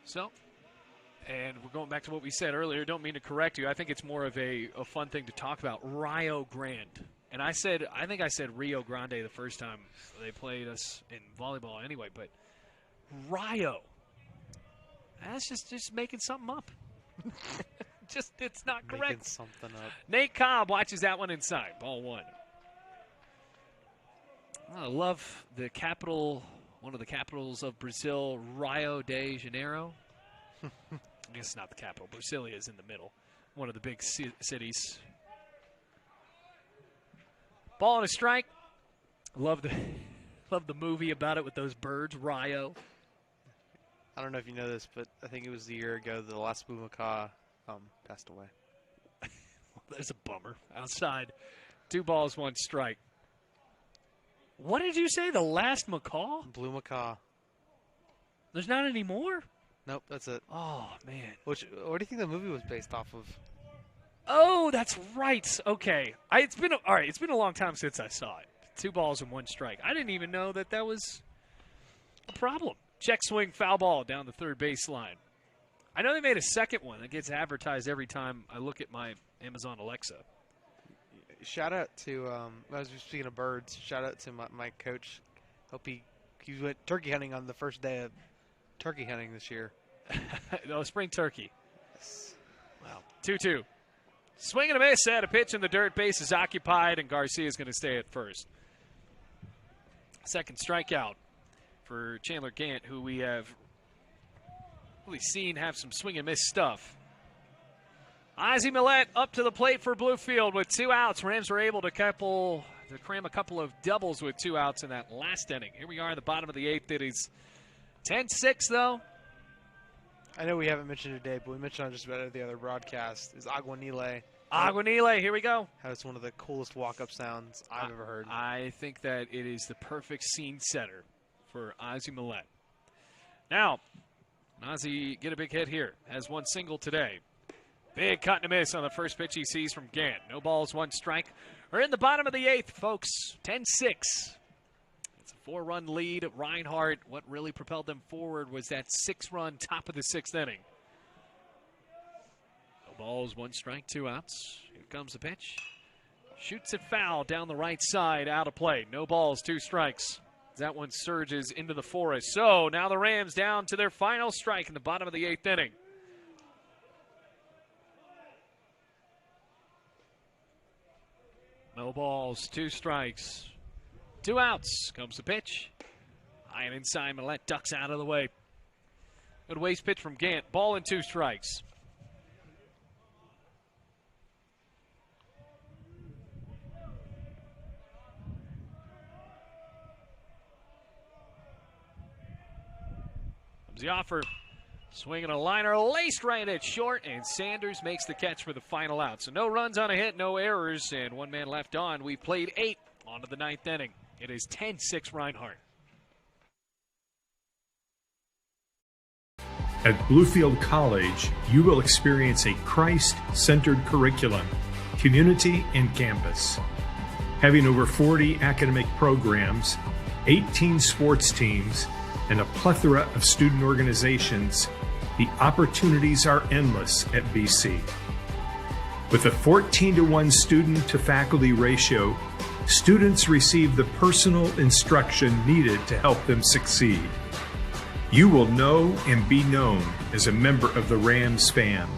Speaker 1: So, and we're going back to what we said earlier. Don't mean to correct you. I think it's more of a fun thing to talk about. Rio Grande. And I think I said Rio Grande the first time they played us in volleyball anyway. But Rio. That's just making something up. It's not correct.
Speaker 2: Making something up.
Speaker 1: Nate Cobb watches that one inside. Ball 1. I love the capital, one of the capitals of Brazil, Rio de Janeiro. I guess it's not the capital. Brasilia is in the middle. One of the big cities. Ball and a strike. Love the movie about it with those birds, Rio.
Speaker 2: I don't know if you know this, but I think it was a year ago the last blue macaw passed away.
Speaker 1: There's a bummer. Outside, 2 balls, 1 strike. What did you say? The last macaw?
Speaker 2: Blue macaw.
Speaker 1: There's not any more?
Speaker 2: Nope, that's it.
Speaker 1: Oh, man.
Speaker 2: What do you think the movie was based off of?
Speaker 1: Oh, that's right. Okay. It's been a long time since I saw it. 2 balls and 1 strike. I didn't even know that was a problem. Check swing, foul ball down the 3rd baseline. I know they made a second one that gets advertised every time I look at my Amazon Alexa.
Speaker 2: Shout out to, as we're speaking of birds, shout out to my coach. Hope he went turkey hunting on the first day of turkey hunting this year.
Speaker 1: No, spring turkey. Yes. Wow. 2-2. Swing and a miss at a pitch in the dirt. Base is occupied, and Garcia is going to stay at first. Second strikeout for Chandler Gant, who we have really seen have some swing and miss stuff. Ozzie Millette up to the plate for Bluefield with 2 outs. Rams were able to cram a couple of doubles with 2 outs in that last inning. Here we are in the bottom of the 8th. It is 10-6, though.
Speaker 2: I know we haven't mentioned it today, but we mentioned on just about every other broadcast, is Aguanile.
Speaker 1: Aguanile, here we go.
Speaker 2: That's one of the coolest walk-up sounds I've ever heard.
Speaker 1: I think that it is the perfect scene setter for Ozzie Millette. Now, Ozzie get a big hit here. Has 1 single today. Big cut and a miss on the first pitch he sees from Gant. No balls, 1 strike. We're in the bottom of the 8th, folks. 10-6. It's a 4-run lead. Reinhardt, what really propelled them forward was that 6-run top of the 6th inning. No balls, 1 strike, 2 outs. Here comes the pitch. Shoots it foul down the right side, out of play. No balls, 2 strikes. That one surges into the forest. So now the Rams down to their final strike in the bottom of the 8th inning. No balls, 2 strikes, 2 outs. Comes the pitch. High and inside, Millette ducks out of the way. Good waste pitch from Gant. Ball and 2 strikes. Comes the offer. Swinging a liner, laced right at short, and Sanders makes the catch for the final out. So no runs on a hit, no errors, and 1 man left on. We've played 8 on to the 9th inning. It is 10-6 Reinhardt.
Speaker 3: At Bluefield College, you will experience a Christ-centered curriculum, community, and campus. Having over 40 academic programs, 18 sports teams, and a plethora of student organizations, the opportunities are endless at BC. With a 14-to-1 student-to-faculty ratio, students receive the personal instruction needed to help them succeed. You will know and be known as a member of the Rams fam.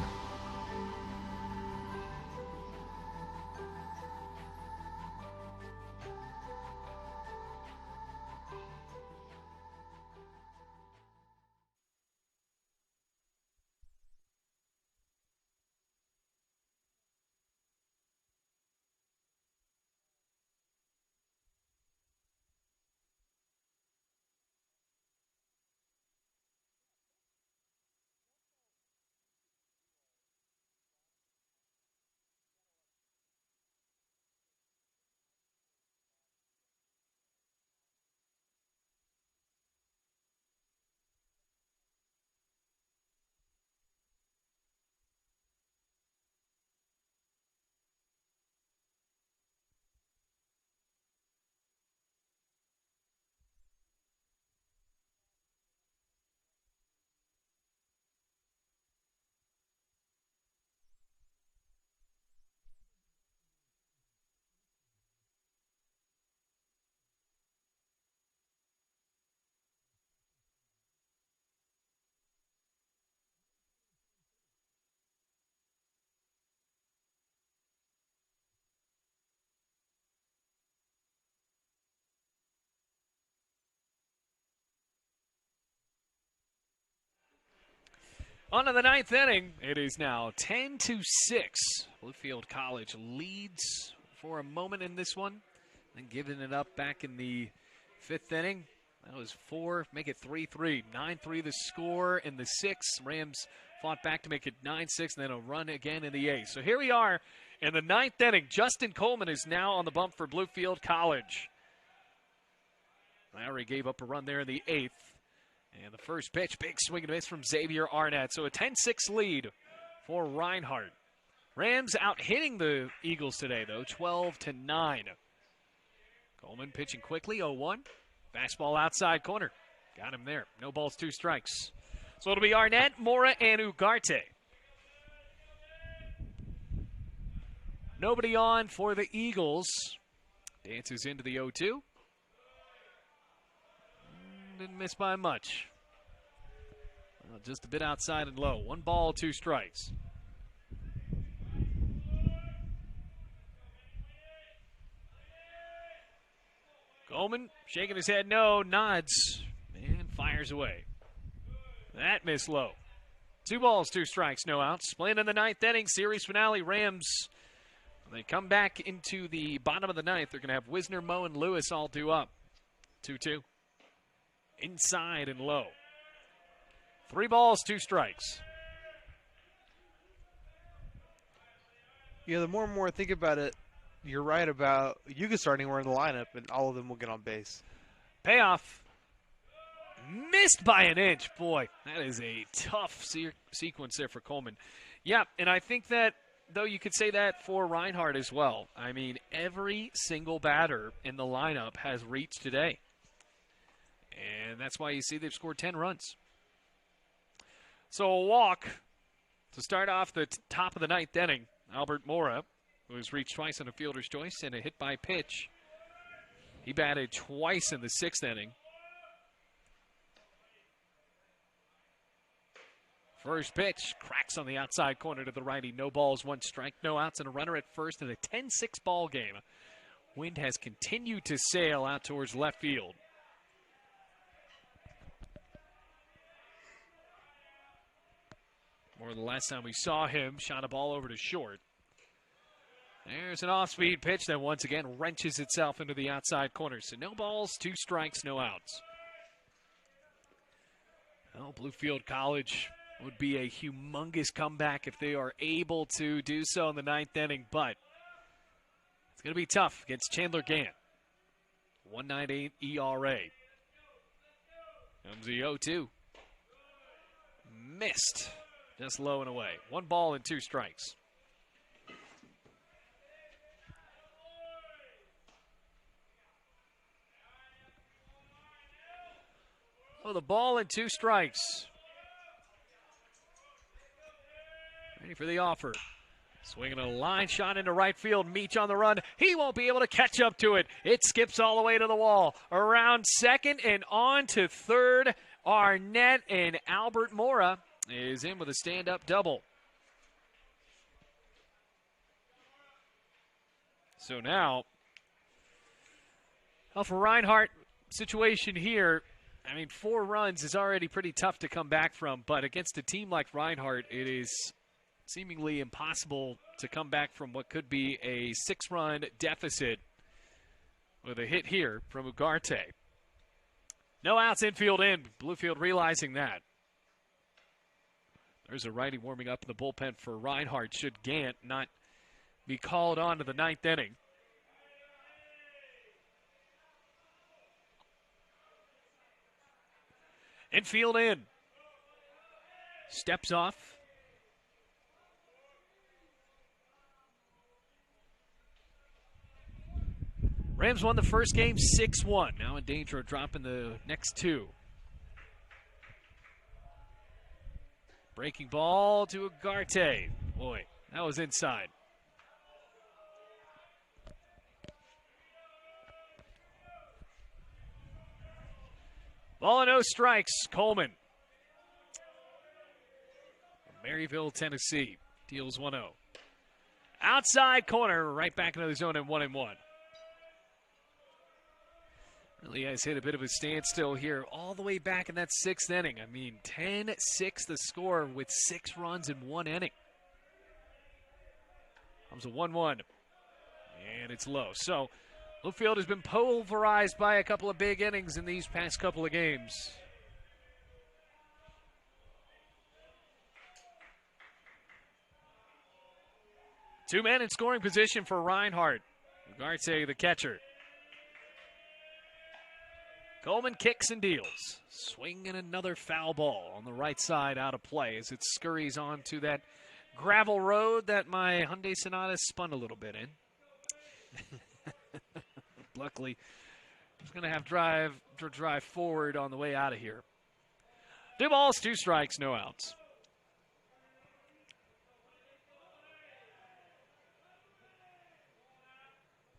Speaker 1: On to the ninth inning. It is now 10-6. Bluefield College leads for a moment in this one, then giving it up back in the fifth inning. That was 4, make it 3-3. 9-3 the score in the sixth. Rams fought back to make it 9-6, and then a run again in the eighth. So here we are in the ninth inning. Justin Coleman is now on the bump for Bluefield College. Lowry gave up a run there in the eighth. And the first pitch, big swing and miss from Xavier Arnett. So a 10-6 lead for Reinhardt. Rams out hitting the Eagles today, though, 12-9. Coleman pitching quickly, 0-1. Fastball outside corner. Got him there. No balls, 2 strikes. So it'll be Arnett, Mora, and Ugarte. Nobody on for the Eagles. Dances into the 0-2. Didn't miss by much. Well, just a bit outside and low. 1 ball, 2 strikes. Coleman shaking his head no, nods, and fires away. That missed low. 2 balls, 2 strikes, no outs. Playing in the ninth inning, series finale. Rams, when they come back into the bottom of the ninth, they're going to have Wisner, Moe, and Lewis all due up. 2-2. Inside and low. 3 balls, 2 strikes.
Speaker 2: Yeah, the more and more I think about it, you're right about Yuga starting anywhere in the lineup, and all of them will get on base.
Speaker 1: Payoff. Missed by an inch. Boy, that is a tough sequence there for Coleman. Yeah, and I think that, though, you could say that for Reinhardt as well. I mean, every single batter in the lineup has reached today. And that's why you see they've scored 10 runs. So a walk to start off the top of the ninth inning. Albert Mora, who has reached twice on a fielder's choice, and a hit by pitch. He batted twice in the sixth inning. First pitch cracks on the outside corner to the righty. No balls, 1 strike, no outs, and a runner at first in a 10-6 ball game. Wind has continued to sail out towards left field. More than the last time we saw him, shot a ball over to short. There's an off-speed pitch that once again wrenches itself into the outside corner. So no balls, 2 strikes, no outs. Well, Bluefield College would be a humongous comeback if they are able to do so in the ninth inning, but it's going to be tough against Chandler Gant. 1.98 ERA. Comes the 0-2. Missed. Just low and away. 1 ball and 2 strikes. Oh, the ball and 2 strikes. Ready for the offer. Swinging a line shot into right field. Meach on the run. He won't be able to catch up to it. It skips all the way to the wall. Around second and on to third. Arnett and Albert Mora is in with a stand-up double. So now, well, for Reinhardt, situation here, I mean, 4 runs is already pretty tough to come back from, but against a team like Reinhardt, it is seemingly impossible to come back from what could be a 6-run deficit with a hit here from Ugarte. No outs, infield in. Bluefield realizing that. There's a righty warming up in the bullpen for Reinhardt should Gant not be called on to the 9th inning. Infield in. Steps off. Rams won the first game 6-1. Now in danger of dropping the next 2. Breaking ball to Ugarte. Boy, that was inside. Ball and no strikes. Coleman. Maryville, Tennessee. Deals 1-0. Outside corner. Right back into the zone and 1-1. Really has hit a bit of a standstill here all the way back in that 6th inning. I mean, 10-6 the score with 6 runs in 1 inning. Comes a 1-1. And it's low. So, Bluefield has been pulverized by a couple of big innings in these past couple of games. Two men in scoring position for Reinhardt. Ugarte, the catcher. Coleman kicks and deals. Swinging another foul ball on the right side out of play as it scurries onto that gravel road that my Hyundai Sonata spun a little bit in. Luckily, I was going to have to drive forward on the way out of here. 2 balls, 2 strikes, no outs.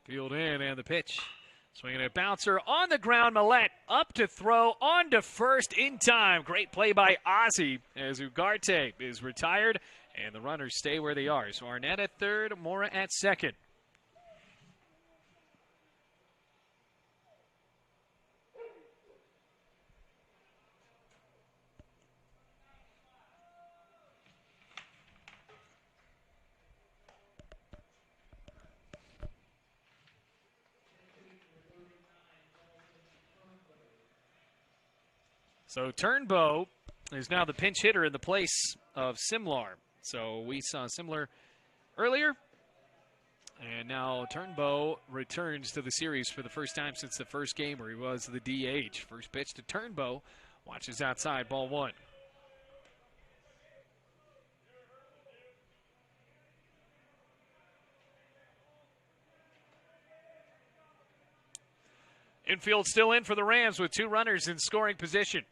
Speaker 1: Field in and the pitch. Swinging a bouncer on the ground. Millette up to throw, on to first in time. Great play by Ozzie as Ugarte is retired, and the runners stay where they are. So Arnett at third, Mora at second. So Turnbow is now the pinch hitter in the place of Simler. So we saw Simler earlier. And now Turnbow returns to the series for the first time since the first game where he was the DH. First pitch to Turnbow. Watches outside, ball 1. Infield still in for the Rams with 2 runners in scoring position.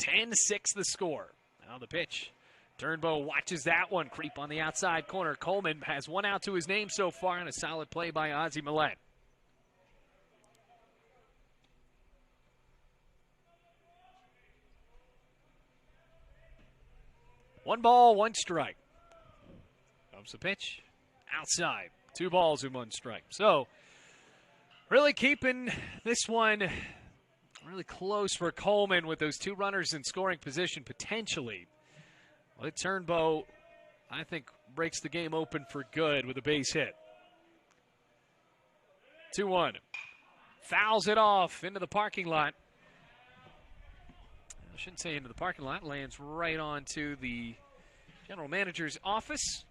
Speaker 1: 10-6 the score. Now the pitch. Turnbow watches that one creep on the outside corner. Coleman has 1 out to his name so far, and a solid play by Ozzie Millette. One ball, 1 strike. Comes the pitch. Outside. 2 balls and 1 strike. So, really keeping this one really close for Coleman with those 2 runners in scoring position potentially. Well, Turnbow, I think, breaks the game open for good with a base hit. 2-1. Fouls it off into the parking lot. I shouldn't say into the parking lot. Lands right onto the general manager's office.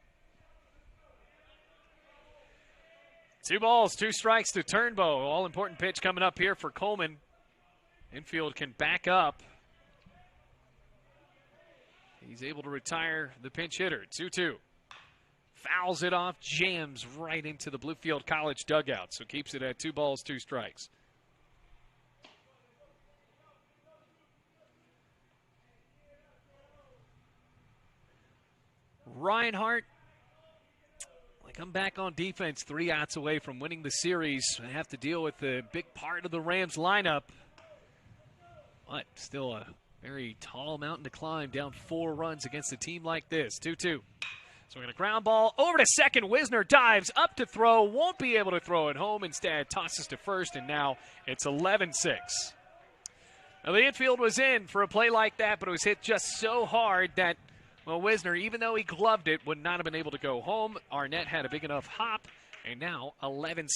Speaker 1: 2 balls, 2 strikes to Turnbow. All-important pitch coming up here for Coleman. Infield can back up. He's able to retire the pinch hitter. 2-2. Fouls it off, jams right into the Bluefield College dugout. So keeps it at 2 balls, 2 strikes. Reinhardt come back on defense 3 outs away from winning the series. They have to deal with the big part of the Rams lineup. But still a very tall mountain to climb, down 4 runs against a team like this. 2-2. So we're going to ground ball over to second. Wisner dives up to throw. Won't be able to throw it home. Instead, tosses to first, and now it's 11-6. Now, the infield was in for a play like that, but it was hit just so hard that, well, Wisner, even though he gloved it, would not have been able to go home. Arnett had a big enough hop, and now 11-6.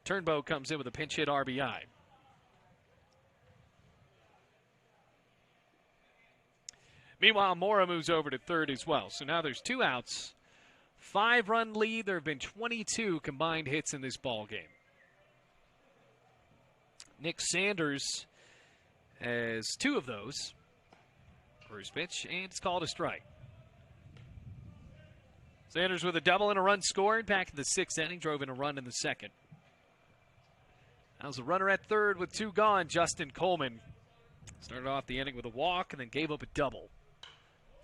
Speaker 1: Turnbow comes in with a pinch hit RBI. Meanwhile, Mora moves over to third as well. So now there's 2 outs. 5-run lead. There have been 22 combined hits in this ball game. Nick Sanders has 2 of those. First pitch, and it's called a strike. Sanders with a double and a run scored back in the 6th inning. Drove in a run in the 2nd. That was a runner at third with 2 gone. Justin Coleman started off the inning with a walk and then gave up a double.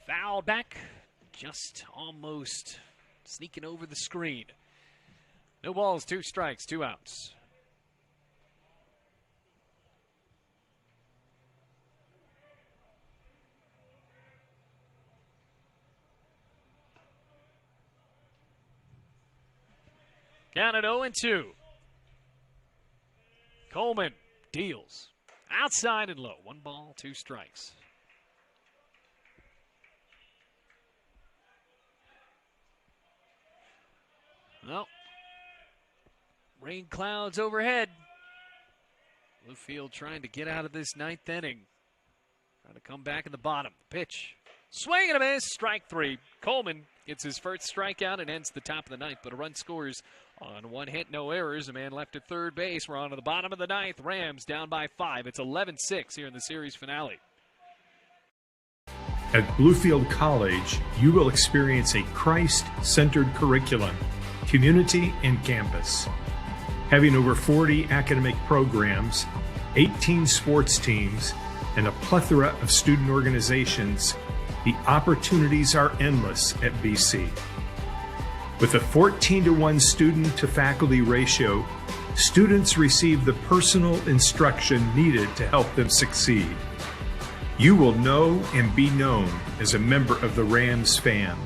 Speaker 1: Fouled back, just almost sneaking over the screen. No balls, 2 strikes, 2 outs. Count at 0-2. Coleman deals. Outside and low. 1 ball, 2 strikes. Well, rain clouds overhead. Bluefield trying to get out of this 9th inning. Trying to come back in the bottom. Pitch. Swing and a miss. Strike 3. Coleman gets his first strikeout and ends the top of the 9th, but a run scores on 1 hit, no errors. A man left at third base. We're on to the bottom of the 9th. Rams down by 5. It's 11-6 here in the series finale.
Speaker 3: At Bluefield College, you will experience a Christ-centered curriculum, community, and campus. Having over 40 academic programs, 18 sports teams, and a plethora of student organizations, the opportunities are endless at BC. With a 14-to-1 student-to-faculty ratio, students receive the personal instruction needed to help them succeed. You will know and be known as a member of the Rams fam.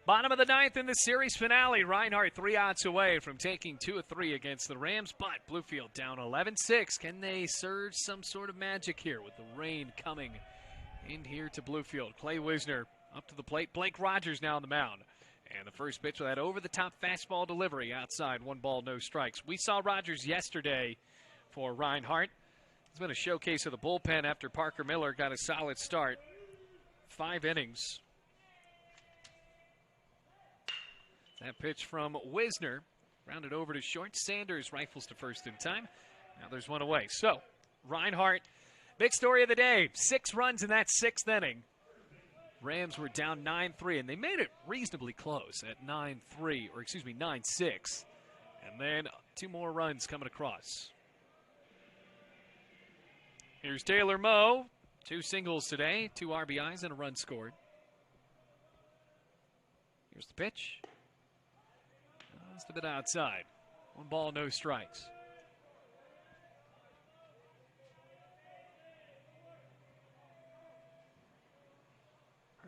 Speaker 1: Bottom of the 9th in the series finale. Reinhardt 3 outs away from taking 2 of 3 against the Rams, but Bluefield down 11-6. Can they surge some sort of magic here with the rain coming in here to Bluefield? Clay Wisner up to the plate. Blake Rogers now on the mound. And the first pitch with that over-the-top fastball delivery outside. 1 ball, no strikes. We saw Rogers yesterday for Reinhardt. It's been a showcase of the bullpen after Parker Miller got a solid start. 5 innings. That pitch from Wisner. Rounded over to short. Sanders rifles to first in time. Now there's one away. So, Reinhardt, big story of the day. 6 runs in that 6th inning. Rams were down 9-3, and they made it reasonably close at 9-3, or excuse me, 9-6. And then 2 more runs coming across. Here's Taylor Moe. 2 singles today, 2 RBIs, and a run scored. Here's the pitch. Just a bit outside. 1 ball, no strikes.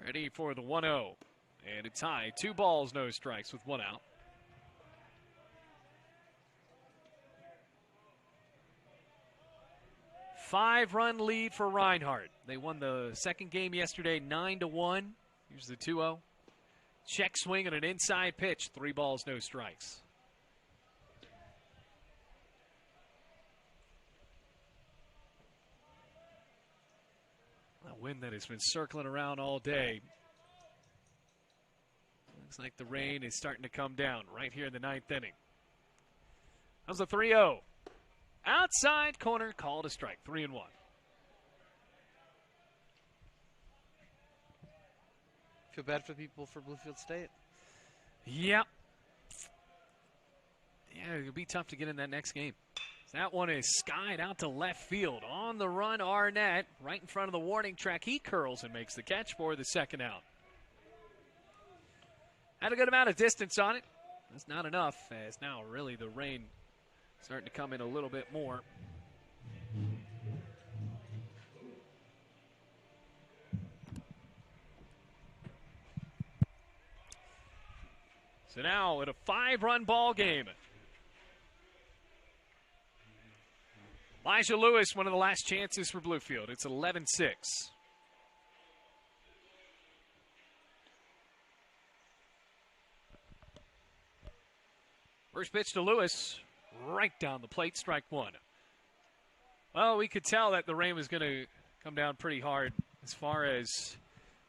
Speaker 1: Ready for the 1-0. And it's high. 2 balls, no strikes with 1 out. Five-run lead for Reinhardt. They won the second game yesterday 9-1. Here's the 2-0. Check swing and an inside pitch. 3 balls, no strikes. A wind that has been circling around all day. Looks like the rain is starting to come down right here in the 9th inning. That was a 3-0. Outside corner, called a strike. 3-1.
Speaker 2: Feel bad for the people for Bluefield State.
Speaker 1: Yep. Yeah, it'll be tough to get in that next game. That one is skied out to left field. On the run, Arnett, right in front of the warning track. He curls and makes the catch for the 2nd out. Had a good amount of distance on it. That's not enough, as now really the rain starting to come in a little bit more. So now at a 5-run ball game. Elijah Lewis, one of the last chances for Bluefield. It's 11-6. First pitch to Lewis, right down the plate, strike 1. Well, we could tell that the rain was going to come down pretty hard as far as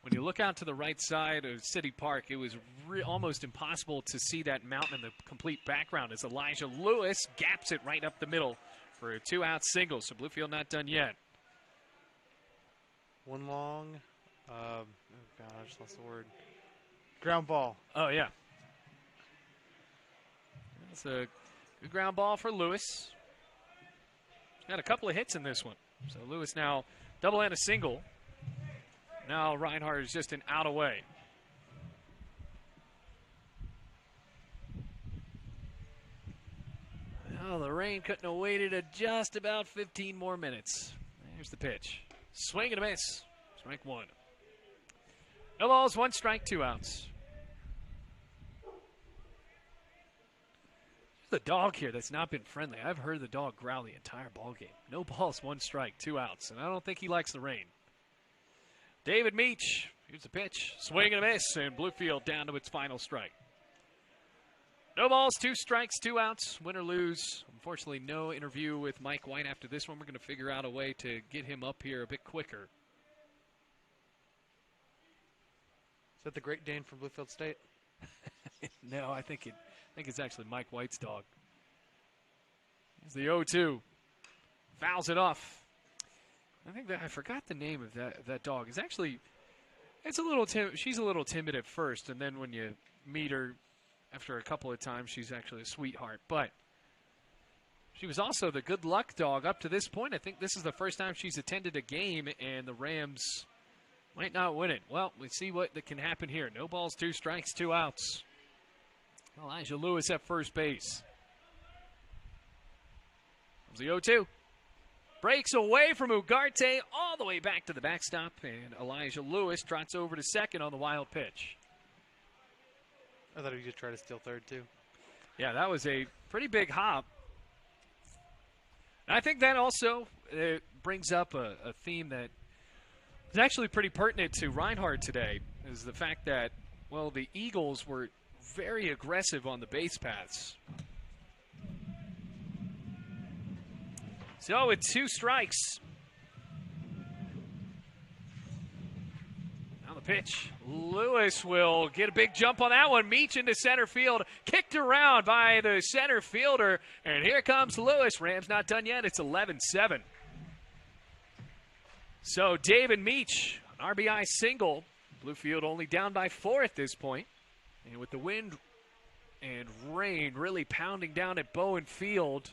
Speaker 1: when you look out to the right side of City Park, it was almost impossible to see that mountain in the complete background as Elijah Lewis gaps it right up the middle for a 2-out single. So Bluefield not done yet.
Speaker 2: One long, oh God, I just lost the word. Ground ball.
Speaker 1: Oh, yeah. That's a good ground ball for Lewis. Got a couple of hits in this one. So Lewis now double and a single. Now Reinhardt is just an out away. Well, the rain couldn't have waited just about 15 more minutes. Here's the pitch. Swing and a miss. Strike 1. No balls, 1 strike, 2 outs. There's a dog here that's not been friendly. I've heard the dog growl the entire ball game. No balls, 1 strike, 2 outs, and I don't think he likes the rain. David Meach. Here's the pitch. Swing and a miss, and Bluefield down to its final strike. No balls, 2 strikes, 2 outs. Win or lose. Unfortunately, no interview with Mike White after this one. We're going to figure out a way to get him up here a bit quicker.
Speaker 2: Is that the Great Dane from Bluefield State?
Speaker 1: No, I think it's actually Mike White's dog. It's the 0-2. Fouls it off. I forgot the name of that dog. It's actually, she's a little timid at first, and then when you meet her after a couple of times, she's actually a sweetheart. But she was also the good luck dog up to this point. I think this is the first time she's attended a game, and the Rams might not win it. Well, we see what can happen here. No balls, 2 strikes, 2 outs. Elijah Lewis at first base. Comes the 0-2. Breaks away from Ugarte all the way back to the backstop, and Elijah Lewis trots over to second on the wild pitch.
Speaker 2: I thought he was going to try to steal third, too.
Speaker 1: Yeah, that was a pretty big hop. And I think that also brings up a theme that is actually pretty pertinent to Reinhardt today, is the fact that, well, the Eagles were very aggressive on the base paths. So with 2 strikes. Now the Pitch. Lewis will get a big jump on that one. Meach into center field. Kicked around by the center fielder. And here comes Lewis. Rams not done yet. It's 11-7. So David Meach, an RBI single. Bluefield only down by 4 at this point. And with the wind and rain really pounding down at Bowen Field,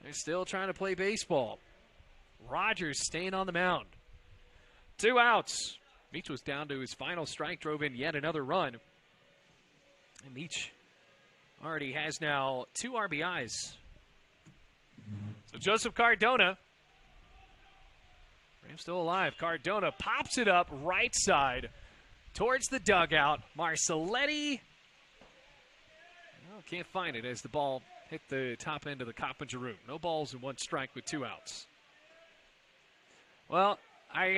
Speaker 1: they're still trying to play baseball. Rogers staying on the mound. 2 outs. Meach was down to his final strike, drove in yet another run. And Meach already has now 2 RBIs. So Joseph Cardona, Rams still alive. Cardona pops it up right side towards the dugout. Marcelletti, well, can't find it as the ball hit the top end of the Coppinger room. No balls and 1 strike with 2 outs. Well, I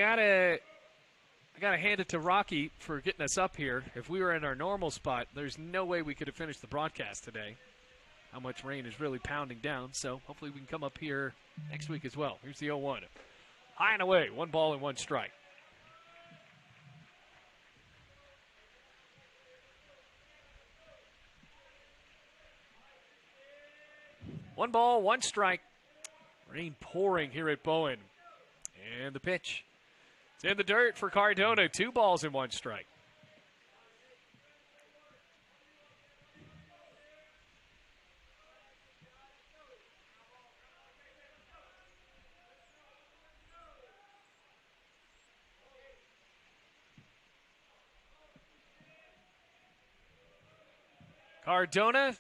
Speaker 1: gotta hand it to Rocky for getting us up here. If we were in our normal spot, there's no way we could have finished the broadcast today. How much rain is really pounding down, so hopefully we can come up here next week as well. Here's the 0-1. High and away, 1 ball and 1 strike. One ball, 1 strike. Rain pouring here at Bowen. And the pitch. It's in the dirt for Cardona. 2 balls and 1 strike. Cardona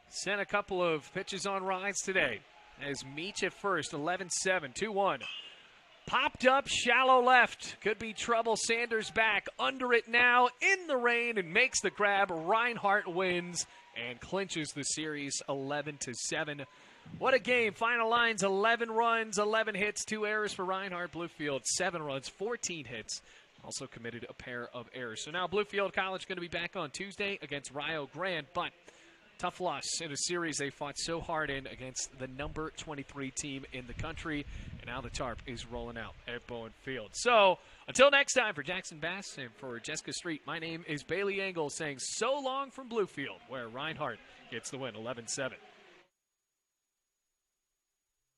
Speaker 1: sent a couple of pitches on rides today. As Meach at first, 11-7, 2-1. Popped up, shallow left. Could be trouble. Sanders back. Under it now, in the rain, and makes the grab. Reinhardt wins and clinches the series 11-7. What a game. Final lines, 11 runs, 11 hits, 2 errors for Reinhardt. Bluefield, 7 runs, 14 hits. Also committed a pair of errors. So now Bluefield College going to be back on Tuesday against Rio Grande, but tough loss in a series they fought so hard in against the number 23 team in the country. And now the tarp is rolling out at Bowen Field. So until next time, for Jackson Bass and for Jessica Street, my name is Bailey Engel saying so long from Bluefield, where Reinhardt gets the win, 11-7.